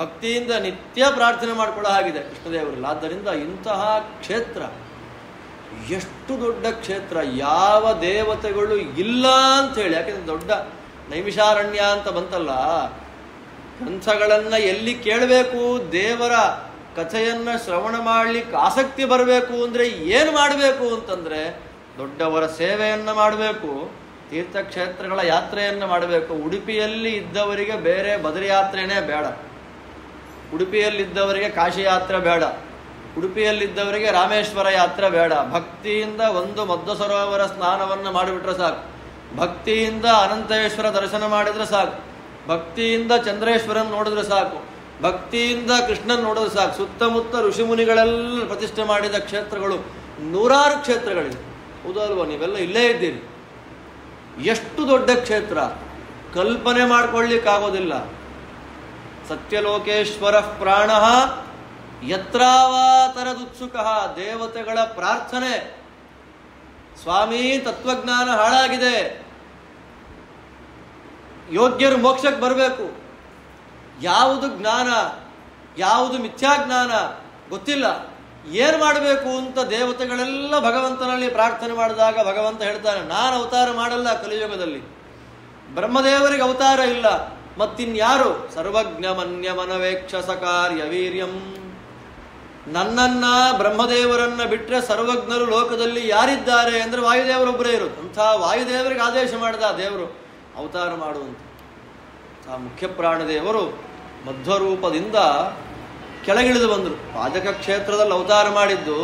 [SPEAKER 1] ಭಕ್ತಿಯಿಂದ ನಿತ್ಯ ಪ್ರಾರ್ಥನೆ ಮಾಡಿಕೊಳ್ಳೋ ಹಾಗಿದೆ ಕೃಷ್ಣದೇವರಲ್ಲಿ. ಆದ್ದರಿಂದ ಇಂತಹ ಕ್ಷೇತ್ರ ಎಷ್ಟು ದೊಡ್ಡ ಕ್ಷೇತ್ರ, ಯಾವ ದೇವತೆಗಳು ಇಲ್ಲ ಅಂಥೇಳಿ. ಯಾಕೆಂದರೆ ದೊಡ್ಡ ನೈಮಿಷಾರಣ್ಯ ಅಂತ ಬಂತಲ್ಲ, ಗ್ರಂಥಗಳನ್ನು ಎಲ್ಲಿ ಕೇಳಬೇಕು, ದೇವರ ಕಥೆಯನ್ನು ಶ್ರವಣ ಮಾಡಲಿಕ್ಕೆ ಆಸಕ್ತಿ ಬರಬೇಕು ಅಂದರೆ ಏನು ಮಾಡಬೇಕು ಅಂತಂದರೆ, ದೊಡ್ಡವರ ಸೇವೆಯನ್ನು ಮಾಡಬೇಕು, ತೀರ್ಥಕ್ಷೇತ್ರಗಳ ಯಾತ್ರೆಯನ್ನು ಮಾಡಬೇಕು. ಉಡುಪಿಯಲ್ಲಿ ಇದ್ದವರಿಗೆ ಬೇರೆ ಬದರಿ ಯಾತ್ರೆನೇ ಬೇಡ, ಉಡುಪಿಯಲ್ಲಿದ್ದವರಿಗೆ ಕಾಶಿ ಯಾತ್ರೆ ಬೇಡ, ಉಡುಪಿಯಲ್ಲಿದ್ದವರಿಗೆ ರಾಮೇಶ್ವರ ಯಾತ್ರೆ ಬೇಡ. ಭಕ್ತಿಯಿಂದ ಒಂದು ಮಧ್ವ ಸರೋವರ ಸ್ನಾನವನ್ನು ಮಾಡಿಬಿಟ್ರೆ ಸಾಕು, ಭಕ್ತಿಯಿಂದ ಅನಂತೇಶ್ವರ ದರ್ಶನ ಮಾಡಿದರೆ ಸಾಕು, ಭಕ್ತಿಯಿಂದ ಚಂದ್ರೇಶ್ವರನ್ ನೋಡಿದ್ರೆ ಸಾಕು. ಭಕ್ತಿಯಿಂದ ಕೃಷ್ಣನ್ ನೋಡೋದು ಸಾಕು. ಸುತ್ತಮುತ್ತ ಋಷಿಮುನಿಗಳೆಲ್ಲ ಪ್ರತಿಷ್ಠೆ ಮಾಡಿದ ಕ್ಷೇತ್ರಗಳು ನೂರಾರು ಕ್ಷೇತ್ರಗಳಿವೆ. ಹೌದು ಅಲ್ವಾ? ನೀವೆಲ್ಲ ಇಲ್ಲೇ ಇದ್ದೀರಿ. ಎಷ್ಟು ದೊಡ್ಡ ಕ್ಷೇತ್ರ, ಕಲ್ಪನೆ ಮಾಡ್ಕೊಳ್ಳಿಕ್ಕಾಗೋದಿಲ್ಲ. ಸತ್ಯಲೋಕೇಶ್ವರ ಪ್ರಾಣ ಯತ್ರಾವಾತರದುತ್ಸುಕ. ದೇವತೆಗಳ ಪ್ರಾರ್ಥನೆ, ಸ್ವಾಮಿ ತತ್ವಜ್ಞಾನ ಹಾಳಾಗಿದೆ, ಯೋಗ್ಯರು ಮೋಕ್ಷಕ್ಕೆ ಬರಬೇಕು, ಯಾವುದು ಜ್ಞಾನ ಯಾವುದು ಮಿಥ್ಯಾಜ್ಞಾನ ಗೊತ್ತಿಲ್ಲ, ಏನು ಮಾಡಬೇಕು ಅಂತ ದೇವತೆಗಳೆಲ್ಲ ಭಗವಂತನಲ್ಲಿ ಪ್ರಾರ್ಥನೆ ಮಾಡಿದಾಗ ಭಗವಂತ ಹೇಳ್ತಾನೆ, ನಾನು ಅವತಾರ ಮಾಡಲ್ಲ ಕಲಿಯುಗದಲ್ಲಿ. ಬ್ರಹ್ಮದೇವರಿಗೆ ಅವತಾರ ಇಲ್ಲ, ಮತ್ತಿನ್ಯಾರು? ಸರ್ವಜ್ಞ ಮನ್ಯ ಮನವೇಕ್ಷಸ ಕಾರ್ಯ ವೀರ್ಯಂ. ನನ್ನನ್ನ ಬ್ರಹ್ಮದೇವರನ್ನ ಬಿಟ್ಟರೆ ಸರ್ವಜ್ಞರು ಲೋಕದಲ್ಲಿ ಯಾರಿದ್ದಾರೆ ಅಂದ್ರೆ ವಾಯುದೇವರೊಬ್ಬರೇ ಇರೋದು. ಅಂಥ ವಾಯುದೇವರಿಗೆ ಆದೇಶ ಮಾಡಿದ ದೇವರು ಅವತಾರ ಮಾಡುವಂತ. ಆ ಮುಖ್ಯ ಪ್ರಾಣದೇವರು ಮಧ್ವರೂಪದಿಂದ ಕೆಳಗಿಳಿದು ಬಂದರು. ಪಾದಕ ಕ್ಷೇತ್ರದಲ್ಲಿ ಅವತಾರ ಮಾಡಿದ್ದು,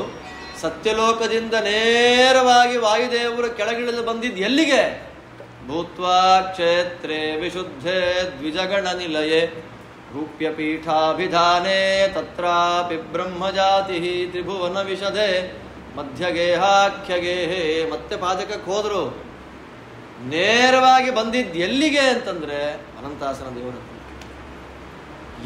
[SPEAKER 1] ಸತ್ಯಲೋಕದಿಂದ ನೇರವಾಗಿ ವಾಯುದೇವರು ಕೆಳಗಿಳಿದು ಬಂದಿದ್ದು ಎಲ್ಲಿಗೆ? ಭೂತ್ವಾ ಕ್ಷೇತ್ರೇ ವಿಶುದ್ಧೇ ದ್ವಿಜಗಣ ನಿಲಯೇ ರೂಪ್ಯ ಪೀಠಾಭಿಧಾನೇ ತತ್ರಾಪಿ ಬ್ರಹ್ಮಜಾತಿ ತ್ರಿಭುವನ ವಿಶದೆ ಮಧ್ಯಗೇಹಾಖ್ಯಗೇಹೇ. ಮತ್ತೆ ಪಾದಕಕ್ಕೆ ಹೋದ್ರು. ನೇರವಾಗಿ ಬಂದಿದ್ದು ಎಲ್ಲಿಗೆ ಅಂತಂದ್ರೆ ಅನಂತಾಸನ ದೇವರ.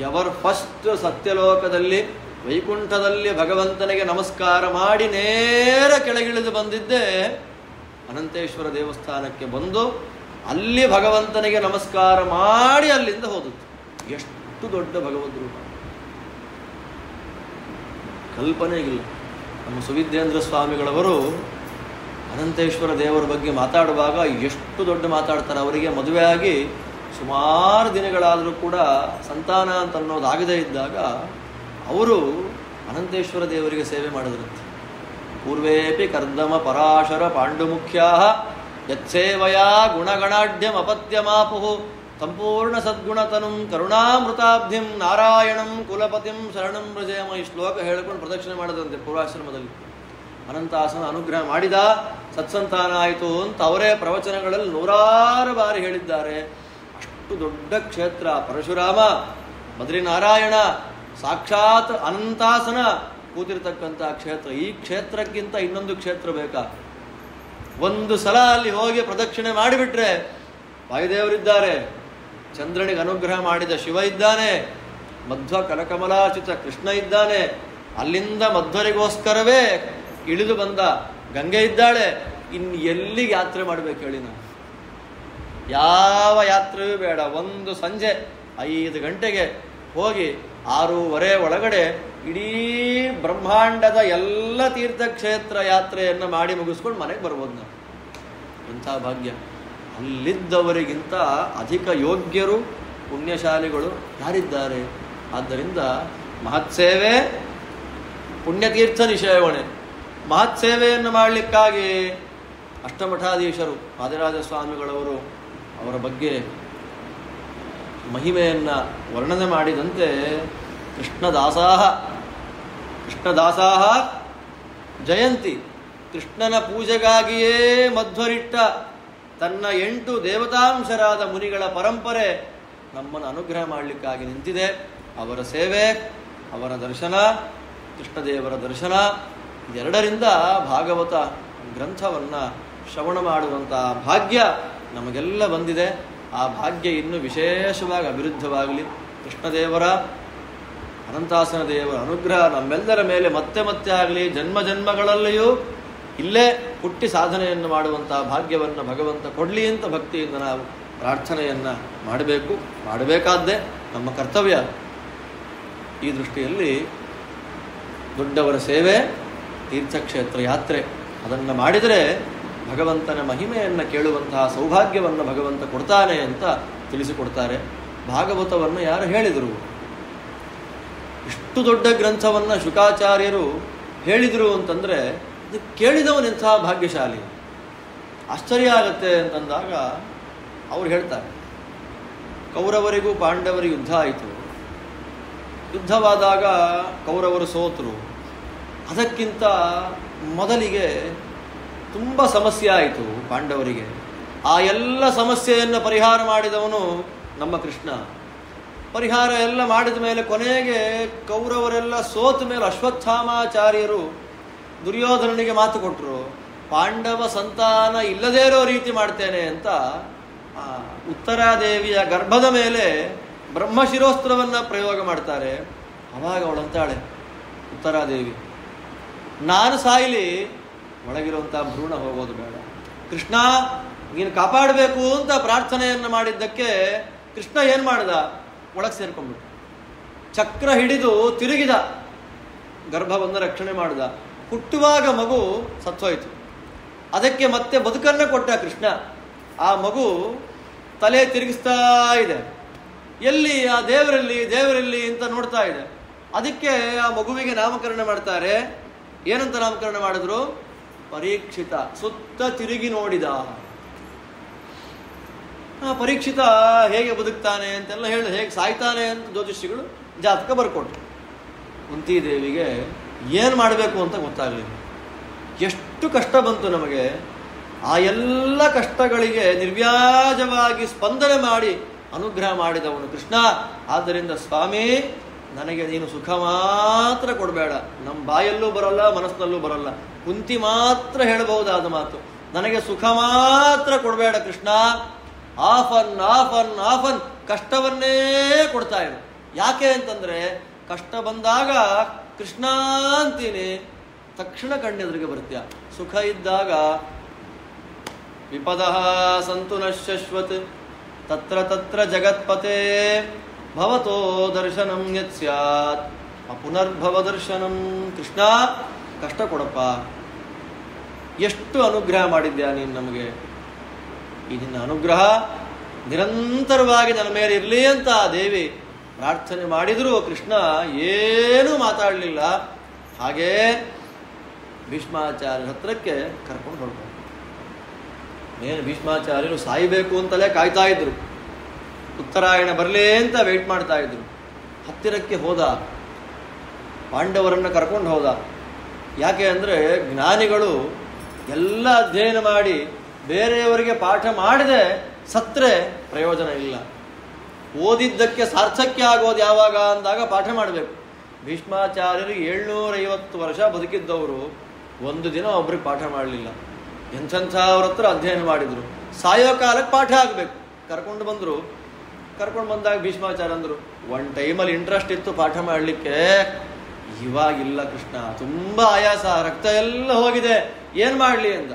[SPEAKER 1] ಎವರ್ ಫಸ್ಟ್ ಸತ್ಯಲೋಕದಲ್ಲಿ ವೈಕುಂಠದಲ್ಲಿ ಭಗವಂತನಿಗೆ ನಮಸ್ಕಾರ ಮಾಡಿ ನೇರ ಕೆಳಗಿಳಿದು ಬಂದಿದ್ದೇ ಅನಂತೇಶ್ವರ ದೇವಸ್ಥಾನಕ್ಕೆ ಬಂದು ಅಲ್ಲಿ ಭಗವಂತನಿಗೆ ನಮಸ್ಕಾರ ಮಾಡಿ ಅಲ್ಲಿಂದ ಹೋದದ್ದು. ಎಷ್ಟು ದೊಡ್ಡ ಭಗವದ್ ರೂಪ, ಕಲ್ಪನೆಗಿಲ್ಲ. ನಮ್ಮ ಸುವಿದ್ರೇಂದ್ರ ಸ್ವಾಮಿಗಳವರು ಅನಂತೇಶ್ವರ ದೇವರ ಬಗ್ಗೆ ಮಾತಾಡುವಾಗ ಎಷ್ಟು ದೊಡ್ಡ ಮಾತಾಡ್ತಾರೆ. ಅವರಿಗೆ ಮದುವೆಯಾಗಿ ಸುಮಾರು ದಿನಗಳಾದರೂ ಕೂಡ ಸಂತಾನ ಅಂತ ಅನ್ನೋದಾಗದೇ ಇದ್ದಾಗ ಅವರು ಅನಂತೇಶ್ವರ ದೇವರಿಗೆ ಸೇವೆ ಮಾಡಿದ್ರಂತೆ. ಪೂರ್ವೇಪಿ ಕರ್ದಮ ಪರಾಶರ ಪಾಂಡುಮುಖ್ಯಾ ಯತ್ಸೇವಯಾ ಗುಣಗಣಾಢ್ಯಂ ಅಪತ್ಯಮಾಪುಹು ಸಂಪೂರ್ಣ ಸದ್ಗುಣತನುಂ ಕರುಣಾಮೃತಾಬ್ಧಿಂ ನಾರಾಯಣಂ ಕುಲಪತಿಂ ಶರಣಂ ವ್ರಜೇಮ. ಈ ಶ್ಲೋಕ ಹೇಳ್ಕೊಂಡು ಪ್ರದಕ್ಷಿಣೆ ಮಾಡಿದಂತೆ ಪೂರ್ವಾಶ್ರಮದಲ್ಲಿ. ಅನಂತಾಸನ ಅನುಗ್ರಹ ಮಾಡಿದ, ಸತ್ಸಂತಾನ ಆಯಿತು ಅಂತ ಅವರೇ ಪ್ರವಚನಗಳಲ್ಲಿ ನೂರಾರು ಬಾರಿ ಹೇಳಿದ್ದಾರೆ. ಅಷ್ಟು ದೊಡ್ಡ ಕ್ಷೇತ್ರ ಪರಶುರಾಮ, ಬದ್ರಿನಾರಾಯಣ, ಸಾಕ್ಷಾತ್ ಅನಂತಾಸನ ಕೂತಿರ್ತಕ್ಕಂಥ ಕ್ಷೇತ್ರ. ಈ ಕ್ಷೇತ್ರಕ್ಕಿಂತ ಇನ್ನೊಂದು ಕ್ಷೇತ್ರ ಬೇಕಾ? ಒಂದು ಸಲ ಅಲ್ಲಿ ಹೋಗಿ ಪ್ರದಕ್ಷಿಣೆ ಮಾಡಿಬಿಟ್ರೆ ವಾಯುದೇವರಿದ್ದಾರೆ, ಚಂದ್ರನಿಗೆ ಅನುಗ್ರಹ ಮಾಡಿದ ಶಿವ ಇದ್ದಾನೆ, ಮಧ್ವ ಕಲಕಮಲಾಚಿತ ಕೃಷ್ಣ ಇದ್ದಾನೆ, ಅಲ್ಲಿಂದ ಮಧ್ವರಿಗೋಸ್ಕರವೇ ಇಳಿದು ಬಂದ ಗಂಗೆ ಇದ್ದಾಳೆ. ಇನ್ನು ಎಲ್ಲಿಗೆ ಯಾತ್ರೆ ಮಾಡ್ಬೇಕು ಹೇಳಿ? ನಾವು ಯಾವ ಯಾತ್ರೆಯೂ ಬೇಡ. ಒಂದು ಸಂಜೆ 5 ಗಂಟೆಗೆ ಹೋಗಿ 6:30 ಒಳಗಡೆ ಇಡೀ ಬ್ರಹ್ಮಾಂಡದ ಎಲ್ಲ ತೀರ್ಥಕ್ಷೇತ್ರ ಯಾತ್ರೆಯನ್ನು ಮಾಡಿ ಮುಗಿಸ್ಕೊಂಡು ಮನೆಗೆ ಬರ್ಬೋದು ನಾವು. ಎಂಥ ಭಾಗ್ಯ! ಅಲ್ಲಿದ್ದವರಿಗಿಂತ ಅಧಿಕ ಯೋಗ್ಯರು ಪುಣ್ಯಶಾಲಿಗಳು ಯಾರಿದ್ದಾರೆ? ಆದ್ದರಿಂದ ಮಹತ್ಸೇವೆ ಪುಣ್ಯತೀರ್ಥ ನಿಷೇವಣೆ. ಮಹತ್ಸೇವೆಯನ್ನು ಮಾಡಲಿಕ್ಕಾಗಿ ಅಷ್ಟಮಠಾಧೀಶರು ವಾದಿರಾಜ ಸ್ವಾಮಿಗಳವರು ಅವರ ಬಗ್ಗೆ ಮಹಿಮೆಯನ್ನು ವರ್ಣನೆ ಮಾಡಿದಂತೆ ಕೃಷ್ಣದಾಸಾಹ ಜಯಂತಿ. ಕೃಷ್ಣನ ಪೂಜೆಗಾಗಿಯೇ ಮಧ್ವರಿಟ್ಟ ತನ್ನ 8 ದೇವತಾಂಶರಾದ ಮುನಿಗಳ ಪರಂಪರೆ ನಮ್ಮನ್ನು ಅನುಗ್ರಹ ಮಾಡಲಿಕ್ಕಾಗಿ ನಿಂತಿದೆ. ಅವರ ಸೇವೆ, ಅವರ ದರ್ಶನ, ಕೃಷ್ಣದೇವರ ದರ್ಶನ, ಇದೆರಡರಿಂದ ಭಾಗವತ ಗ್ರಂಥವನ್ನು ಶ್ರವಣ ಮಾಡುವಂಥ ಭಾಗ್ಯ ನಮಗೆಲ್ಲ ಬಂದಿದೆ. ಆ ಭಾಗ್ಯ ಇನ್ನೂ ವಿಶೇಷವಾಗಿ ಅಭಿವೃದ್ಧವಾಗಲಿ. ಕೃಷ್ಣದೇವರ, ಅನಂತಾಸನ ದೇವರ ಅನುಗ್ರಹ ನಮ್ಮೆಲ್ಲರ ಮೇಲೆ ಮತ್ತೆ ಮತ್ತೆ ಆಗಲಿ. ಜನ್ಮ ಜನ್ಮಗಳಲ್ಲಿಯೂ ಇಲ್ಲೇ ಹುಟ್ಟಿ ಸಾಧನೆಯನ್ನು ಮಾಡುವಂಥ ಭಾಗ್ಯವನ್ನು ಭಗವಂತ ಕೊಡಲಿ ಅಂತ ಭಕ್ತಿಯಿಂದ ನಾವು ಪ್ರಾರ್ಥನೆಯನ್ನು ಮಾಡಬೇಕಾದ್ದೇ ನಮ್ಮ ಕರ್ತವ್ಯ. ಈ ದೃಷ್ಟಿಯಲ್ಲಿ ದೊಡ್ಡವರ ಸೇವೆ, ತೀರ್ಥಕ್ಷೇತ್ರ ಯಾತ್ರೆ ಅದನ್ನು ಮಾಡಿದರೆ ಭಗವಂತನ ಮಹಿಮೆಯನ್ನು ಕೇಳುವಂತಹ ಸೌಭಾಗ್ಯವನ್ನು ಭಗವಂತ ಕೊಡ್ತಾನೆ ಅಂತ ತಿಳಿಸಿಕೊಡ್ತಾರೆ. ಭಾಗವತವನ್ನು ಯಾರು ಹೇಳಿದರು? ಇಷ್ಟು ದೊಡ್ಡ ಗ್ರಂಥವನ್ನು ಶುಕಾಚಾರ್ಯರು ಹೇಳಿದರು ಅಂತಂದರೆ ಅದು ಕೇಳಿದವನೆಂಥ ಭಾಗ್ಯಶಾಲಿ. ಆಶ್ಚರ್ಯ ಆಗುತ್ತೆ ಅಂತಂದಾಗ ಅವ್ರು ಹೇಳ್ತಾರೆ, ಕೌರವರಿಗೂ ಪಾಂಡವರಿಗೂ ಯುದ್ಧ ಆಯಿತು. ಯುದ್ಧವಾದಾಗ ಕೌರವರು ಸೋತರು. ಅದಕ್ಕಿಂತ ಮೊದಲಿಗೆ ತುಂಬ ಸಮಸ್ಯೆ ಆಯಿತು ಪಾಂಡವರಿಗೆ. ಆ ಎಲ್ಲ ಸಮಸ್ಯೆಯನ್ನು ಪರಿಹಾರ ಮಾಡಿದವನು ನಮ್ಮ ಕೃಷ್ಣ. ಪರಿಹಾರ ಎಲ್ಲ ಮಾಡಿದ ಮೇಲೆ ಕೊನೆಗೆ ಕೌರವರೆಲ್ಲ ಸೋತ ಮೇಲೆ ಅಶ್ವತ್ಥಾಮಾಚಾರ್ಯರು ದುರ್ಯೋಧನನಿಗೆ ಮಾತು ಕೊಟ್ಟರು, ಪಾಂಡವ ಸಂತಾನ ಇಲ್ಲದೇ ಇರೋ ರೀತಿ ಮಾಡ್ತೇನೆ ಅಂತ ಉತ್ತರಾದೇವಿಯ ಗರ್ಭದ ಮೇಲೆ ಬ್ರಹ್ಮಶಿರೋಸ್ತ್ರವನ್ನು ಪ್ರಯೋಗ ಮಾಡ್ತಾರೆ. ಅವಾಗ ಅವಳಂತಾಳೆ ಉತ್ತರಾದೇವಿ, ನಾನು ಸಾಯಲಿ, ಒಳಗಿರುವಂಥ ಭ್ರೂಣ ಹೋಗೋದು ಬೇಡ. ಕೃಷ್ಣ ನೀನು ಕಾಪಾಡಬೇಕು ಅಂತ ಪ್ರಾರ್ಥನೆಯನ್ನು ಮಾಡಿದ್ದಕ್ಕೆ ಕೃಷ್ಣ ಏನು ಮಾಡ್ದ, ಒಳಗೆ ಸೇರ್ಕೊಂಡ್ಬಿಟ್ಟು ಚಕ್ರ ಹಿಡಿದು ತಿರುಗಿದ, ಗರ್ಭವನ್ನು ರಕ್ಷಣೆ ಮಾಡಿದ. ಹುಟ್ಟುವಾಗ ಮಗು ಸತ್ತೋಯ್ತು, ಅದಕ್ಕೆ ಮತ್ತೆ ಬದುಕನ್ನು ಕೊಟ್ಟ ಕೃಷ್ಣ. ಆ ಮಗು ತಲೆ ತಿರುಗಿಸ್ತಾ ಇದೆ, ಎಲ್ಲಿ ಆ ದೇವರಲ್ಲಿ ಅಂತ ನೋಡ್ತಾ ಇದೆ. ಅದಕ್ಕೆ ಆ ಮಗುವಿಗೆ ನಾಮಕರಣ ಮಾಡ್ತಾರೆ. ಏನಂತ ನಾಮಕರಣ ಮಾಡಿದ್ರು? ಪರೀಕ್ಷಿತ. ಸುತ್ತ ತಿರುಗಿ ನೋಡಿದ. ಪರೀಕ್ಷಿತ ಹೇಗೆ ಬದುಕ್ತಾನೆ ಅಂತೆಲ್ಲ ಹೇಳಿ, ಹೇಗೆ ಸಾಯ್ತಾನೆ ಅಂತ ಜ್ಯೋತಿಷಿಗಳು ಜಾತಕ ಬರ್ಕೊಟ್ರು. ಕುಂತಿದೇವಿಗೆ ಏನು ಮಾಡಬೇಕು ಅಂತ ಗೊತ್ತಾಗಲಿಲ್ಲ. ಎಷ್ಟು ಕಷ್ಟ ಬಂತು ನಮಗೆ. ಆ ಎಲ್ಲ ಕಷ್ಟಗಳಿಗೆ ನಿರ್ವ್ಯಾಜವಾಗಿ ಸ್ಪಂದನೆ ಮಾಡಿ ಅನುಗ್ರಹ ಮಾಡಿದವನು ಕೃಷ್ಣ. ಆದ್ದರಿಂದ ಸ್ವಾಮಿ, ನನಗೆ ನೀನು ಸುಖ ಮಾತ್ರ ಕೊಡಬೇಡ. ನಮ್ಮ ಬಾಯಲ್ಲೂ ಬರಲ್ಲ, ಮನಸ್ಸಿನಲ್ಲೂ ಬರಲ್ಲ, ಕುಂತಿ ಮಾತ್ರ ಹೇಳಬಹುದಾದ ಮಾತು. ನನಗೆ ಸುಖ ಮಾತ್ರ ಕೊಡಬೇಡ ಕೃಷ್ಣ. ಆಫನ್ ಆಫನ್ ಆಫನ್ ಕಷ್ಟವನ್ನೇ ಕೊಡ್ತಾ ಇರು. ಯಾಕೆ ಅಂತಂದ್ರೆ ಕಷ್ಟ ಬಂದಾಗ ಕೃಷ್ಣ ಅಂತೀನಿ, ತಕ್ಷಣ ಕಣ್ಣೆದುರಿಗೆ ಬರ್ತೀಯ. ಸುಖ ಇದ್ದಾಗ ವಿಪದಃ ಸಂತು ನ ಶಶ್ವತ್ ತತ್ರ ತತ್ರ ಜಗತ್ಪತೆ ಭವತೋ ದರ್ಶನಂ ಯತ್ ಸ್ಯಾತ್ ಅಪುನರ್ಭವ ದರ್ಶನಂ. ಕೃಷ್ಣ ಕಷ್ಟ ಕೊಡಪ್ಪ, ಎಷ್ಟು ಅನುಗ್ರಹ ಮಾಡಿದ್ಯಾ ನೀನು ನಮಗೆ. ಈ ನಿನ್ನ ಅನುಗ್ರಹ ನಿರಂತರವಾಗಿ ನನ್ನ ಮೇಲೆ ಇರಲಿ ಅಂತ ದೇವಿ ಪ್ರಾರ್ಥನೆ ಮಾಡಿದರೂ ಕೃಷ್ಣ ಏನೂ ಮಾತಾಡಲಿಲ್ಲ. ಹಾಗೇ ಭೀಷ್ಮಾಚಾರ್ಯರ ಹತ್ರಕ್ಕೆ ಕರ್ಕೊಂಡು ಹೊರಟು. ಏನು ಭೀಷ್ಮಾಚಾರ್ಯರು ಸಾಯಬೇಕು ಅಂತಲೇ ಕಾಯ್ತಾ ಇದ್ರು, ಉತ್ತರಾಯಣ ಬರಲೇ ಅಂತ ವೆಯ್ಟ್ ಮಾಡ್ತಾ ಇದ್ರು. ಹತ್ತಿರಕ್ಕೆ ಹೋದ, ಪಾಂಡವರನ್ನು ಕರ್ಕೊಂಡು ಹೋದ. ಯಾಕೆ ಅಂದರೆ ಜ್ಞಾನಿಗಳು ಎಲ್ಲ ಅಧ್ಯಯನ ಮಾಡಿ ಬೇರೆಯವರಿಗೆ ಪಾಠ ಮಾಡದೆ ಸತ್ರೆ ಪ್ರಯೋಜನ ಇಲ್ಲ. ಓದಿದ್ದಕ್ಕೆ ಸಾರ್ಥಕ್ಯ ಆಗೋದು ಯಾವಾಗ ಅಂದಾಗ ಪಾಠ ಮಾಡಬೇಕು. ಭೀಷ್ಮಾಚಾರ್ಯರು 750 ವರ್ಷ ಬದುಕಿದ್ದವರು ಒಂದು ದಿನ ಒಬ್ರಿಗೆ ಪಾಠ ಮಾಡಲಿಲ್ಲ. ಎಂಥವ್ರ ಹತ್ರ ಅಧ್ಯಯನ ಮಾಡಿದ್ರು. ಸಾಯೋ ಕಾಲಕ್ಕೆ ಪಾಠ ಆಗಬೇಕು. ಕರ್ಕೊಂಡು ಬಂದರು. ಕರ್ಕೊಂಡು ಬಂದಾಗ ಭೀಷ್ಮಾಚಾರ್ಯ ಅಂದರು, ಒನ್ ಟೈಮಲ್ಲಿ ಇಂಟ್ರೆಸ್ಟ್ ಇತ್ತು ಪಾಠ ಮಾಡಲಿಕ್ಕೆ, ಇವಾಗಿಲ್ಲ ಕೃಷ್ಣ, ತುಂಬ ಆಯಾಸ, ರಕ್ತ ಎಲ್ಲ ಹೋಗಿದೆ, ಏನು ಮಾಡಲಿ ಅಂದ.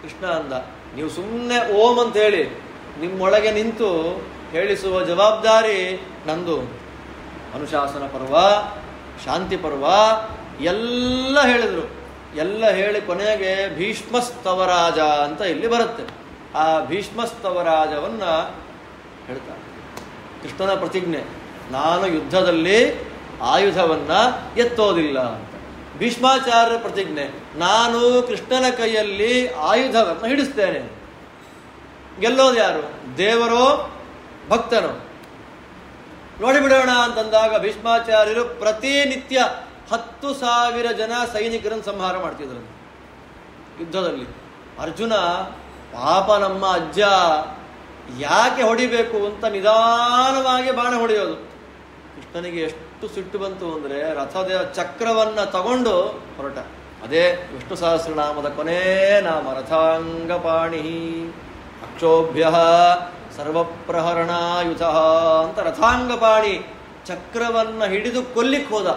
[SPEAKER 1] ಕೃಷ್ಣ ಅಂದ, ನೀವು ಸುಮ್ಮನೆ ಓಂ ಅಂತ ಹೇಳಿ ನಿಮ್ಮೊಳಗೆ ನಿಂತು ಹೇಳಿಸುವ ಜವಾಬ್ದಾರಿ ನಂದು. ಅನುಶಾಸನ ಪರ್ವ, ಶಾಂತಿ ಪರ್ವ ಎಲ್ಲ ಹೇಳಿದರು. ಎಲ್ಲ ಹೇಳಿ ಕೊನೆಗೆ ಭೀಷ್ಮಸ್ತವರಾಜ ಅಂತ ಇಲ್ಲಿ ಬರುತ್ತೆ. ಆ ಭೀಷ್ಮಸ್ತವರಾಜವನ್ನ ಹೇಳ್ತಾರೆ. ಕೃಷ್ಣನ ಪ್ರತಿಜ್ಞೆ, ನಾನು ಯುದ್ಧದಲ್ಲಿ ಆಯುಧವನ್ನ ಎತ್ತೋದಿಲ್ಲ ಅಂತ. ಭೀಷ್ಮಾಚಾರ್ಯರ ಪ್ರತಿಜ್ಞೆ, ನಾನು ಕೃಷ್ಣನ ಕೈಯಲ್ಲಿ ಆಯುಧವನ್ನು ಹಿಡಿಸ್ತೇನೆ. ಗೆಲ್ಲೋದು ಯಾರು? ದೇವರೋ ಭಕ್ತನೋ? ನೋಡಿಬಿಡೋಣ ಅಂತಂದಾಗ ಭೀಷ್ಮಾಚಾರ್ಯರು ಪ್ರತಿನಿತ್ಯ 10,000 ಜನ ಸೈನಿಕರನ್ನು ಸಂಹಾರ ಮಾಡ್ತಿದ್ರು ಯುದ್ಧದಲ್ಲಿ. ಅರ್ಜುನ ಪಾಪ ನಮ್ಮ ಅಜ್ಜ ಯಾಕೆ ಹೊಡಿಬೇಕು ಅಂತ ನಿಧಾನವಾಗಿ ಬಾಣ ಹೊಡೆಯೋದು. ಕೃಷ್ಣನಿಗೆ ಎಷ್ಟು ಸಿಟ್ಟು ಬಂತು ಅಂದರೆ ರಥದ ಚಕ್ರವನ್ನು ತಗೊಂಡು ಹೊರಟ. ಅದೇ ವಿಷ್ಣು ಸಹಸ್ರನಾಮದ ಕೊನೇ ನಾಮ, ರಥಾಂಗಪಾಣಿ ಅಕ್ಷೋಭ್ಯ ಸರ್ವಪ್ರಹರಣಾಯುಧ ಅಂತ. ರಥಾಂಗಪಾಣಿ ಚಕ್ರವನ್ನು ಹಿಡಿದು ಕೊಲ್ಲಿಕ್ಕೆ ಹೋದ.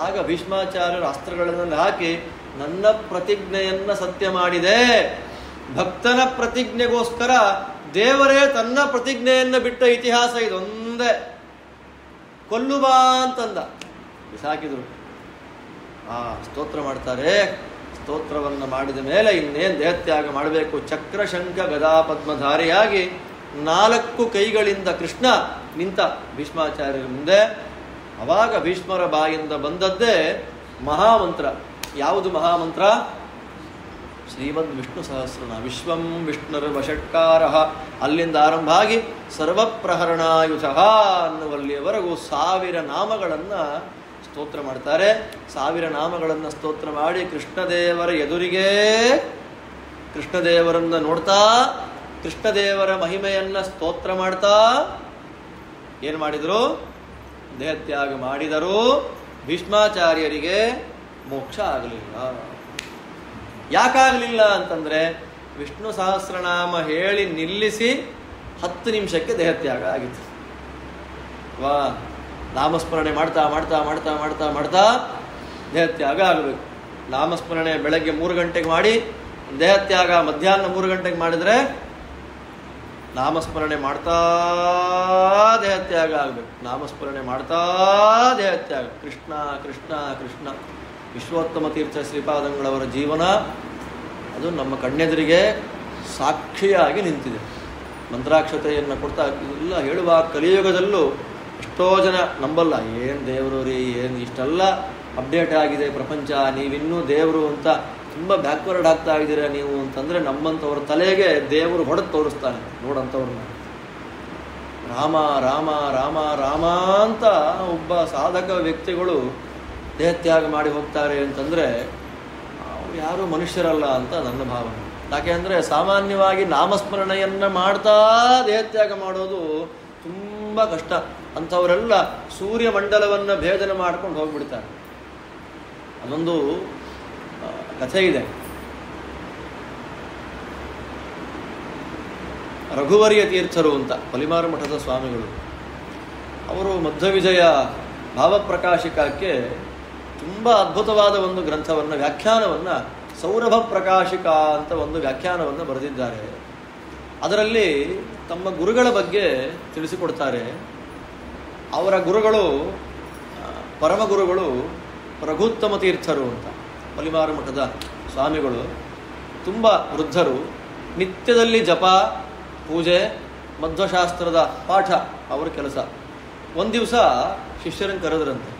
[SPEAKER 1] ಆಗ ಭೀಷ್ಮಾಚಾರ್ಯರು ಅಸ್ತ್ರಗಳನ್ನು ಹಾಕಿ, ನನ್ನ ಪ್ರತಿಜ್ಞೆಯನ್ನು ಸತ್ಯ ಮಾಡಿದೆ, ಭಕ್ತನ ಪ್ರತಿಜ್ಞೆಗೋಸ್ಕರ ದೇವರೇ ತನ್ನ ಪ್ರತಿಜ್ಞೆಯನ್ನು ಬಿಟ್ಟ ಇತಿಹಾಸ ಇದೊಂದೇ, ಕೊಲ್ಲುಬಾ ಅಂತಂದ. ಬಿಸಾಕಿದ್ರು. ಸ್ತೋತ್ರ ಮಾಡ್ತಾರೆ. ಸ್ತೋತ್ರವನ್ನು ಮಾಡಿದ ಮೇಲೆ ಇನ್ನೇನು ದೇಹತ್ಯಾಗ ಮಾಡಬೇಕು. ಚಕ್ರ ಶಂಖ ಗದಾ ಪದ್ಮಧಾರಿಯಾಗಿ 4 ಕೈಗಳಿಂದ ಕೃಷ್ಣ ನಿಂತ ಭೀಷ್ಮಾಚಾರ್ಯರ ಮುಂದೆ. ಅವಾಗ ಭೀಷ್ಮರ ಬಾಯಿಂದ ಬಂದದ್ದೇ ಮಹಾಮಂತ್ರ. ಯಾವುದು ಮಹಾಮಂತ್ರ? ಶ್ರೀಮದ್ ವಿಷ್ಣು ಸಹಸ್ರನಾಮ. ವಿಶ್ವಂ ವಿಷ್ಣುರ್ವಷಟ್ಕಾರ, ಅಲ್ಲಿಂದ ಆರಂಭ ಆಗಿ ಸರ್ವಪ್ರಹರಣಾಯುಧ ಅನ್ನುವಲ್ಲಿಯವರೆಗೂ 1000 ನಾಮಗಳನ್ನು ಸ್ತೋತ್ರ ಮಾಡ್ತಾರೆ. 1000 ನಾಮಗಳನ್ನು ಸ್ತೋತ್ರ ಮಾಡಿ ಕೃಷ್ಣದೇವರ ಎದುರಿಗೆ ಕೃಷ್ಣದೇವರನ್ನು ನೋಡ್ತಾ, ಕೃಷ್ಣದೇವರ ಮಹಿಮೆಯನ್ನು ಸ್ತೋತ್ರ ಮಾಡ್ತಾ ಏನು ಮಾಡಿದರು? ದೇಹತ್ಯಾಗ ಮಾಡಿದರೂ ಭೀಷ್ಮಾಚಾರ್ಯರಿಗೆ ಮೋಕ್ಷ ಆಗಲಿಲ್ಲ. ಯಾಕಾಗಲಿಲ್ಲ ಅಂತಂದರೆ ವಿಷ್ಣು ಸಹಸ್ರನಾಮ ಹೇಳಿ ನಿಲ್ಲಿಸಿ 10 ನಿಮಿಷಕ್ಕೆ ದೇಹತ್ಯಾಗ ಆಗಿತ್ತು. ವಾ, ನಾಮಸ್ಮರಣೆ ಮಾಡ್ತಾ ಮಾಡ್ತಾ ಮಾಡ್ತಾ ಮಾಡ್ತಾ ಮಾಡ್ತಾ ದೇಹತ್ಯಾಗ ಆಗಬೇಕು. ನಾಮಸ್ಮರಣೆ ಬೆಳಗ್ಗೆ 3 ಗಂಟೆಗೆ ಮಾಡಿ ದೇಹತ್ಯಾಗ ಮಧ್ಯಾಹ್ನ 3 ಗಂಟೆಗೆ ಮಾಡಿದರೆ ನಾಮಸ್ಮರಣೆ ಮಾಡ್ತಾ ದೇಹತ್ಯಾಗ ಆಗಬೇಕು. ನಾಮಸ್ಮರಣೆ ಮಾಡ್ತಾ ದೇಹತ್ಯಾಗ. ಕೃಷ್ಣ ಕೃಷ್ಣ ಕೃಷ್ಣ. ವಿಶ್ವೋತ್ತಮ ತೀರ್ಥ ಶ್ರೀಪಾದಂಗಳವರ ಜೀವನ ಅದು ನಮ್ಮ ಕಣ್ಣೆದುರಿಗೆ ಸಾಕ್ಷಿಯಾಗಿ ನಿಂತಿದೆ. ಮಂತ್ರಾಕ್ಷತೆಯನ್ನು ಕೊಡ್ತಾ ಇಲ್ಲ ಹೇಳುವ ಕಲಿಯುಗದಲ್ಲೂ ಎಷ್ಟೋ ಜನ ನಂಬಲ್ಲ. ಏನು ದೇವರು ರೀ, ಏನು ಇಷ್ಟೆಲ್ಲ ಅಪ್ಡೇಟ್ ಆಗಿದೆ ಪ್ರಪಂಚ, ನೀವಿನ್ನೂ ದೇವರು ಅಂತ ತುಂಬ ಬ್ಯಾಕ್ವರ್ಡ್ ಆಗ್ತಾ ಇದ್ದೀರಾ ನೀವು ಅಂತಂದರೆ ನಮ್ಮಂಥವ್ರ ತಲೆಗೆ ದೇವರು ಹೊಡೆದು ತೋರಿಸ್ತಾನೆ. ನೋಡಂಥವ್ರನ್ನ ರಾಮ ರಾಮ ರಾಮ ರಾಮ ಅಂತ ಒಬ್ಬ ಸಾಧಕ ವ್ಯಕ್ತಿಗಳು ದೇಹತ್ಯಾಗ ಮಾಡಿ ಹೋಗ್ತಾರೆ ಅಂತಂದರೆ ಅವ್ರು ಯಾರೂ ಮನುಷ್ಯರಲ್ಲ ಅಂತ ನನ್ನ ಭಾವನೆ. ಯಾಕೆ ಅಂದರೆ ಸಾಮಾನ್ಯವಾಗಿ ನಾಮಸ್ಮರಣೆಯನ್ನು ಮಾಡ್ತಾ ದೇಹತ್ಯಾಗ ಮಾಡೋದು ತುಂಬ ಕಷ್ಟ. ಅಂಥವರೆಲ್ಲ ಸೂರ್ಯಮಂಡಲವನ್ನು ಭೇದನೆ ಮಾಡ್ಕೊಂಡು ಹೋಗ್ಬಿಡ್ತಾರೆ. ಅದೊಂದು ಕಥೆ ಇದೆ. ರಘುವರಿಯ ತೀರ್ಥರು ಅಂತ ಪಲಿಮಾರು ಮಠದ ಸ್ವಾಮಿಗಳು, ಅವರು ಮಧ್ವವಿಜಯ ಭಾವಪ್ರಕಾಶಿಕಕ್ಕೆ ತುಂಬ ಅದ್ಭುತವಾದ ಒಂದು ಗ್ರಂಥವನ್ನು, ವ್ಯಾಖ್ಯಾನವನ್ನು, ಸೌರಭ ಪ್ರಕಾಶಿಕ ಅಂತ ಒಂದು ವ್ಯಾಖ್ಯಾನವನ್ನು ಬರೆದಿದ್ದಾರೆ. ಅದರಲ್ಲಿ ತಮ್ಮ ಗುರುಗಳ ಬಗ್ಗೆ ತಿಳಿಸಿಕೊಡ್ತಾರೆ. ಅವರ ಗುರುಗಳು, ಪರಮ ಗುರುಗಳು ರಘುತ್ತಮ ತೀರ್ಥರು ಅಂತ ಪಲಿಮಾರು ಮಠದ ಸ್ವಾಮಿಗಳು. ತುಂಬ ವೃದ್ಧರು, ನಿತ್ಯದಲ್ಲಿ ಜಪ, ಪೂಜೆ, ಮಧ್ವಶಾಸ್ತ್ರದ ಪಾಠ ಅವರ ಕೆಲಸ. ಒಂದು ದಿವಸ ಶಿಷ್ಯರನ್ನು ಕರೆದ್ರಂತೆ.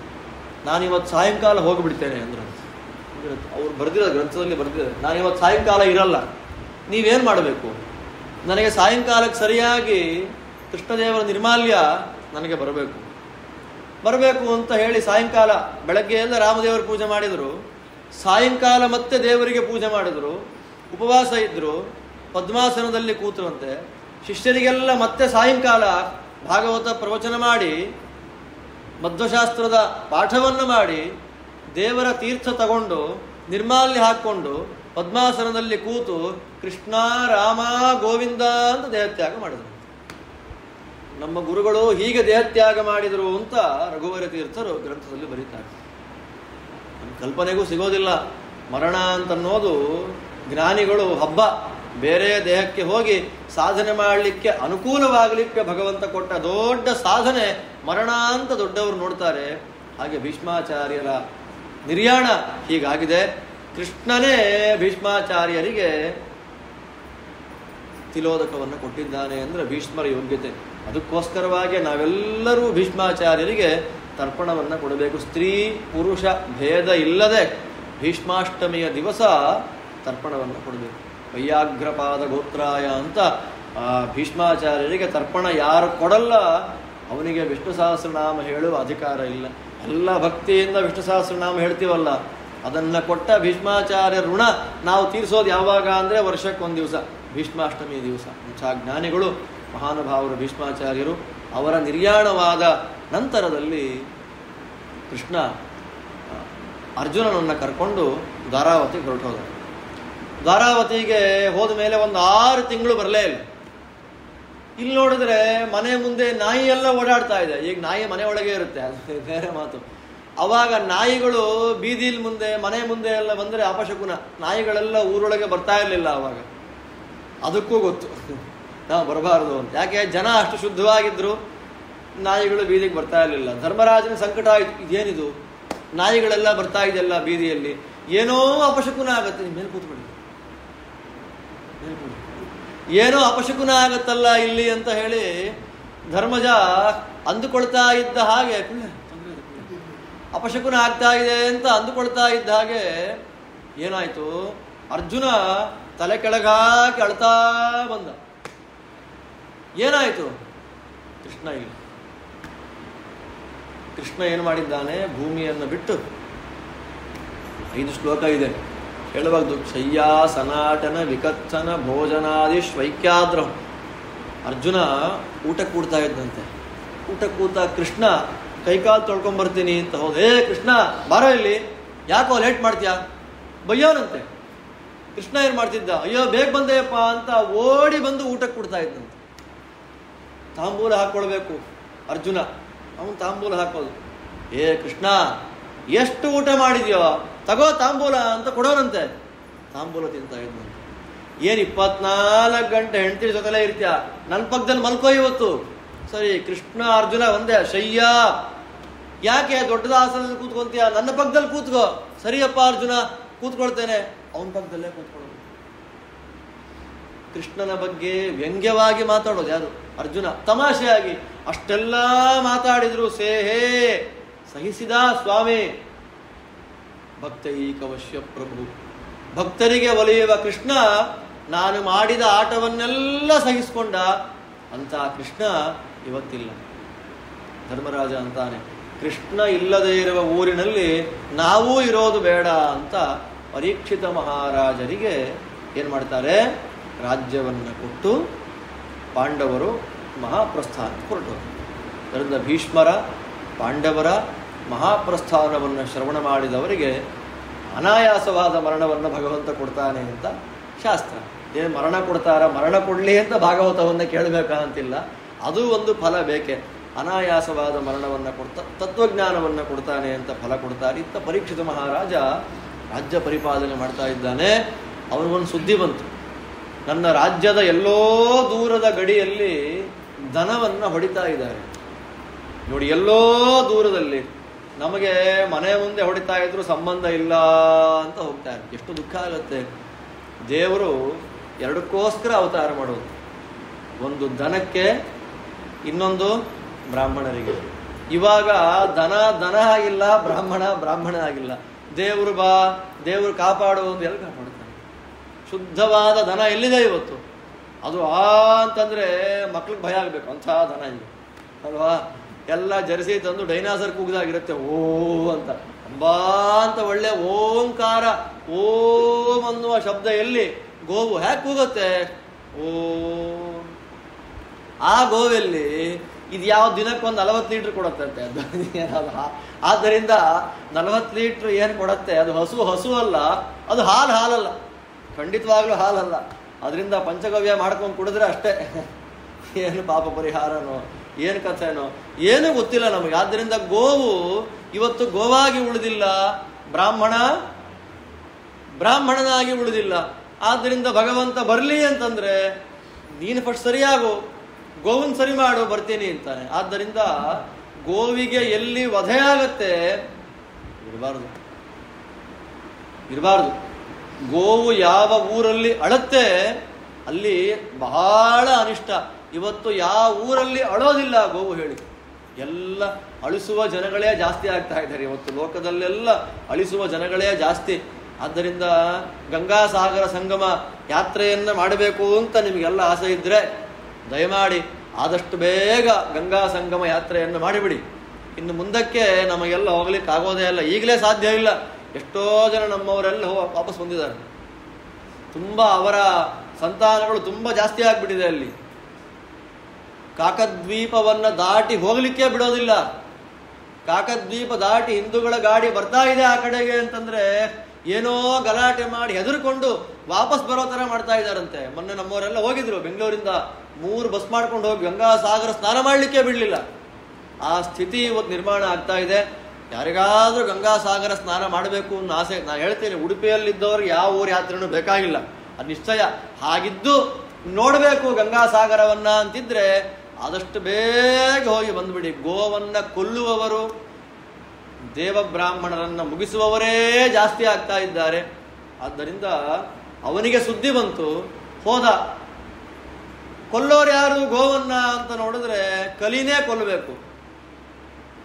[SPEAKER 1] ನಾನಿವತ್ತು ಸಾಯಂಕಾಲ ಹೋಗಿಬಿಡ್ತೇನೆ ಅಂದ್ರಂತೆ. ಅವ್ರು ಬರೆದಿರೋ ಗ್ರಂಥದಲ್ಲಿ ಬರೆದಿದ್ದಾರೆ, ನಾನಿವತ್ತು ಸಾಯಂಕಾಲ ಇರಲ್ಲ, ನೀವೇನು ಮಾಡಬೇಕು? ನನಗೆ ಸಾಯಂಕಾಲಕ್ಕೆ ಸರಿಯಾಗಿ ಕೃಷ್ಣದೇವರ ನಿರ್ಮಾಲ್ಯ ನನಗೆ ಬರಬೇಕು ಅಂತ ಹೇಳಿ ಸಾಯಂಕಾಲ, ಬೆಳಗ್ಗೆ ಎಲ್ಲ ರಾಮದೇವರ ಪೂಜೆ ಮಾಡಿದರು, ಸಾಯಂಕಾಲ ಮತ್ತೆ ದೇವರಿಗೆ ಪೂಜೆ ಮಾಡಿದರು, ಉಪವಾಸ ಇದ್ದರು, ಪದ್ಮಾಸನದಲ್ಲಿ ಕೂತರಂತೆ. ಶಿಷ್ಯರಿಗೆಲ್ಲ ಮತ್ತೆ ಸಾಯಂಕಾಲ ಭಾಗವತ ಪ್ರವಚನ ಮಾಡಿ, ಮಧ್ವಶಾಸ್ತ್ರದ ಪಾಠವನ್ನು ಮಾಡಿ, ದೇವರ ತೀರ್ಥ ತಗೊಂಡು ನಿರ್ಮಾಲ್ಯ ಹಾಕ್ಕೊಂಡು ಪದ್ಮಾಸನದಲ್ಲಿ ಕೂತು ಕೃಷ್ಣ ರಾಮ ಗೋವಿಂದ ಅಂತ ದೇಹತ್ಯಾಗ ಮಾಡಿದರು. ನಮ್ಮ ಗುರುಗಳು ಹೀಗೆ ದೇಹತ್ಯಾಗ ಮಾಡಿದರು ಅಂತ ರಘುವರ ತೀರ್ಥರು ಗ್ರಂಥದಲ್ಲಿ ಬರೀತಾರೆ. ನಮ್ಮ ಕಲ್ಪನೆಗೂ ಸಿಗೋದಿಲ್ಲ. ಮರಣ ಅಂತನ್ನೋದು ಜ್ಞಾನಿಗಳು ಹಬ್ಬ. ಬೇರೆ ದೇಹಕ್ಕೆ ಹೋಗಿ ಸಾಧನೆ ಮಾಡಲಿಕ್ಕೆ ಅನುಕೂಲವಾಗಲಿಕ್ಕೆ ಭಗವಂತ ಕೊಟ್ಟ ದೊಡ್ಡ ಸಾಧನೆ ಮರಣ ಅಂತ ದೊಡ್ಡವರು ನೋಡ್ತಾರೆ. ಹಾಗೆ ಭೀಷ್ಮಾಚಾರ್ಯರ ನಿರ್ಯಾಣ ಹೀಗಾಗಿದೆ. ಕೃಷ್ಣನೇ ಭೀಷ್ಮಾಚಾರ್ಯರಿಗೆ ತಿಲೋದಕವನ್ನು ಕೊಟ್ಟಿದ್ದಾನೆ ಅಂದರೆ ಭೀಷ್ಮರ ಯೋಗ್ಯತೆ. ಅದಕ್ಕೋಸ್ಕರವಾಗಿ ನಾವೆಲ್ಲರೂ ಭೀಷ್ಮಾಚಾರ್ಯರಿಗೆ ತರ್ಪಣವನ್ನು ಕೊಡಬೇಕು. ಸ್ತ್ರೀ ಪುರುಷ ಭೇದ ಇಲ್ಲದೆ ಭೀಷ್ಮಾಷ್ಟಮಿಯ ದಿವಸ ತರ್ಪಣವನ್ನು ಕೊಡಬೇಕು. ವೈಯಾಘ್ರಪಾದ ಗೋತ್ರಾಯ ಅಂತ ಭೀಷ್ಮಾಚಾರ್ಯರಿಗೆ ತರ್ಪಣ ಯಾರು ಕೊಡಲ್ಲ ಅವನಿಗೆ ವಿಷ್ಣು ಸಹಸ್ರನಾಮ ಹೇಳುವ ಅಧಿಕಾರ ಇಲ್ಲ. ಎಲ್ಲ ಭಕ್ತಿಯಿಂದ ವಿಷ್ಣು ಸಹಸ್ರನಾಮ ಹೇಳ್ತೀವಲ್ಲ, ಅದನ್ನು ಕೊಟ್ಟ ಭೀಷ್ಮಾಚಾರ್ಯ ಋಣ ನಾವು ತೀರಿಸೋದು ಯಾವಾಗ ಅಂದರೆ ವರ್ಷಕ್ಕೊಂದು ದಿವಸ, ಭೀಷ್ಮಾಷ್ಟಮಿ ದಿವಸ. ಇಂಥ ಜ್ಞಾನಿಗಳು ಮಹಾನುಭಾವರು ಭೀಷ್ಮಾಚಾರ್ಯರು. ಅವರ ನಿರ್ಯಾಣವಾದ ನಂತರದಲ್ಲಿ ಕೃಷ್ಣ ಅರ್ಜುನನನ್ನು ಕರ್ಕೊಂಡು ದ್ವಾರಾವತಿಗೆ ಹೊರಟೋದ. ದ್ವಾರಾವತಿಗೆ ಹೋದ ಮೇಲೆ ಒಂದು 6 ತಿಂಗಳು ಬರಲೇ ಇಲ್ಲ. ಇಲ್ಲಿ ನೋಡಿದ್ರೆ ಮನೆ ಮುಂದೆ ನಾಯಿ ಎಲ್ಲ ಓಡಾಡ್ತಾ ಇದೆ. ಈಗ ನಾಯಿ ಮನೆ ಒಳಗೆ ಇರುತ್ತೆ, ಅದು ಬೇರೆ ಮಾತು. ಅವಾಗ ನಾಯಿಗಳು ಬೀದಿಲ್ ಮುಂದೆ ಮನೆ ಮುಂದೆ ಎಲ್ಲ ಬಂದರೆ ಅಪಶಕುನ. ನಾಯಿಗಳೆಲ್ಲ ಊರೊಳಗೆ ಬರ್ತಾ ಇರಲಿಲ್ಲ ಅವಾಗ. ಅದಕ್ಕೂ ಗೊತ್ತು ನಾವು ಬರಬಾರದು ಅಂತ. ಯಾಕೆ? ಜನ ಅಷ್ಟು ಶುದ್ಧವಾಗಿದ್ರು, ನಾಯಿಗಳು ಬೀದಿಗೆ ಬರ್ತಾ ಇರಲಿಲ್ಲ. ಧರ್ಮರಾಜನ ಸಂಕಟ ಆಯಿತು, ಇದೇನಿದು ನಾಯಿಗಳೆಲ್ಲ ಬರ್ತಾ ಇದೆಯಲ್ಲ ಬೀದಿಯಲ್ಲಿ, ಏನೋ ಅಪಶಕುನ ಆಗತ್ತೆ. ನಿಮ್ಮ ಮೇಲೆ ಕೂತ್ಕೊಳ್ಳಿ, ಏನೋ ಅಪಶಕುನ ಆಗತ್ತಲ್ಲ ಇಲ್ಲಿ ಅಂತ ಹೇಳಿ ಧರ್ಮಜ ಅಂದುಕೊಳ್ತಾ ಇದ್ದ ಹಾಗೆ, ಅಪಶಕುನ ಆಗ್ತಾ ಇದೆ ಅಂತ ಅಂದುಕೊಳ್ತಾ ಇದ್ದ ಹಾಗೆ ಏನಾಯ್ತು, ಅರ್ಜುನ ತಲೆ ಕೆಳಗಾಕಿ ಅಳ್ತಾ ಬಂದ. ಏನಾಯ್ತು? ಕೃಷ್ಣ ಇಲ್ಲ. ಕೃಷ್ಣ ಏನು ಮಾಡಿದ್ದಾನೆ? ಭೂಮಿಯನ್ನು ಬಿಟ್ಟು 5 ಶ್ಲೋಕ ಇದೆ ಹೇಳುವಾಗ, ಶಯ್ಯಾ ಸನಾಟನ ವಿಕಥನ ಭೋಜನಾದಿ ಶ್ವೈಕ್ಯಾದ್ರ. ಅರ್ಜುನ ಊಟಕ್ಕೆ ಕೂಡ್ತಾ ಇದ್ದಂತೆ. ಊಟ ಕೂತ ಕೃಷ್ಣ ಕೈಕಾಲು ತೊಳ್ಕೊಂಬರ್ತೀನಿ ಅಂತ ಹೋದೆ. ಕೃಷ್ಣ ಬಾರೋ ಇಲ್ಲಿ, ಯಾಕೋ ಲೇಟ್ ಮಾಡ್ತೀಯಾ ಬಯ್ಯೋನಂತೆ. ಕೃಷ್ಣ ಏನು ಮಾಡ್ತಿದ್ದ, ಅಯ್ಯೋ ಬೇಗ ಬಂದೆಯಪ್ಪ ಅಂತ ಓಡಿ ಬಂದು ಊಟಕ್ಕೆ ಕೊಡ್ತಾ ಇದ್ದಂತೆ. ತಾಂಬೂಲ ಹಾಕ್ಕೊಳ್ಬೇಕು ಅರ್ಜುನ, ಅವನು ತಾಂಬೂಲ ಹಾಕೋದು. ಕೃಷ್ಣ ಎಷ್ಟು ಊಟ ಮಾಡಿದ್ಯೋ ತಗೋ ತಾಂಬೂಲ ಅಂತ ಕೊಡೋನಂತೆ. ತಾಂಬೂಲ ತಿಂತಾ ಇದ್ದಂತೆ. 24 ಗಂಟೆ ಹೆಂಡತಿ ಜೊತೆಲೇ ಇರ್ತೀಯ, ನನ್ನ ಪಕ್ಕದಲ್ಲಿ ಮಲ್ಕೋ ಇವತ್ತು. ಸರಿ, ಕೃಷ್ಣ ಅರ್ಜುನ ಒಂದೇ ಶಯ್ಯ. ಯಾಕೆ ದೊಡ್ಡದ ಆಸನದಲ್ಲಿ ಕೂತ್ಕೊಂತೀಯ, ನನ್ನ ಪಕ್ಕದಲ್ಲಿ ಕೂತ್ಕೋ. ಸರಿಯಪ್ಪ ಅರ್ಜುನ ಕೂತ್ಕೊಳ್ತೇನೆ, ಅವನ ಪಕ್ಕದಲ್ಲೇ ಕೂತ್ಕೊಳ್ಳೋದು. ಕೃಷ್ಣನ ಬಗ್ಗೆ ವ್ಯಂಗ್ಯವಾಗಿ ಮಾತಾಡೋದು ಯಾರು? ಅರ್ಜುನ. ತಮಾಷೆಯಾಗಿ ಅಷ್ಟೆಲ್ಲ ಮಾತಾಡಿದ್ರು ಸೇಹೇ ಸಹಿಸಿದ ಸ್ವಾಮಿ. ಭಕ್ತೈಕವಶ್ಯ ಪ್ರಭು, ಭಕ್ತರಿಗೆ ಒಲಿಯುವ ಕೃಷ್ಣ ನಾನು ಮಾಡಿದ ಆಟವನ್ನೆಲ್ಲ ಸಹಿಸಿಕೊಂಡ ಅಂತ ಕೃಷ್ಣ ಇವತ್ತಿಲ್ಲ. ಧರ್ಮರಾಜ ಅಂತಾನೆ, ಕೃಷ್ಣ ಇಲ್ಲದೆ ಇರುವ ಊರಿನಲ್ಲಿ ನಾವೂ ಇರೋದು ಬೇಡ ಅಂತ ಪರೀಕ್ಷಿತ ಮಹಾರಾಜರಿಗೆ ಏನು ಮಾಡ್ತಾರೆ, ರಾಜ್ಯವನ್ನು ಕೊಟ್ಟು ಪಾಂಡವರು ಮಹಾಪ್ರಸ್ಥಾನ ಹೊರಟರು. ಅದರಿಂದ ಭೀಷ್ಮರ ಪಾಂಡವರ ಮಹಾಪ್ರಸ್ಥಾನವನ್ನು ಶ್ರವಣ ಮಾಡಿದವರಿಗೆ ಅನಾಯಾಸವಾದ ಮರಣವನ್ನು ಭಗವಂತ ಕೊಡ್ತಾನೆ ಅಂತ ಶಾಸ್ತ್ರ. ಏನು ಮರಣ ಕೊಡ್ತಾರ, ಮರಣ ಕೊಡಲಿ ಅಂತ ಭಾಗವತವನ್ನು ಕೇಳಬೇಕಂತಿಲ್ಲ, ಅದು ಒಂದು ಫಲ ಬೇಕೆ. ಅನಾಯಾಸವಾದ ಮರಣವನ್ನು ತತ್ವಜ್ಞಾನವನ್ನು ಕೊಡ್ತಾನೆ ಅಂತ ಫಲ ಕೊಡ್ತಾರೆ. ಇತ್ತ ಪರೀಕ್ಷಿತ ಮಹಾರಾಜ ರಾಜ್ಯ ಪರಿಪಾಲನೆ ಮಾಡ್ತಾ ಇದ್ದಾನೆ. ಅವನಿಗೊಂದು ಸುದ್ದಿ ಬಂತು, ನನ್ನ ರಾಜ್ಯದ ಎಲ್ಲೋ ದೂರದ ಗಡಿಯಲ್ಲಿ ದನವನ್ನು ಹೊಡಿತಾ ಇದ್ದಾರೆ ನೋಡಿ. ಎಲ್ಲೋ ದೂರದಲ್ಲಿ, ನಮಗೆ ಮನೆ ಮುಂದೆ ಹೊಡಿತಾ ಇದ್ರು ಸಂಬಂಧ ಇಲ್ಲ ಅಂತ ಹೋಗ್ತಾರೆ. ಎಷ್ಟು ದುಃಖ ಆಗುತ್ತೆ. ದೇವರು ಎರಡಕ್ಕೋಸ್ಕರ ಅವತಾರ ಮಾಡೋದು, ಒಂದು ದನಕ್ಕೆ, ಇನ್ನೊಂದು ಬ್ರಾಹ್ಮಣರಿಗೆ. ಇವಾಗ ದನ ಆಗಿಲ್ಲ, ಬ್ರಾಹ್ಮಣ ಆಗಿಲ್ಲ. ದೇವರು ದೇವರು ಕಾಪಾಡುವ ಒಂದು ಎಲ್ಲಿ ಕಾಪಾಡುತ್ತಾನೆ. ಶುದ್ಧವಾದ ದನ ಎಲ್ಲಿದೆ ಇವತ್ತು? ಅದು ಅಂತಂದ್ರೆ ಮಕ್ಳಿಗೆ ಭಯ ಆಗಬೇಕು, ಅಂಥ ದನ ಇದೆ ಅಲ್ವಾ? ಎಲ್ಲ ಜರ್ಸಿ ತಂದು ಡೈನಾಸರ್ ಕೂಗ್ದಾಗಿರುತ್ತೆ, ಓ ಅಂತ ಅಂಬಾ ಅಂತ ಒಳ್ಳೆ ಓಂಕಾರ, ಓಂ ಅನ್ನುವ ಶಬ್ದ ಎಲ್ಲಿ? ಗೋವು ಹ್ಯಾಕ್ ಕೂಗುತ್ತೆ? ಓ. ಆ ಗೋವೆಲ್ಲಿ ಇದು ಯಾವ ದಿನಕ್ಕೊಂದು 40 ಲೀಟ್ರ್ ಕೊಡುತ್ತೆ ಅಂತೆ. ಆದ್ದರಿಂದ 40 ಲೀಟ್ರ್ ಏನು ಕೊಡುತ್ತೆ? ಅದು ಹಸು ಅಲ್ಲ, ಅದು ಹಾಲಲ್ಲ, ಖಂಡಿತವಾಗ್ಲೂ ಹಾಲಲ್ಲ. ಅದರಿಂದ ಪಂಚಗವ್ಯ ಮಾಡ್ಕೊಂಡು ಕುಡಿದ್ರೆ ಅಷ್ಟೇ. ಏನು ಪಾಪ ಪರಿಹಾರನೋ, ಏನು ಕಥೆನೋ ಏನೂ ಗೊತ್ತಿಲ್ಲ ನಮಗೆ. ಆದ್ದರಿಂದ ಗೋವು ಇವತ್ತು ಗೋವಾಗಿ ಉಳಿದಿಲ್ಲ, ಬ್ರಾಹ್ಮಣನಾಗಿ ಉಳಿದಿಲ್ಲ. ಆದ್ದರಿಂದ ಭಗವಂತ ಬರಲಿ ಅಂತಂದ್ರೆ ನೀನು ಫಸ್ಟ್ ಸರಿಯಾಗು, ಗೋವನ್ ಸರಿ ಮಾಡು, ಬರ್ತೀನಿ ಅಂತಾನೆ. ಆದ್ದರಿಂದ ಗೋವಿಗೆ ಎಲ್ಲಿ ವಧೆಯಾಗತ್ತೆ ಇರಬಾರ್ದು. ಗೋವು ಯಾವ ಊರಲ್ಲಿ ಅಳತ್ತೆ ಅಲ್ಲಿ ಬಹಳ ಅನಿಷ್ಟ. ಇವತ್ತು ಯಾವ ಊರಲ್ಲಿ ಅಳೋದಿಲ್ಲ ಗೋವು ಹೇಳಿ. ಎಲ್ಲ ಅಳಿಸುವ ಜನಗಳೇ ಜಾಸ್ತಿ ಆಗ್ತಾ ಇದ್ದಾರೆ ಇವತ್ತು. ಲೋಕದಲ್ಲೆಲ್ಲ ಅಳಿಸುವ ಜನಗಳೇ ಜಾಸ್ತಿ. ಆದ್ದರಿಂದ ಗಂಗಾಸಾಗರ ಸಂಗಮ ಯಾತ್ರೆಯನ್ನು ಮಾಡಬೇಕು ಅಂತ ನಿಮಗೆಲ್ಲ ಆಸೆ ಇದ್ದರೆ ದಯಮಾಡಿ ಆದಷ್ಟು ಬೇಗ ಗಂಗಾ ಸಂಗಮ ಯಾತ್ರೆಯನ್ನು ಮಾಡಿಬಿಡಿ. ಇನ್ನು ಮುಂದಕ್ಕೆ ನಮಗೆಲ್ಲ ಹೋಗ್ಲಿಕ್ಕೆ ಆಗೋದೇ ಇಲ್ಲ, ಈಗಲೇ ಸಾಧ್ಯ ಇಲ್ಲ. ಎಷ್ಟೋ ಜನ ನಮ್ಮವರೆಲ್ಲ ವಾಪಸ್ ಬಂದಿದ್ದಾರೆ. ತುಂಬ ಅವರ ಸಂತಾನಗಳು ತುಂಬ ಜಾಸ್ತಿ ಆಗಿಬಿಟ್ಟಿದೆ ಅಲ್ಲಿ. ಕಾಕದ್ವೀಪವನ್ನು ದಾಟಿ ಹೋಗ್ಲಿಕ್ಕೆ ಬಿಡೋದಿಲ್ಲ. ಕಾಕದ್ವೀಪ ದಾಟಿ ಹಿಂದೂಗಳ ಗಾಡಿ ಬರ್ತಾ ಇದೆ ಆ ಕಡೆಗೆ ಅಂತಂದ್ರೆ ಏನೋ ಗಲಾಟೆ ಮಾಡಿ ಹೆದರ್ಕೊಂಡು ವಾಪಸ್ ಬರೋ ತರ ಮಾಡ್ತಾ ಇದ್ದಾರಂತೆ. ಮೊನ್ನೆ ನಮ್ಮವರೆಲ್ಲ ಹೋಗಿದ್ರು ಬೆಂಗಳೂರಿಂದ 3 ಬಸ್ ಮಾಡ್ಕೊಂಡು ಹೋಗಿ ಗಂಗಾಸಾಗರ ಸ್ನಾನ ಮಾಡಲಿಕ್ಕೆ ಬಿಡಲಿಲ್ಲ. ಆ ಸ್ಥಿತಿ ಇವತ್ತು ನಿರ್ಮಾಣ ಆಗ್ತಾ ಇದೆ. ಯಾರಿಗಾದ್ರೂ ಗಂಗಾಸಾಗರ ಸ್ನಾನ ಮಾಡಬೇಕು ಅನ್ನೋ ಆಸೆ, ನಾನು ಹೇಳ್ತೇನೆ, ಉಡುಪಿಯಲ್ಲಿದ್ದವ್ರಿಗೆ ಯಾವ ಊರು ಯಾತ್ರೆನೂ ಬೇಕಾಗಿಲ್ಲ, ಅದು ನಿಶ್ಚಯ. ಹಾಗಿದ್ದು ನೋಡಬೇಕು ಗಂಗಾಸಾಗರವನ್ನ ಅಂತಿದ್ರೆ ಆದಷ್ಟು ಬೇಗ ಹೋಗಿ ಬಂದ್ಬಿಡಿ. ಗೋವನ್ನ ಕೊಲ್ಲುವವರು, ದೇವಬ್ರಾಹ್ಮಣರನ್ನ ಮುಗಿಸುವವರೇ ಜಾಸ್ತಿ ಆಗ್ತಾ ಇದ್ದಾರೆ. ಆದ್ದರಿಂದ ಅವನಿಗೆ ಸುದ್ದಿ ಬಂತು, ಹೋದ. ಕೊಲ್ಲೋರು ಯಾರು ಗೋವನ್ನ ಅಂತ ನೋಡಿದ್ರೆ ಕಲಿನೇ ಕೊಲ್ಲಬೇಕು.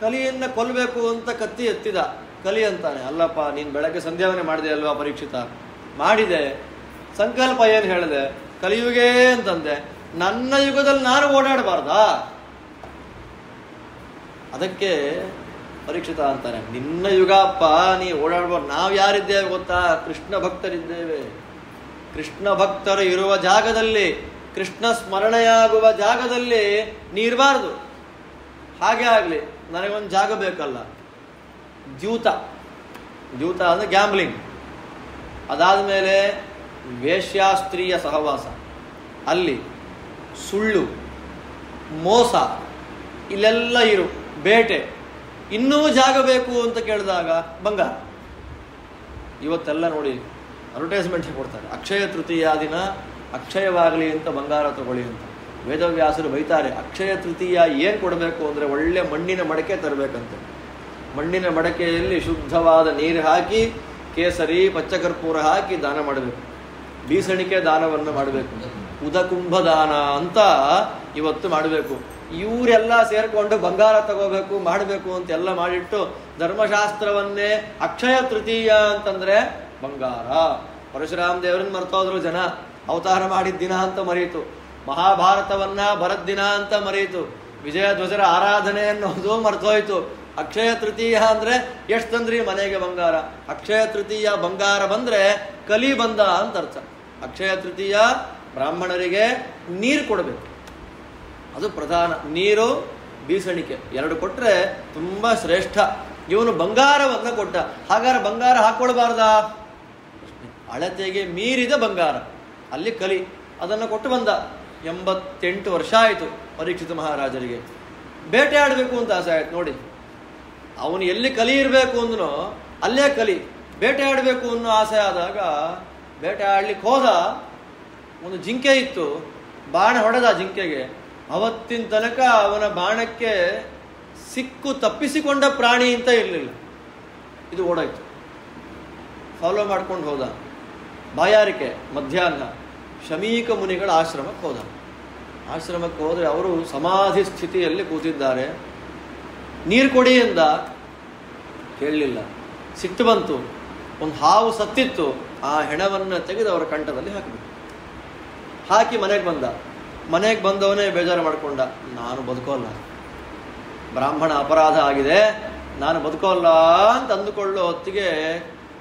[SPEAKER 1] ಕಲಿಯನ್ನ ಕೊಲ್ಲಬೇಕು ಅಂತ ಕತ್ತಿ ಎತ್ತಿದ. ಕಲಿ ಅಂತಾನೆ, ಅಲ್ಲಪ್ಪ ನೀನು ಬೆಳಗ್ಗೆ ಸಂಧ್ಯಾವನೆ ಮಾಡಿದೆ ಅಲ್ವಾ ಪರೀಕ್ಷಿತ? ಮಾಡಿದೆ. ಸಂಕಲ್ಪ ಏನು ಹೇಳಿದೆ? ಕಲಿಯುಗೇ ಅಂತಂದೆ. ನನ್ನ ಯುಗದಲ್ಲಿ ನಾನು ಓಡಾಡಬಾರ್ದಾ? ಅದಕ್ಕೆ ಪರೀಕ್ಷಿತ ಅಂತಾನೆ, ನಿನ್ನ ಯುಗ ಅಪ್ಪ, ನೀ ಓಡಾಡಬಾರ್ದು. ನಾವು ಯಾರಿದ್ದೇವೆ ಗೊತ್ತಾ? ಕೃಷ್ಣ ಭಕ್ತರಿದ್ದೇವೆ. ಕೃಷ್ಣ ಭಕ್ತರು ಇರುವ ಜಾಗದಲ್ಲಿ, ಕೃಷ್ಣ ಸ್ಮರಣೆಯಾಗುವ ಜಾಗದಲ್ಲಿ ನೀ ಇರಬಾರ್ದು. ಹಾಗೆ ಆಗಲಿ, ನನಗೊಂದು ಜಾಗ ಬೇಕಲ್ಲ. ದ್ಯೂತ ಅಂದರೆ ಗ್ಯಾಂಬ್ಲಿಂಗ್. ಅದಾದಮೇಲೆ ವೇಶ್ಯಾಸ್ತ್ರೀಯ ಸಹವಾಸ, ಅಲ್ಲಿ ಸುಳ್ಳು, ಮೋಸ, ಇಲ್ಲೆಲ್ಲ ಇರು, ಬೇಟೆ, ಇನ್ನೂ ಜಾಗ ಬೇಕು ಅಂತ ಕೇಳಿದಾಗ ಬಂಗಾರ. ಇವತ್ತೆಲ್ಲ ನೋಡಿ ಅಡ್ವರ್ಟೈಸ್ಮೆಂಟ್ ಕೊಡ್ತಾರೆ, ಅಕ್ಷಯ ತೃತೀಯ ದಿನ ಅಕ್ಷಯವಾಗಲಿ ಅಂತ ಬಂಗಾರ ತಗೊಳ್ಳಿ ಅಂತ. ವೇದವ್ಯಾಸರು ಬೈತಾರೆ, ಅಕ್ಷಯ ತೃತೀಯ ಏನು ಕೊಡಬೇಕು ಅಂದರೆ ಒಳ್ಳೆ ಮಣ್ಣಿನ ಮಡಕೆ ತರಬೇಕಂತೆ. ಮಣ್ಣಿನ ಮಡಕೆಯಲ್ಲಿ ಶುದ್ಧವಾದ ನೀರು ಹಾಕಿ ಕೇಸರಿ ಪಚ್ಚಕರ್ಪೂರ ಹಾಕಿ ದಾನ ಮಾಡಬೇಕು. ಬೀಸಣಿಕೆ ದಾನವನ್ನು ಮಾಡಬೇಕು, ಉದಕುಂಭ ದಾನ ಅಂತ ಇವತ್ತು ಮಾಡಬೇಕು. ಇವರೆಲ್ಲ ಸೇರಿಕೊಂಡು ಬಂಗಾರ ತಗೋಬೇಕು ಮಾಡಬೇಕು ಅಂತೆಲ್ಲ ಮಾಡಿಟ್ಟು ಧರ್ಮಶಾಸ್ತ್ರವನ್ನೇ ಅಕ್ಷಯ ತೃತೀಯ ಅಂತಂದ್ರೆ ಬಂಗಾರ. ಪರಶುರಾಮ ದೇವರನ್ನ ಮರ್ತೋದ್ರು ಜನ, ಅವತಾರ ಮಾಡಿದ ದಿನ ಅಂತ ಮರೆಯಿತು. ಮಹಾಭಾರತವನ್ನ ಬರದ್ ದಿನ ಅಂತ ಮರೆಯಿತು. ವಿಜಯಧ್ವಜರ ಆರಾಧನೆ ಅನ್ನೋದು ಮರ್ತೋಯ್ತು. ಅಕ್ಷಯ ತೃತೀಯ ಅಂದ್ರೆ ಎಷ್ಟು ತಂದ್ರಿ ಮನೆಗೆ ಬಂಗಾರ. ಅಕ್ಷಯ ತೃತೀಯ ಬಂಗಾರ ಬಂದ್ರೆ ಕಲಿ ಬಂದ ಅಂತ ಅರ್ಥ. ಅಕ್ಷಯ ತೃತೀಯ ಬ್ರಾಹ್ಮಣರಿಗೆ ನೀರು ಕೊಡಬೇಕು, ಅದು ಪ್ರಧಾನ. ನೀರು ಬೀಸಣಿಕೆ ಎರಡು ಕೊಟ್ರೆ ತುಂಬಾ ಶ್ರೇಷ್ಠ. ಇವನು ಬಂಗಾರವನ್ನ ಕೊಟ್ಟ, ಹಾಗಾದ್ರೆ ಬಂಗಾರ ಹಾಕೊಳ್ಬಾರ್ದ? ಅಳತೆಗೆ ಮೀರಿದ ಬಂಗಾರ, ಅಲ್ಲಿ ಕಲಿ, ಅದನ್ನು ಕೊಟ್ಟು ಬಂದ. 88 ವರ್ಷ ಆಯಿತು ಪರೀಕ್ಷಿತ ಮಹಾರಾಜರಿಗೆ. ಬೇಟೆ ಆಡಬೇಕು ಅಂತ ಆಸೆ ಆಯ್ತು ನೋಡಿ. ಅವನು ಎಲ್ಲಿ ಕಲಿ ಇರಬೇಕು ಅಂದನೋ ಅಲ್ಲೇ ಕಲಿ. ಬೇಟೆ ಆಡಬೇಕು ಅನ್ನೋ ಆಸೆ ಆದಾಗ ಬೇಟೆ ಆಡ್ಲಿಕ್ಕೆ ಹೋದ. ಒಂದು ಜಿಂಕೆ ಇತ್ತು, ಬಾಣ ಹೊಡೆದ ಜಿಂಕೆಗೆ. ಅವತ್ತಿನ ತನಕ ಅವನ ಬಾಣಕ್ಕೆ ಸಿಕ್ಕು ತಪ್ಪಿಸಿಕೊಂಡ ಪ್ರಾಣಿ ಅಂತ ಇರಲಿಲ್ಲ. ಇದು ಓಡಾಯ್ತು. ಫಾಲೋ ಮಾಡ್ಕೊಂಡು ಹೋದ. ಬಾಯಾರಿಕೆ, ಮಧ್ಯಾಹ್ನ ಶಮೀಕ ಮುನಿಗಳ ಆಶ್ರಮಕ್ಕೆ ಹೋದ. ಆಶ್ರಮಕ್ಕೆ ಹೋದರೆ ಅವರು ಸಮಾಧಿ ಸ್ಥಿತಿಯಲ್ಲಿ ಕೂತಿದ್ದಾರೆ. ನೀರು ಕೊಡಿ ಎಂದ, ಕೇಳಲಿಲ್ಲ. ಸಿಟ್ಟು ಬಂತು. ಒಂದು ಹಾವು ಸತ್ತಿತ್ತು, ಆ ಹೆಣವನ್ನು ತೆಗೆದು ಅವರ ಕಂಠದಲ್ಲಿ ಹಾಕಿಬಿಟ್ಟು ಹಾಕಿ ಮನೆಗೆ ಬಂದ. ಮನೆಗೆ ಬಂದವನೇ ಬೇಜಾರು ಮಾಡಿಕೊಂಡ, ನಾನು ಬದುಕೋಲ್ಲ, ಬ್ರಾಹ್ಮಣ ಅಪರಾಧ ಆಗಿದೆ, ನಾನು ಬದುಕೋಲ್ಲ ಅಂತ ಅಂದುಕೊಳ್ಳೋ ಹೊತ್ತಿಗೆ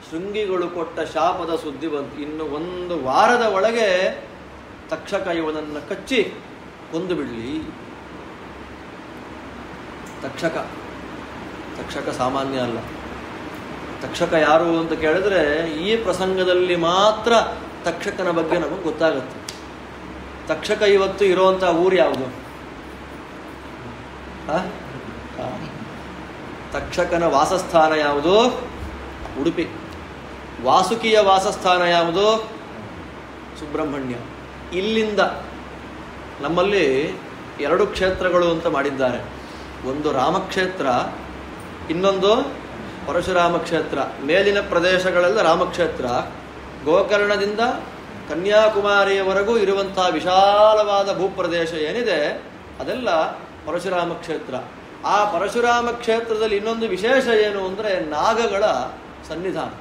[SPEAKER 1] ಶೃಂಗಿಗಳು ಕೊಟ್ಟ ಶಾಪದ ಸುದ್ದಿ ಬಂತು. ಇನ್ನು 1 ವಾರದ ಒಳಗೆ ತಕ್ಷಕ ಇವನನ್ನು ಕಚ್ಚಿ ಕೊಂದು ಬಿಡಲಿ. ತಕ್ಷಕ ಸಾಮಾನ್ಯ ಅಲ್ಲ. ತಕ್ಷಕ ಯಾರು ಅಂತ ಕೇಳಿದ್ರೆ ಈ ಪ್ರಸಂಗದಲ್ಲಿ ಮಾತ್ರ ತಕ್ಷಕನ ಬಗ್ಗೆ ನಮಗೆ ಗೊತ್ತಾಗುತ್ತೆ. ತಕ್ಷಕ ಇವತ್ತು ಇರುವಂತ ಊರು ಯಾವುದು? ತಕ್ಷಕನ ವಾಸಸ್ಥಾನ ಯಾವುದು? ಉಡುಪಿ. ವಾಸುಕಿಯ ವಾಸಸ್ಥಾನ ಯಾವುದು? ಸುಬ್ರಹ್ಮಣ್ಯ. ಇಲ್ಲಿಂದ ನಮ್ಮಲ್ಲಿ 2 ಕ್ಷೇತ್ರಗಳು ಅಂತ ಮಾಡಿದ್ದಾರೆ. ಒಂದು ರಾಮಕ್ಷೇತ್ರ, ಇನ್ನೊಂದು ಪರಶುರಾಮ ಕ್ಷೇತ್ರ. ಮೇಲಿನ ಪ್ರದೇಶಗಳೆಲ್ಲ ರಾಮಕ್ಷೇತ್ರ. ಗೋಕರ್ಣದಿಂದ ಕನ್ಯಾಕುಮಾರಿಯವರೆಗೂ ಇರುವಂತಹ ವಿಶಾಲವಾದ ಭೂಪ್ರದೇಶ ಏನಿದೆ ಅದೆಲ್ಲ ಪರಶುರಾಮ ಕ್ಷೇತ್ರ. ಆ ಪರಶುರಾಮ ಕ್ಷೇತ್ರದಲ್ಲಿ ಇನ್ನೊಂದು ವಿಶೇಷ ಏನು ಅಂದರೆ ನಾಗಗಳ ಸನ್ನಿಧಾನ.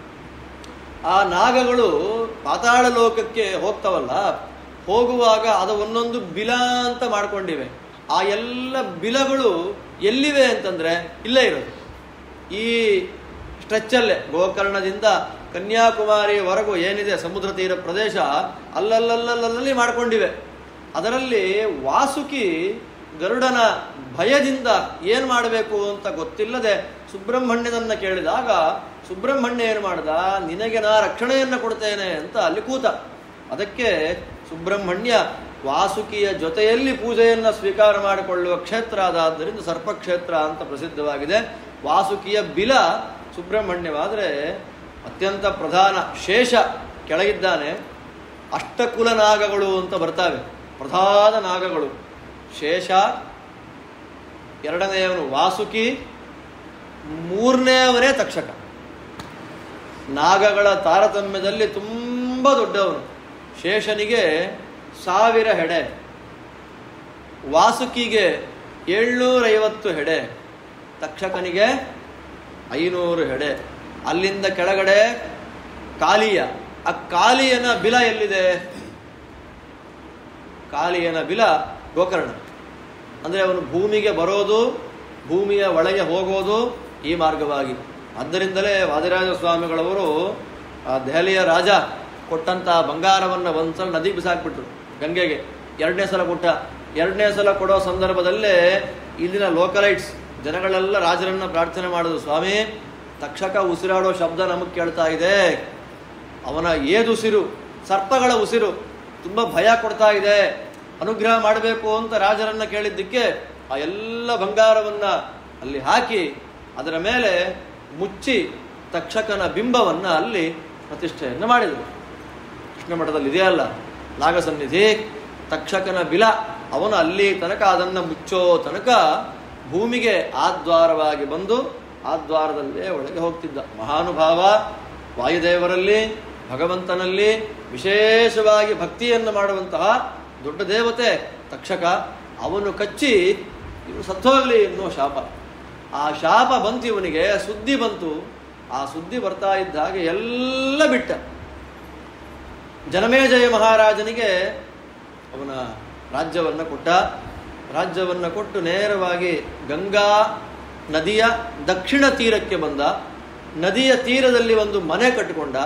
[SPEAKER 1] ಆ ನಾಗಗಳು ಪಾತಾಳ ಲೋಕಕ್ಕೆ ಹೋಗ್ತವಲ್ಲ, ಹೋಗುವಾಗ ಅದು ಒಂದೊಂದು ಬಿಲ ಅಂತ ಮಾಡ್ಕೊಂಡಿವೆ. ಆ ಎಲ್ಲ ಬಿಲಗಳು ಎಲ್ಲಿವೆ ಅಂತಂದ್ರೆ ಇಲ್ಲೇ ಇರೋದು. ಈ ಸ್ಟ್ರೆಚ್ಚಲ್ಲೇ ಗೋಕರ್ಣದಿಂದ ಕನ್ಯಾಕುಮಾರಿವರೆಗೂ ಏನಿದೆ ಸಮುದ್ರ ತೀರ ಪ್ರದೇಶ, ಅಲ್ಲಲ್ಲಿ ಮಾಡ್ಕೊಂಡಿವೆ. ಅದರಲ್ಲಿ ವಾಸುಕಿ ಗರುಡನ ಭಯದಿಂದ ಏನು ಮಾಡಬೇಕು ಅಂತ ಗೊತ್ತಿಲ್ಲದೆ ಸುಬ್ರಹ್ಮಣ್ಯನನ್ನ ಕೇಳಿದಾಗ ಸುಬ್ರಹ್ಮಣ್ಯ ಏನು ಮಾಡ್ದ, ನಿನಗೆ ನಾ ರಕ್ಷಣೆಯನ್ನು ಕೊಡ್ತೇನೆ ಅಂತ ಅಲ್ಲಿ ಕೂತ. ಅದಕ್ಕೆ ಸುಬ್ರಹ್ಮಣ್ಯ ವಾಸುಕಿಯ ಜೊತೆಯಲ್ಲಿ ಪೂಜೆಯನ್ನು ಸ್ವೀಕಾರ ಮಾಡಿಕೊಳ್ಳುವ ಕ್ಷೇತ್ರ ಆದಾದ್ದರಿಂದ ಸರ್ಪಕ್ಷೇತ್ರ ಅಂತ ಪ್ರಸಿದ್ಧವಾಗಿದೆ. ವಾಸುಕಿಯ ಬಿಲ ಸುಬ್ರಹ್ಮಣ್ಯವಾದರೆ ಅತ್ಯಂತ ಪ್ರಧಾನ. ಶೇಷ ಕೆಳಗಿದ್ದಾನೆ. ಅಷ್ಟಕುಲ ನಾಗಗಳು ಅಂತ ಬರ್ತಾವೆ, ಪ್ರಧಾನ ನಾಗಗಳು. ಶೇಷ, ಎರಡನೆಯವನು ವಾಸುಕಿ, ಮೂರನೆಯವನೇ ತಕ್ಷಕ. ನಾಗಗಳ ತಾರತಮ್ಯದಲ್ಲಿ ತುಂಬ ದೊಡ್ಡವನು. ಶೇಷನಿಗೆ 1000 ಹೆಡೆ, ವಾಸುಕಿಗೆ 750 ಹೆಡೆ, ತಕ್ಷಕನಿಗೆ 500 ಹೆಡೆ. ಅಲ್ಲಿಂದ ಕೆಳಗಡೆ ಕಾಲಿಯ. ಆ ಕಾಲಿಯನ ಬಿಲ ಎಲ್ಲಿದೆ? ಕಾಲಿಯನ ಬಿಲ ಗೋಕರ್ಣ. ಅಂದರೆ ಅವನು ಭೂಮಿಗೆ ಬರೋದು, ಭೂಮಿಯ ಒಳಗೆ ಹೋಗೋದು ಈ ಮಾರ್ಗವಾಗಿ. ಆದ್ದರಿಂದಲೇ ವಾದಿರಾಜ ಸ್ವಾಮಿಗಳವರು ಆ ದೆಹಲಿಯ ರಾಜ ಕೊಟ್ಟಂತ ಬಂಗಾರವನ್ನು ಒಂದ್ಸಲ ನದಿಗೆ ಬಿಸಾಕ್ಬಿಟ್ರು, ಗಂಗೆಗೆ. 2ನೇ ಸಲ ಕೊಟ್ಟ. 2ನೇ ಸಲ ಕೊಡೋ ಸಂದರ್ಭದಲ್ಲೇ ಇಲ್ಲಿನ ಲೋಕಲೈಟ್ಸ್ ಜನಗಳೆಲ್ಲ ರಾಜರನ್ನ ಪ್ರಾರ್ಥನೆ ಮಾಡೋದು, ಸ್ವಾಮಿ ತಕ್ಷಕ ಉಸಿರಾಡೋ ಶಬ್ದ ನಮಗೆ ಕೇಳ್ತಾ ಇದೆ, ಅವನ ಏದುಸಿರು ಸರ್ಪಗಳ ಉಸಿರು ತುಂಬ ಭಯ ಕೊಡ್ತಾ ಇದೆ, ಅನುಗ್ರಹ ಮಾಡಬೇಕು ಅಂತ ರಾಜರನ್ನ ಕೇಳಿದ್ದಕ್ಕೆ ಆ ಎಲ್ಲ ಬಂಗಾರವನ್ನ ಅಲ್ಲಿ ಹಾಕಿ ಅದರ ಮೇಲೆ ಮುಚ್ಚಿ ತಕ್ಷಕನ ಬಿಂಬವನ್ನ ಅಲ್ಲಿ ಪ್ರತಿಷ್ಠೆಯನ್ನು ಮಾಡಿದರು. ಕೃಷ್ಣ ಮಠದಲ್ಲಿ ಇದೆಯಲ್ಲ ನಾಗಸನ್ನಿಧಿ, ತಕ್ಷಕನ ಬಿಲ, ಅವನು ಅಲ್ಲಿ ತನಕ ಅದನ್ನು ಮುಚ್ಚೋ ತನಕ ಭೂಮಿಗೆ ಆದ್ವಾರವಾಗಿ ಬಂದು ಆದ್ವಾರದಲ್ಲೇ ಒಳಗೆ ಹೋಗ್ತಿದ್ದ ಮಹಾನುಭಾವ. ವಾಯುದೇವರಲ್ಲಿ ಭಗವಂತನಲ್ಲಿ ವಿಶೇಷವಾಗಿ ಭಕ್ತಿಯನ್ನು ಮಾಡುವಂತಹ ದೊಡ್ಡ ದೇವತೆ ತಕ್ಷಕ. ಅವನು ಕಚ್ಚಿ ಇವನು ಸತ್ತೋಗ್ಲಿ ಎನ್ನುವ ಶಾಪ. ಆ ಶಾಪ ಬಂತು ಇವನಿಗೆ, ಸುದ್ದಿ ಬಂತು. ಆ ಸುದ್ದಿ ಬರ್ತಾ ಇದ್ದ ಹಾಗೆ ಎಲ್ಲ ಬಿಟ್ಟ. ಜನಮೇಜಯ ಮಹಾರಾಜನಿಗೆ ಅವನ ರಾಜ್ಯವನ್ನು ಕೊಟ್ಟ. ರಾಜ್ಯವನ್ನು ಕೊಟ್ಟು ನೇರವಾಗಿ ಗಂಗಾ ನದಿಯ ದಕ್ಷಿಣ ತೀರಕ್ಕೆ ಬಂದ. ನದಿಯ ತೀರದಲ್ಲಿ ಒಂದು ಮನೆ ಕಟ್ಟಿಕೊಂಡ.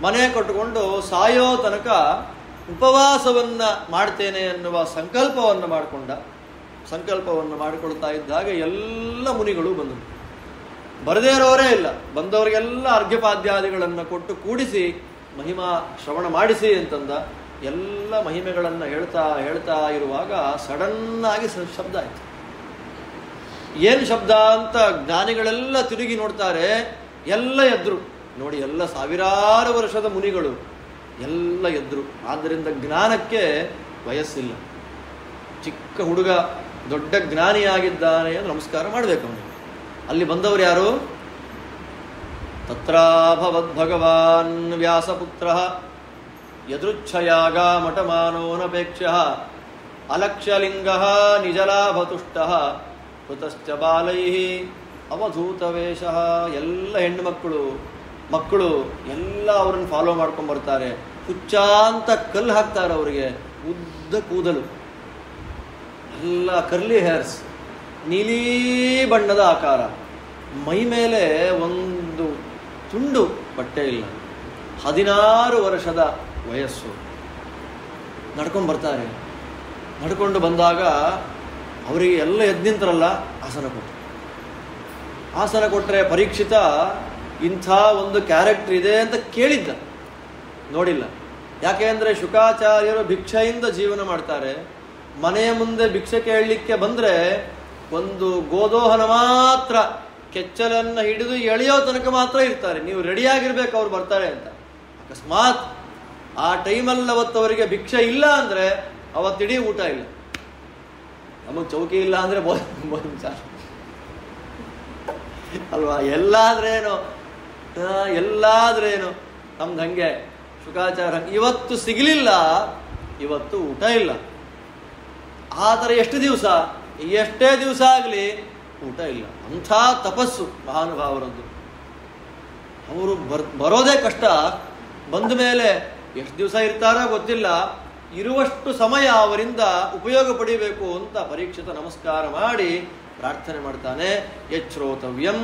[SPEAKER 1] ಮನೆ ಕಟ್ಟಿಕೊಂಡು ಸಾಯೋ ತನಕ ಉಪವಾಸವನ್ನ ಮಾಡ್ತೇನೆ ಎನ್ನುವ ಸಂಕಲ್ಪವನ್ನು ಮಾಡಿಕೊಂಡ. ಸಂಕಲ್ಪವನ್ನು ಮಾಡಿಕೊಳ್ತಾ ಇದ್ದಾಗ ಎಲ್ಲ ಮುನಿಗಳು ಬಂದರು. ಬರದೇ ಇರೋರೇ ಇಲ್ಲ, ಬಂದವರಿಗೆಲ್ಲ ಅರ್ಘ್ಯಪಾದ್ಯಾದಿಗಳನ್ನು ಕೊಟ್ಟು ಕೂಡಿಸಿ ಮಹಿಮಾ ಶ್ರವಣ ಮಾಡಿಸಿ ಅಂತಂದ. ಎಲ್ಲ ಮಹಿಮೆಗಳನ್ನು ಹೇಳ್ತಾ ಹೇಳ್ತಾ ಇರುವಾಗ ಸಡನ್ ಆಗಿ ಶಬ್ದ ಆಯ್ತು. ಏನು ಶಬ್ದ ಅಂತ ಜ್ಞಾನಿಗಳೆಲ್ಲ ತಿರುಗಿ ನೋಡ್ತಾರೆ. ಎಲ್ಲ ಎದ್ರು ನೋಡಿ, ಎಲ್ಲ ಸಾವಿರಾರು ವರ್ಷದ ಮುನಿಗಳು ಎಲ್ಲ ಎದ್ರು. ಆದ್ದರಿಂದ ಜ್ಞಾನಕ್ಕೆ ವಯಸ್ಸಿಲ್ಲ. ಚಿಕ್ಕ ಹುಡುಗ ದೊಡ್ಡ ಜ್ಞಾನಿಯಾಗಿದ್ದಾನೆ ಎಂದು ನಮಸ್ಕಾರ ಮಾಡಬೇಕು ಅವನಿಗೆ. ಅಲ್ಲಿ ಬಂದವರು ಯಾರು? ತತ್ರಾಭವದ್ ಭಗವಾನ್ ವ್ಯಾಸಪುತ್ರ ಯದೃಚ್ಛಯಾಗ ಮಠಮಾನೋನಪೇಕ್ಷ ಅಲಕ್ಷ್ಯಲಿಂಗ ನಿಜಲಾಭತುಷ್ಟ ಕೃತಶ್ಚ ಬಾಲೈ ಅವಧೂತವೇಷ. ಎಲ್ಲ ಹೆಣ್ಣು ಮಕ್ಕಳು ಎಲ್ಲ ಅವರನ್ನು ಫಾಲೋ ಮಾಡ್ಕೊಂಡು ಬರ್ತಾರೆ. ಹುಚ್ಚ ಅಂತ ಕಲ್ಲು ಹಾಕ್ತಾರೆ ಅವರಿಗೆ. ಉದ್ದ ಕೂದಲು, ಎಲ್ಲ ಕರ್ಲಿ ಹೇರ್ಸ್, ನೀಲಿ ಬಣ್ಣದ ಆಕಾರ, ಮೈ ಮೇಲೆ ಒಂದು ತುಂಡು ಬಟ್ಟೆ ಇಲ್ಲ. 16 ವರ್ಷದ ವಯಸ್ಸು. ನಡ್ಕೊಂಡು ಬರ್ತಾರೆ. ನಡ್ಕೊಂಡು ಬಂದಾಗ ಅವರಿಗೆ ಎಲ್ಲ ಎದ್ದು ನಿಂತರಲ್ಲ, ಆಸನ ಕೊಟ್ಟರೆ ಪರೀಕ್ಷಿತ ಇಂಥ ಒಂದು ಕ್ಯಾರೆಕ್ಟರ್ ಇದೆ ಅಂತ ಕೇಳಿದ್ದ, ನೋಡಿಲ್ಲ. ಯಾಕೆ ಅಂದರೆ ಶುಕಾಚಾರ್ಯರು ಭಿಕ್ಷೆಯಿಂದ ಜೀವನ ಮಾಡ್ತಾರೆ. ಮನೆಯ ಮುಂದೆ ಭಿಕ್ಷೆ ಕೇಳಲಿಕ್ಕೆ ಬಂದರೆ ಒಂದು ಗೋದೋಹನ ಮಾತ್ರ, ಕೆಚ್ಚಲನ್ನು ಹಿಡಿದು ಎಳೆಯೋ ತನಕ ಮಾತ್ರ ಇರ್ತಾರೆ. ನೀವು ರೆಡಿಯಾಗಿರ್ಬೇಕು ಅವ್ರು ಬರ್ತಾರೆ ಅಂತ. ಅಕಸ್ಮಾತ್ ಆ ಟೈಮಲ್ಲಿ ಅವತ್ತವರಿಗೆ ಭಿಕ್ಷೆ ಇಲ್ಲ ಅಂದರೆ ಅವತ್ತಿಡೀ ಊಟ ಇಲ್ಲ. ನಮಗೆ ಚೌಕಿ ಇಲ್ಲ ಅಂದರೆ ಅಲ್ವಾ? ಎಲ್ಲಾದ್ರೇನು ನಮ್ದು ಹಂಗೆ ಶುಕಾಚಾರ. ಇವತ್ತು ಸಿಗಲಿಲ್ಲ, ಇವತ್ತು ಊಟ ಇಲ್ಲ. ಆ ಥರ ಎಷ್ಟು ದಿವಸ, ಎಷ್ಟೇ ದಿವಸ ಆಗಲಿ ಊಟ ಇಲ್ಲ. ಅಂಥ ತಪಸ್ಸು ಮಹಾನುಭಾವರದ್ದು. ಅವರು ಬರೋದೇ ಕಷ್ಟ. ಬಂದ ಮೇಲೆ ಎಷ್ಟು ದಿವಸ ಇರ್ತಾರೋ ಗೊತ್ತಿಲ್ಲ. ಇರುವಷ್ಟು ಸಮಯ ಅವರಿಂದ ಉಪಯೋಗ ಪಡಿಬೇಕು ಅಂತ ಪರೀಕ್ಷಿತ ನಮಸ್ಕಾರ ಮಾಡಿ ಪ್ರಾರ್ಥನೆ ಮಾಡ್ತಾನೆ. ಯಚ್ಛ್ರೋತವ್ಯಂ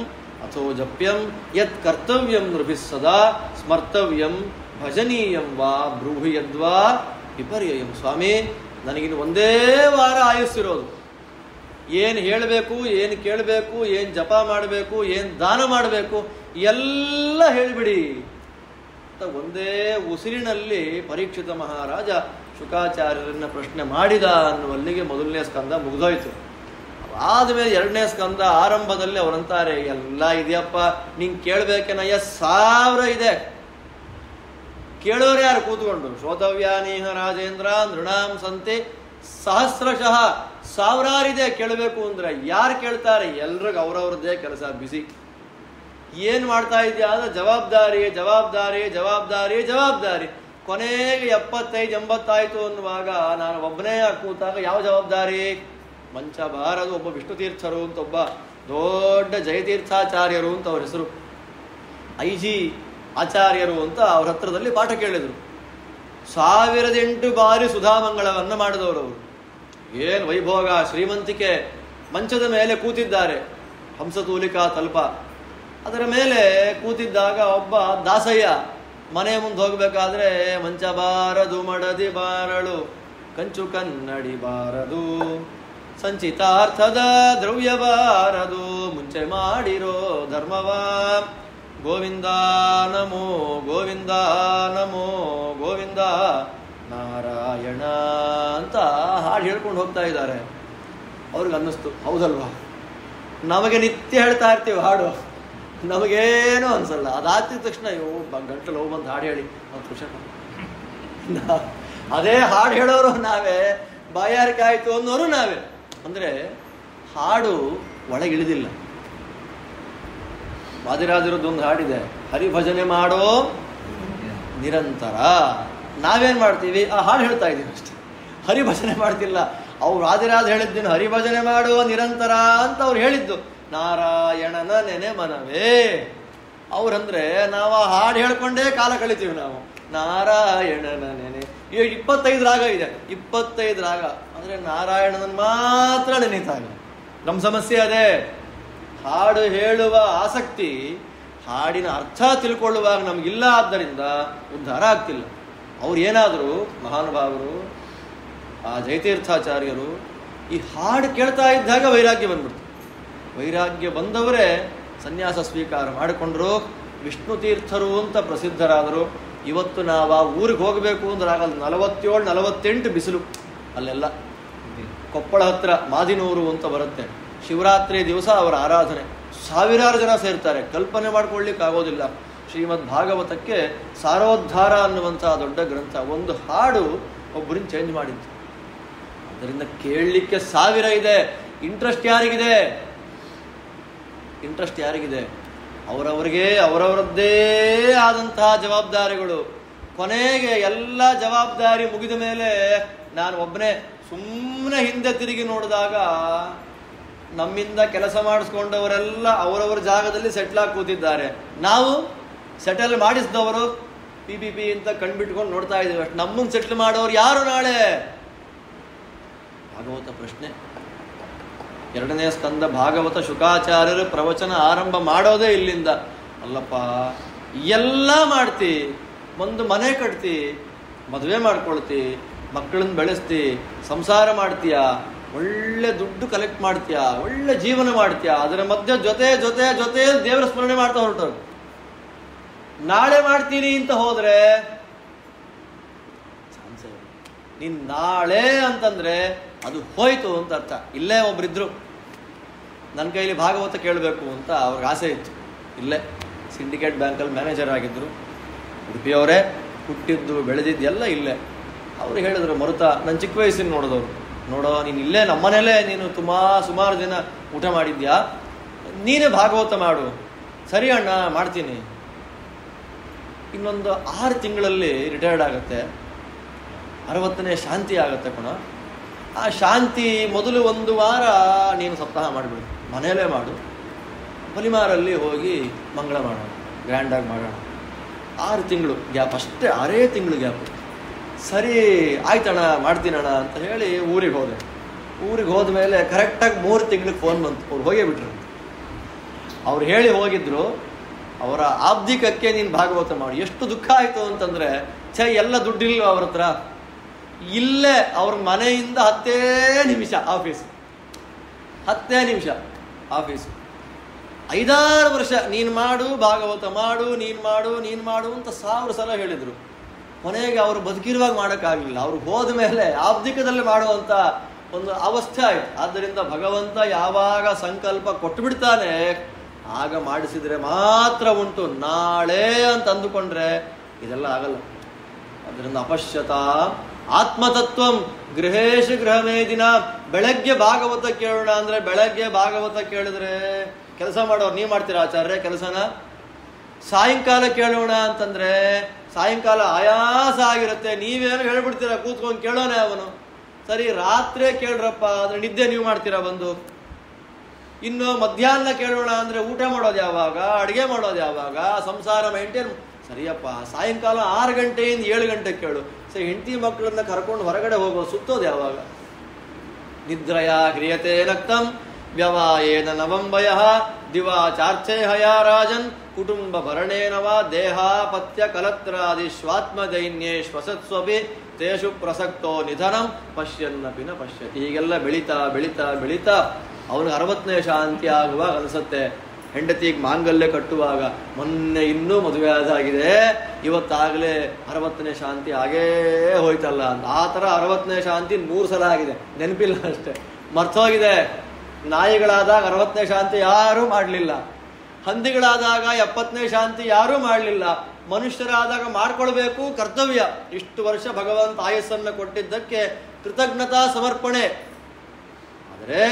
[SPEAKER 1] ಅಥೋ ಜಪ್ಯಂ ಯತ್ ಕರ್ತವ್ಯಂ ನೃಭಿಃ ಸದಾ ಸ್ಮರ್ತವ್ಯಂ ಭಜನೀಯಂ ವಾ ಬ್ರೂಹಿ ಯದ್ವಾ ವಿಪರ್ಯಯಂ. ಸ್ವಾಮಿ, ನನಗಿನ್ನು ಒಂದೇ ವಾರ ಆಯುಸ್ಸಿರೋದು. ಏನು ಹೇಳಬೇಕು, ಏನು ಕೇಳಬೇಕು, ಏನು ಜಪ ಮಾಡಬೇಕು, ಏನು ದಾನ ಮಾಡಬೇಕು ಎಲ್ಲ ಹೇಳಿಬಿಡಿ ಅಂತ ಒಂದೇ ಉಸಿರಿನಲ್ಲಿ ಪರೀಕ್ಷಿತ ಮಹಾರಾಜ ಶುಕಾಚಾರ್ಯರನ್ನ ಪ್ರಶ್ನೆ ಮಾಡಿದ ಅನ್ನುವಲ್ಲಿಗೆ ಮೊದಲನೇ ಸ್ಕಂದ ಮುಗಿದೋಯ್ತು. ಆದಮೇಲೆ 2ನೇ ಸ್ಕಂದ ಆರಂಭದಲ್ಲಿ ಅವರಂತಾರೆ, ಎಲ್ಲ ಇದೆಯಪ್ಪ, ನೀನು ಕೇಳಬೇಕೇನಯ್ಯ, 1000 ಇದೆ. ಕೇಳೋರು ಯಾರು ಕೂತ್ಕೊಂಡು? ಶ್ರೋತವ್ಯಾನೀಹ ರಾಜೇಂದ್ರ ನೃಣಾಂ ಸಂತೆ ಸಹಸ್ರಶಃ. 1000 ಇದೆ ಕೇಳಬೇಕು ಅಂದ್ರೆ. ಯಾರು ಕೇಳ್ತಾರೆ? ಎಲ್ರಿಗೂ ಅವ್ರವ್ರದ್ದೇ ಕೆಲಸ, ಬಿಸಿ. ಏನು ಮಾಡ್ತಾ ಇದೆಯಾ ಅಂದ್ರೆ ಜವಾಬ್ದಾರಿ. ಕೊನೆಗೆ 75-80 ಆಯ್ತು ಅನ್ನುವಾಗ ನಾನು ಒಬ್ಬನೇ ಕೂತಾಗ ಯಾವ ಜವಾಬ್ದಾರಿ? ಮಂಚ ಬಾರದು. ಒಬ್ಬ ವಿಷ್ಣು ತೀರ್ಥರು ಅಂತ, ಒಬ್ಬ ದೊಡ್ಡ ಜಯತೀರ್ಥಾಚಾರ್ಯರು ಅಂತ ಅವ್ರ ಹೆಸರು, IG ಆಚಾರ್ಯರು ಅಂತ ಅವ್ರ ಹತ್ರದಲ್ಲಿ ಪಾಠ ಕೇಳಿದ್ರು. 1008 ಬಾರಿ ಸುಧಾಮಂಗಳವನ್ನು ಮಾಡಿದವರು ಅವರು. ಏನು ವೈಭೋಗ, ಶ್ರೀಮಂತಿಕೆ. ಮಂಚದ ಮೇಲೆ ಕೂತಿದ್ದಾರೆ, ಹಂಸತೂಲಿಕಾ ತಲ್ಪ. ಅದರ ಮೇಲೆ ಕೂತಿದ್ದಾಗ ಒಬ್ಬ ದಾಸಯ್ಯ ಮನೆ ಮುಂದೆ ಹೋಗ್ಬೇಕಾದ್ರೆ, ಮಂಚ ಬಾರದು ಮಡದಿ ಬಾರಳು ಕಂಚು ಕನ್ನಡಿ ಬಾರದು ಸಂಚಿತಾರ್ಥದ ದ್ರವ್ಯವಾರದು ಮುಂಚೆ ಮಾಡಿರೋ ಧರ್ಮವ. ಗೋವಿಂದ ನಮೋ ಗೋವಿಂದ ನಮೋ ಗೋವಿಂದ ನಾರಾಯಣ ಅಂತ ಹಾಡು ಹೇಳ್ಕೊಂಡು ಹೋಗ್ತಾ ಇದ್ದಾರೆ. ಅವ್ರಿಗೆ ಅನ್ನಿಸ್ತು, ಹೌದಲ್ವಾ, ನಮಗೆ ನಿತ್ಯ ಹೇಳ್ತಾ ಇರ್ತೀವಿ ಹಾಡು, ನಮಗೇನೂ ಅನ್ಸಲ್ಲ. ಅದಾಗ್ತಿದ ತಕ್ಷಣ ಗಂಟಲು ಹೋಗಿ ಬಂದು ಹಾಡು ಹೇಳಿ ನಾವು ಖುಷಿ. ಅದೇ ಹಾಡು ಹೇಳೋರು ನಾವೇ, ಬಾಯಾರಿಕೆ ಆಯಿತು ಅನ್ನೋರು ನಾವೇ. ಅಂದರೆ ಹಾಡು ಒಳಗಿಳಿದಿಲ್ಲ. ವಾದಿರಾಜರದ್ದೊಂದು ಹಾಡಿದೆ, ಹರಿಭಜನೆ ಮಾಡೋ ನಿರಂತರ. ನಾವೇನು ಮಾಡ್ತೀವಿ, ಆ ಹಾಡು ಹೇಳ್ತಾ ಇದ್ದೀವಿ ಅಷ್ಟೇ, ಹರಿಭಜನೆ ಮಾಡ್ತಿಲ್ಲ. ಅವ್ರು ವಾದಿರಾಜ ಹೇಳಿದ್ದೇನು, ಹರಿಭಜನೆ ಮಾಡುವ ನಿರಂತರ ಅಂತ ಅವ್ರು ಹೇಳಿದ್ದು. ನಾರಾಯಣನ ನೆನೆ ಮನವೇ ಅವ್ರಂದ್ರೆ ನಾವು ಆ ಹಾಡು ಹೇಳ್ಕೊಂಡೇ ಕಾಲ ಕಳಿತೀವಿ ನಾವು. ನಾರಾಯಣನ ನೆನೆ. 25 ರಾಗ ಇದೆ, 25 ರಾಗ ಅಂದ್ರೆ ನಾರಾಯಣನ ಮಾತ್ರ ನೆನೀತಾಗ. ನಮ್ಮ ಸಮಸ್ಯೆ ಅದೇ, ಹಾಡು ಹೇಳುವ ಆಸಕ್ತಿ, ಹಾಡಿನ ಅರ್ಥ ತಿಳ್ಕೊಳ್ಳುವಾಗ ನಮಗಿಲ್ಲ. ಆದ್ದರಿಂದ ಉದ್ಧಾರ ಆಗ್ತಿಲ್ಲ. ಅವ್ರು ಏನಾದರೂ ಮಹಾನುಭಾವರು, ಆ ಜಯತೀರ್ಥಾಚಾರ್ಯರು ಈ ಹಾಡು ಕೇಳ್ತಾ ಇದ್ದಾಗ ವೈರಾಗ್ಯ ಬಂದ್ಬಿಡ್ತು. ವೈರಾಗ್ಯ ಬಂದವರೇ ಸನ್ಯಾಸ ಸ್ವೀಕಾರ ಮಾಡಿಕೊಂಡ್ರು, ವಿಷ್ಣು ತೀರ್ಥರು ಅಂತ ಪ್ರಸಿದ್ಧರಾದರು. ಇವತ್ತು ನಾವು ಆ ಊರಿಗೆ ಹೋಗಬೇಕು ಅಂದ್ರೆ ಆಗಲ್ಲ, 47-48 ಬಿಸಿಲು ಅಲ್ಲೆಲ್ಲ. ಕೊಪ್ಪಳ ಹತ್ರ ಮಾದಿನೂರು ಅಂತ ಬರುತ್ತೆ. ಶಿವರಾತ್ರಿ ದಿವಸ ಅವರ ಆರಾಧನೆ, ಸಾವಿರಾರು ಜನ ಸೇರ್ತಾರೆ, ಕಲ್ಪನೆ ಮಾಡ್ಕೊಳ್ಳಿಕ್ಕೆ ಆಗೋದಿಲ್ಲ. ಶ್ರೀಮದ್ ಭಾಗವತಕ್ಕೆ ಸಾರೋದ್ಧಾರ ಅನ್ನುವಂತಹ ದೊಡ್ಡ ಗ್ರಂಥ. ಒಂದು ಹಾಡು ಒಬ್ಬರನ್ನ ಚೇಂಜ್ ಮಾಡಿತ್ತು. ಅದರಿಂದ ಕೇಳಲಿಕ್ಕೆ 1000 ಇದೆ. ಇಂಟ್ರೆಸ್ಟ್ ಯಾರಿಗಿದೆ? ಇಂಟ್ರೆಸ್ಟ್ ಯಾರಿಗಿದೆ? ಅವರವರಿಗೆ ಅವರವರದ್ದೇ ಆದಂತಹ ಜವಾಬ್ದಾರಿಗಳು. ಕೊನೆಗೆ ಎಲ್ಲ ಜವಾಬ್ದಾರಿ ಮುಗಿದ ಮೇಲೆ ನಾನು ಒಬ್ಬನೇ ಸುಮ್ಮನೆ ಹಿಂದೆ ತಿರುಗಿ ನೋಡಿದಾಗ ನಮ್ಮಿಂದ ಕೆಲಸ ಮಾಡಿಸ್ಕೊಂಡವರೆಲ್ಲ ಅವರವರ ಜಾಗದಲ್ಲಿ ಸೆಟ್ಲ್ ಆಗಿ ಕೂತಿದ್ದಾರೆ. ನಾವು ಸೆಟಲ್ ಮಾಡಿಸಿದವರು PPP ಅಂತ ಕಣ್ಬಿಟ್ಕೊಂಡು ನೋಡ್ತಾ ಇದ್ದೀವಿ ಅಷ್ಟು. ನಮ್ಮನ್ನು ಸೆಟ್ಲ್ ಮಾಡೋರು ಯಾರು ನಾಳೆ? ಭಾಗವತ ಪ್ರಶ್ನೆ. 2ನೇ ಸ್ಕಂದ ಭಾಗವತ ಶುಕಾಚಾರ್ಯರು ಪ್ರವಚನ ಆರಂಭ ಮಾಡೋದೇ ಇಲ್ಲಿಂದ. ಅಲ್ಲಪ್ಪ, ಎಲ್ಲ ಮಾಡ್ತಿ, ಒಂದು ಮನೆ ಕಟ್ತಿ, ಮದುವೆ ಮಾಡ್ಕೊಳ್ತಿ, ಮಕ್ಕಳನ್ನ ಬೆಳೆಸ್ತಿ, ಸಂಸಾರ ಮಾಡ್ತೀಯ, ಒಳ್ಳೆ ದುಡ್ಡು ಕಲೆಕ್ಟ್ ಮಾಡ್ತೀಯ, ಒಳ್ಳೆ ಜೀವನ ಮಾಡ್ತೀಯ, ಅದರ ಮಧ್ಯೆ ಜೊತೆ ಜೊತೆ ಜೊತೆ ದೇವರ ಸ್ಮರಣೆ ಮಾಡ್ತಾ ಹೊರಟೋರು. ನಾಳೆ ಮಾಡ್ತೀನಿ ಅಂತ ಹೋದ್ರೆ ಚಾನ್ಸೇ. ನೀನ್ ನಾಳೆ ಅಂತಂದ್ರೆ ಅದು ಹೋಯ್ತು ಅಂತ ಅರ್ಥ. ಇಲ್ಲೇ ಒಬ್ರಿದ್ರು, ನನ್ನ ಕೈಲಿ ಭಾಗವತ ಕೇಳಬೇಕು ಅಂತ ಅವ್ರಿಗೆ ಆಸೆ ಇತ್ತು. ಇಲ್ಲೇ ಸಿಂಡಿಕೇಟ್ ಬ್ಯಾಂಕಲ್ಲಿ ಮ್ಯಾನೇಜರ್ ಆಗಿದ್ರು, ಉಡುಪಿಯವರೇ, ಹುಟ್ಟಿದ್ದು ಬೆಳೆದಿದ್ದು ಎಲ್ಲ ಇಲ್ಲೇ. ಅವ್ರು ಹೇಳಿದ್ರು, ಮರುತ ನನ್ನ ಚಿಕ್ಕ ವಯಸ್ಸಿನ ನೋಡಿದವರು, ನೋಡೋ ನೀನು ಇಲ್ಲೇ ನಮ್ಮನೇಲೇ ನೀನು ಸುಮಾರು ದಿನ ಊಟ ಮಾಡಿದ್ಯಾ, ನೀನೇ ಭಾಗವತ ಮಾಡು. ಸರಿ ಅಣ್ಣ ಮಾಡ್ತೀನಿ. ಇನ್ನೊಂದು 6 ತಿಂಗಳಲ್ಲಿ ರಿಟೈರ್ಡ್ ಆಗುತ್ತೆ, 60ನೇ ಶಾಂತಿ ಆಗುತ್ತೆ ಕಣ. ಆ ಶಾಂತಿ ಮೊದಲು 1 ವಾರ ನೀನು ಸಪ್ತಾಹ ಮಾಡಿಬಿಡು, ಮನೆಯಲ್ಲೇ ಮಾಡು, ಬಲಿಮಾರಲ್ಲಿ ಹೋಗಿ ಮಂಗಳ ಮಾಡೋಣ, ಗ್ರ್ಯಾಂಡಾಗಿ ಮಾಡೋಣ. 6 ತಿಂಗಳು ಗ್ಯಾಪ್ ಅಷ್ಟೇ, 6 ತಿಂಗಳು ಗ್ಯಾಪ್. ಸರಿ ಆಯ್ತಣ್ಣ ಮಾಡ್ತೀನಣ್ಣ ಅಂತ ಹೇಳಿ ಊರಿಗೆ ಹೋದೆ. ಊರಿಗೆ ಹೋದ ಮೇಲೆ ಕರೆಕ್ಟಾಗಿ 3 ತಿಂಗಳಿಗೆ ಫೋನ್ ಬಂತು. ಅವ್ರು ಹೋಗೇ ಬಿಟ್ರು. ಅವ್ರು ಹೇಳಿ ಹೋಗಿದ್ರು, ಅವರ ಆಬ್ದಿಕಕ್ಕೆ ನೀನು ಭಾಗವತ ಮಾಡಿ. ಎಷ್ಟು ದುಃಖ ಆಯಿತು ಅಂತಂದರೆ, ಎಲ್ಲ ದುಡ್ಡಿಲ್ವ ಅವ್ರ ಹತ್ರ? ಇಲ್ಲೇ ಅವ್ರ ಮನೆಯಿಂದ 10 ನಿಮಿಷ ಆಫೀಸ್, 10 ನಿಮಿಷ ಆಫೀಸು. 5-6 ವರ್ಷ ನೀನು ಮಾಡು, ಭಾಗವತ ಮಾಡು, ನೀನು ಮಾಡು ಅಂತ 1000 ಸಲ ಹೇಳಿದರು. ಕೊನೆಗೆ ಅವರು ಬದುಕಿರುವಾಗ ಮಾಡೋಕ್ಕಾಗಲಿಲ್ಲ. ಅವರು ಹೋದ ಮೇಲೆ ಆಬ್ದಿಕದಲ್ಲಿ ಮಾಡುವಂಥ ಒಂದು ಅವಸ್ಥೆ ಆಯಿತು. ಆದ್ದರಿಂದ ಭಗವಂತ ಯಾವಾಗ ಸಂಕಲ್ಪ ಕೊಟ್ಟು ಬಿಡ್ತಾನೆ ಆಗ ಮಾಡಿಸಿದ್ರೆ ಮಾತ್ರ ಉಂಟು. ನಾಳೆ ಅಂತ ಅಂದುಕೊಂಡ್ರೆ ಇದೆಲ್ಲ ಆಗಲ್ಲ. ಅದರಿಂದ ಅಪಶ್ಯತ ಆತ್ಮತತ್ವಂ ಗೃಹೇಶು ಗೃಹಮೇ ದಿನ. ಬೆಳಗ್ಗೆ ಭಾಗವತ ಕೇಳೋಣ ಅಂದ್ರೆ, ಬೆಳಗ್ಗೆ ಭಾಗವತ ಕೇಳಿದ್ರೆ ಕೆಲಸ ಮಾಡೋರು ನೀವು ಮಾಡ್ತೀರಾ ಆಚಾರ್ಯ ಕೆಲಸನ? ಸಾಯಂಕಾಲ ಕೇಳೋಣ ಅಂತಂದ್ರೆ ಸಾಯಂಕಾಲ ಆಯಾಸ ಆಗಿರುತ್ತೆ, ನೀವೇನು ಹೇಳ್ಬಿಡ್ತೀರಾ, ಕೂತ್ಕೊಂಡು ಕೇಳೋಣ ಅವನು. ಸರಿ ರಾತ್ರಿ ಕೇಳ್ರಪ್ಪ ಅಂದ್ರೆ ನಿದ್ದೆ ನೀವು ಮಾಡ್ತೀರಾ ಬಂದು. ಇನ್ನು ಮಧ್ಯಾಹ್ನ ಕೇಳೋಣ ಅಂದ್ರೆ ಊಟ ಮಾಡೋದು ಯಾವಾಗ, ಅಡುಗೆ ಮಾಡೋದು ಯಾವಾಗ, ಸಂಸಾರ ಮೇಂಟೈನ್. ಸರಿಯಪ್ಪ ಸಾಯಂಕಾಲ 6 ಗಂಟೆಯಿಂದ 7 ಗಂಟೆ ಕೇಳು. ಸರಿ ಹೆಂಡತಿ ಮಕ್ಕಳನ್ನ ಕರ್ಕೊಂಡು ಹೊರಗಡೆ ಹೋಗೋ ಸುತ್ತೋದು ಯಾವಾಗ? ನಿದ್ರಯ ಕ್ರಿಯತೆ ನಕ್ತಂ ವ್ಯವಾಯೇನ ನವಂಬಯ ದಿವಾಚಾರ್ಚೆ ಹಯಾ ರಾಜನ್ ಕುಟುಂಬ ಭರಣೇನವ ದೇಹಾಪತ್ಯ ಕಲತ್ರಾದಿ ಶ್ವಾತ್ಮದೈನ್ಯೇ ಶ್ವಸತ್ಸ್ವಪಿ ತೇಷು ಪ್ರಸಕ್ತೋ ನಿಧನಂ ಪಶ್ಯನ್ನಪಿ ನ ಪಶ್ಯತಿ. ಹೀಗೆಲ್ಲ ಬೆಳೀತಾ ಬೆಳೀತಾ ಬೆಳೀತಾ ಅವನಿಗೆ 60ನೇ ಶಾಂತಿ ಆಗುವಾಗ ಅನಿಸುತ್ತೆ, ಹೆಂಡತಿಗೆ ಮಾಂಗಲ್ಯ ಕಟ್ಟುವಾಗ ಮೊನ್ನೆ ಇನ್ನೂ ಮದುವೆ ಆದಾಗಿದೆ, ಇವತ್ತಾಗಲೇ 60ನೇ ಶಾಂತಿ ಆಗೇ ಹೋಯ್ತಲ್ಲ ಅಂತ. ಆ ಥರ 60ನೇ ಶಾಂತಿ 100 ಸಲ ಆಗಿದೆ, ನೆನಪಿಲ್ಲ ಅಷ್ಟೆ, ಮರ್ತೋಗಿದೆ. ನಾಯಿಗಳಾದಾಗ 60ನೇ ಶಾಂತಿ ಯಾರೂ ಮಾಡಲಿಲ್ಲ, ಹಂದಿಗಳಾದಾಗ 70ನೇ ಶಾಂತಿ ಯಾರೂ ಮಾಡಲಿಲ್ಲ, ಮನುಷ್ಯರಾದಾಗ ಮಾಡ್ಕೊಳ್ಬೇಕು ಕರ್ತವ್ಯ. ಇಷ್ಟು ವರ್ಷ ಭಗವಂತ ಆಯಸ್ಸನ್ನು ಕೊಟ್ಟಿದ್ದಕ್ಕೆ ಕೃತಜ್ಞತಾ ಸಮರ್ಪಣೆ. ಆದರೆ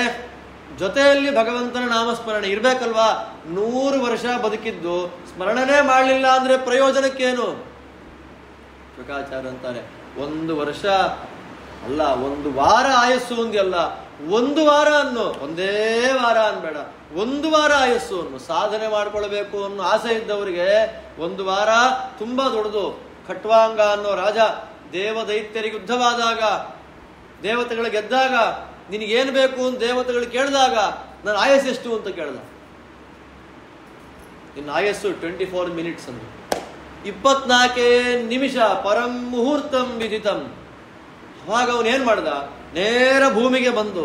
[SPEAKER 1] ಜೊತೆಯಲ್ಲಿ ಭಗವಂತನ ನಾಮಸ್ಮರಣೆ ಇರಬೇಕಲ್ವಾ. 100 ವರ್ಷ ಬದುಕಿದ್ದು ಸ್ಮರಣನೇ ಮಾಡಲಿಲ್ಲ ಅಂದ್ರೆ ಪ್ರಯೋಜನಕ್ಕೇನು? ಶುಕಾಚಾರ್ಯ ಅಂತಾರೆ, 1 ವರ್ಷ ಅಲ್ಲ, 1 ವಾರ ಆಯಸ್ಸು ಒಂದಲ್ಲ, 1 ವಾರ ಅನ್ನು, ಒಂದೇ ವಾರ ಅನ್ಬೇಡ, 1 ವಾರ ಆಯಸ್ಸು ಅನ್ನು ಸಾಧನೆ ಮಾಡ್ಕೊಳ್ಬೇಕು ಅನ್ನೋ ಆಸೆ ಇದ್ದವರಿಗೆ 1 ವಾರ ತುಂಬಾ ದೊಡ್ಡದು. ಖಟ್ವಾಂಗ ಅನ್ನೋ ರಾಜ ದೇವದೈತ್ಯರಿಗೆ ಯುದ್ಧವಾದಾಗ, ದೇವತೆಗಳು ಗೆದ್ದಾಗ, ನಿನಗೇನು ಬೇಕು ಅಂತ ದೇವತೆಗಳು ಕೇಳಿದಾಗ ನನ್ನ ಆಯಸ್ಸು ಎಷ್ಟು ಅಂತ ಕೇಳ್ದ. ಇನ್ನು ಆಯಸ್ಸು 24 ಮಿನಿಟ್ಸ್ ಅಂದ್ರೆ 24 ನಿಮಿಷ, ಪರಂ ಮುಹೂರ್ತಂ ವಿದಿತಂ. ಅವಾಗ ಅವನೇನ್ ಮಾಡ್ದ, ನೇರ ಭೂಮಿಗೆ ಬಂದು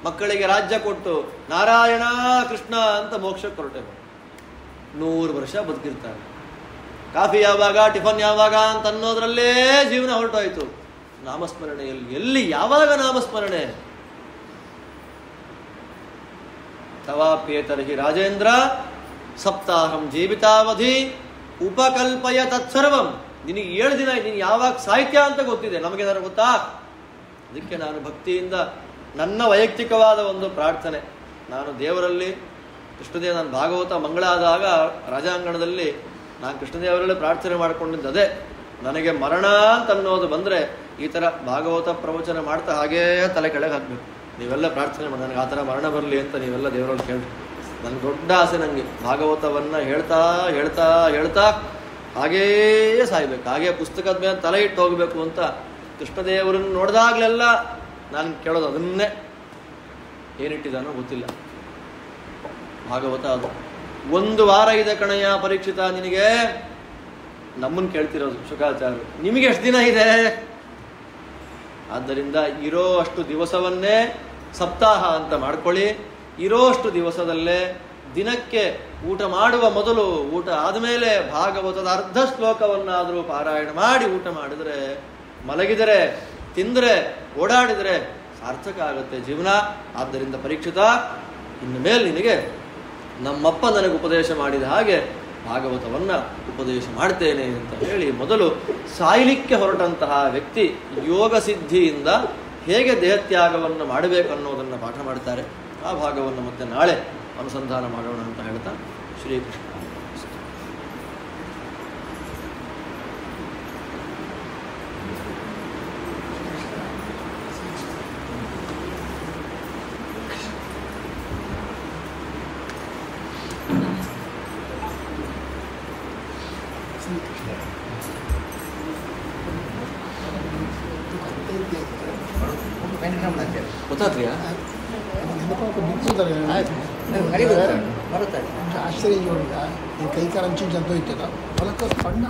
[SPEAKER 1] ಮಕ್ಕಳಿಗೆ ರಾಜ್ಯ ಕೊಟ್ಟು ನಾರಾಯಣ ಕೃಷ್ಣ ಅಂತ ಮೋಕ್ಷಕ್ಕೆ ಹೊರಟೆ. 100 ವರ್ಷ ಬದುಕಿರ್ತಾರೆ. ಕಾಫಿ ಯಾವಾಗ, ಟಿಫನ್ ಯಾವಾಗ ಅಂತ ಅನ್ನೋದ್ರಲ್ಲೇ ಜೀವನ ಹೊರಟೋಯ್ತು. ನಾಮಸ್ಮರಣೆಯಲ್ಲಿ ಎಲ್ಲಿ ಯಾವಾಗ ನಾಮಸ್ಮರಣೆ? ತವಾಪ್ಯೇತರ್ಹಿ ರಾಜೇಂದ್ರ ಸಪ್ತಾಹಂ ಜೀವಿತಾವಧಿ ಉಪಕಲ್ಪಯ ತತ್ಸರ್ವಂ. ನಿನಗೆ 7 ದಿನ, ನೀನು ಯಾವಾಗ ಸಾಹಿತ್ಯ ಅಂತ ಗೊತ್ತಿದೆ, ನಮಗೇನಾರು ಗೊತ್ತಾ? ಅದಕ್ಕೆ ನಾನು ಭಕ್ತಿಯಿಂದ ನನ್ನ ವೈಯಕ್ತಿಕವಾದ ಒಂದು ಪ್ರಾರ್ಥನೆ, ನಾನು ದೇವರಲ್ಲಿ ಕೃಷ್ಣದೇವ, ನಾನು ಭಾಗವತ ಮಂಗಳ ಆದಾಗ ರಾಜಾಂಗಣದಲ್ಲಿ ನಾನು ಕೃಷ್ಣದೇವರಲ್ಲಿ ಪ್ರಾರ್ಥನೆ ಮಾಡಿಕೊಂಡಿದ್ದು ಅದೇ, ನನಗೆ ಮರಣ ಅಂತ ಅನ್ನೋದು ಬಂದರೆ ಈ ಥರ ಭಾಗವತ ಪ್ರವಚನ ಮಾಡ್ತಾ ಹಾಗೇ ತಲೆ ಕೆಳಗೆ ಹಾಕಬೇಕು. ನೀವೆಲ್ಲ ಪ್ರಾರ್ಥನೆ ಮಾಡಿ ನನಗೆ ಆ ಥರ ಮರಣ ಬರಲಿ ಅಂತ ನೀವೆಲ್ಲ ದೇವರಲ್ಲಿ ಕೇಳಿ. ನನಗೆ ದೊಡ್ಡ ಆಸೆ, ನನಗೆ ಭಾಗವತವನ್ನು ಹೇಳ್ತಾ ಹೇಳ್ತಾ ಹೇಳ್ತಾ ಹಾಗೇ ಸಾಯ್ಬೇಕು, ಹಾಗೇ ಪುಸ್ತಕದ ಮೇಲೆ ತಲೆ ಇಟ್ಟು ಹೋಗಬೇಕು ಅಂತ ಕೃಷ್ಣದೇವರನ್ನು ನೋಡಿದಾಗಲೆಲ್ಲ ನಾನು ಕೇಳೋದು ಅದನ್ನೇ. ಏನಿಟ್ಟಿದ್ದಾನೋ ಗೊತ್ತಿಲ್ಲ ಭಾಗವತ ಅದು. 1 ವಾರ ಇದೆ ಕಣಯ್ಯ ಪರೀಕ್ಷಿತ ನಿನಗೆ. ನಮ್ಮನ್ನು ಕೇಳ್ತಿರೋದು ಶುಕಾಚಾರ್ಯರು, ನಿಮಗೆ ಎಷ್ಟು ದಿನ ಇದೆ? ಆದ್ದರಿಂದ ಇರೋ ಅಷ್ಟು ದಿವಸವನ್ನೇ ಸಪ್ತಾಹ ಅಂತ ಮಾಡ್ಕೊಳ್ಳಿ. ಇರೋ ಅಷ್ಟು ದಿವಸದಲ್ಲೇ ದಿನಕ್ಕೆ ಊಟ ಮಾಡುವ ಮೊದಲು, ಊಟ ಆದಮೇಲೆ ಭಾಗವತದ ಅರ್ಧ ಶ್ಲೋಕವನ್ನಾದರೂ ಪಾರಾಯಣ ಮಾಡಿ ಊಟ ಮಾಡಿದರೆ, ಮಲಗಿದರೆ, ತಿಂದರೆ, ಓಡಾಡಿದರೆ ಸಾರ್ಥಕ ಆಗುತ್ತೆ ಜೀವನ. ಆದ್ದರಿಂದ ಪರೀಕ್ಷಿತ, ಇನ್ನು ಮೇಲೆ ನಿನಗೆ ನಮ್ಮಪ್ಪ ನನಗೆ ಉಪದೇಶ ಮಾಡಿದ ಹಾಗೆ ಭಾಗವತವನ್ನು ಉಪದೇಶ ಮಾಡ್ತೇನೆ ಅಂತ ಹೇಳಿ ಮೊದಲು ಸಾಯಲಿಕ್ಕೆ ಹೊರಟಂತಹ ವ್ಯಕ್ತಿ ಯೋಗ ಸಿದ್ಧಿಯಿಂದ ಹೇಗೆ ದೇಹತ್ಯಾಗವನ್ನು ಮಾಡಬೇಕು ಅನ್ನೋದನ್ನು ಪಾಠ ಮಾಡ್ತಾರೆ. ಆ ಭಾಗವನ್ನು ಮತ್ತೆ ನಾಳೆ ಅನುಸಂಧಾನ ಮಾಡೋಣ ಅಂತ ಹೇಳ್ತಾ ಶ್ರೀಕೃಷ್ಣ. ಗೊತ್ತಾದ್ರಿಯಾ?
[SPEAKER 2] ಆಶ್ಚರ್ಯ ಕೈ ಕಾಲ ಅಂಚು ಅಂತ ಹೋಯ್ತದ ಹೊಲಕ್ಕ ಸಣ್ಣ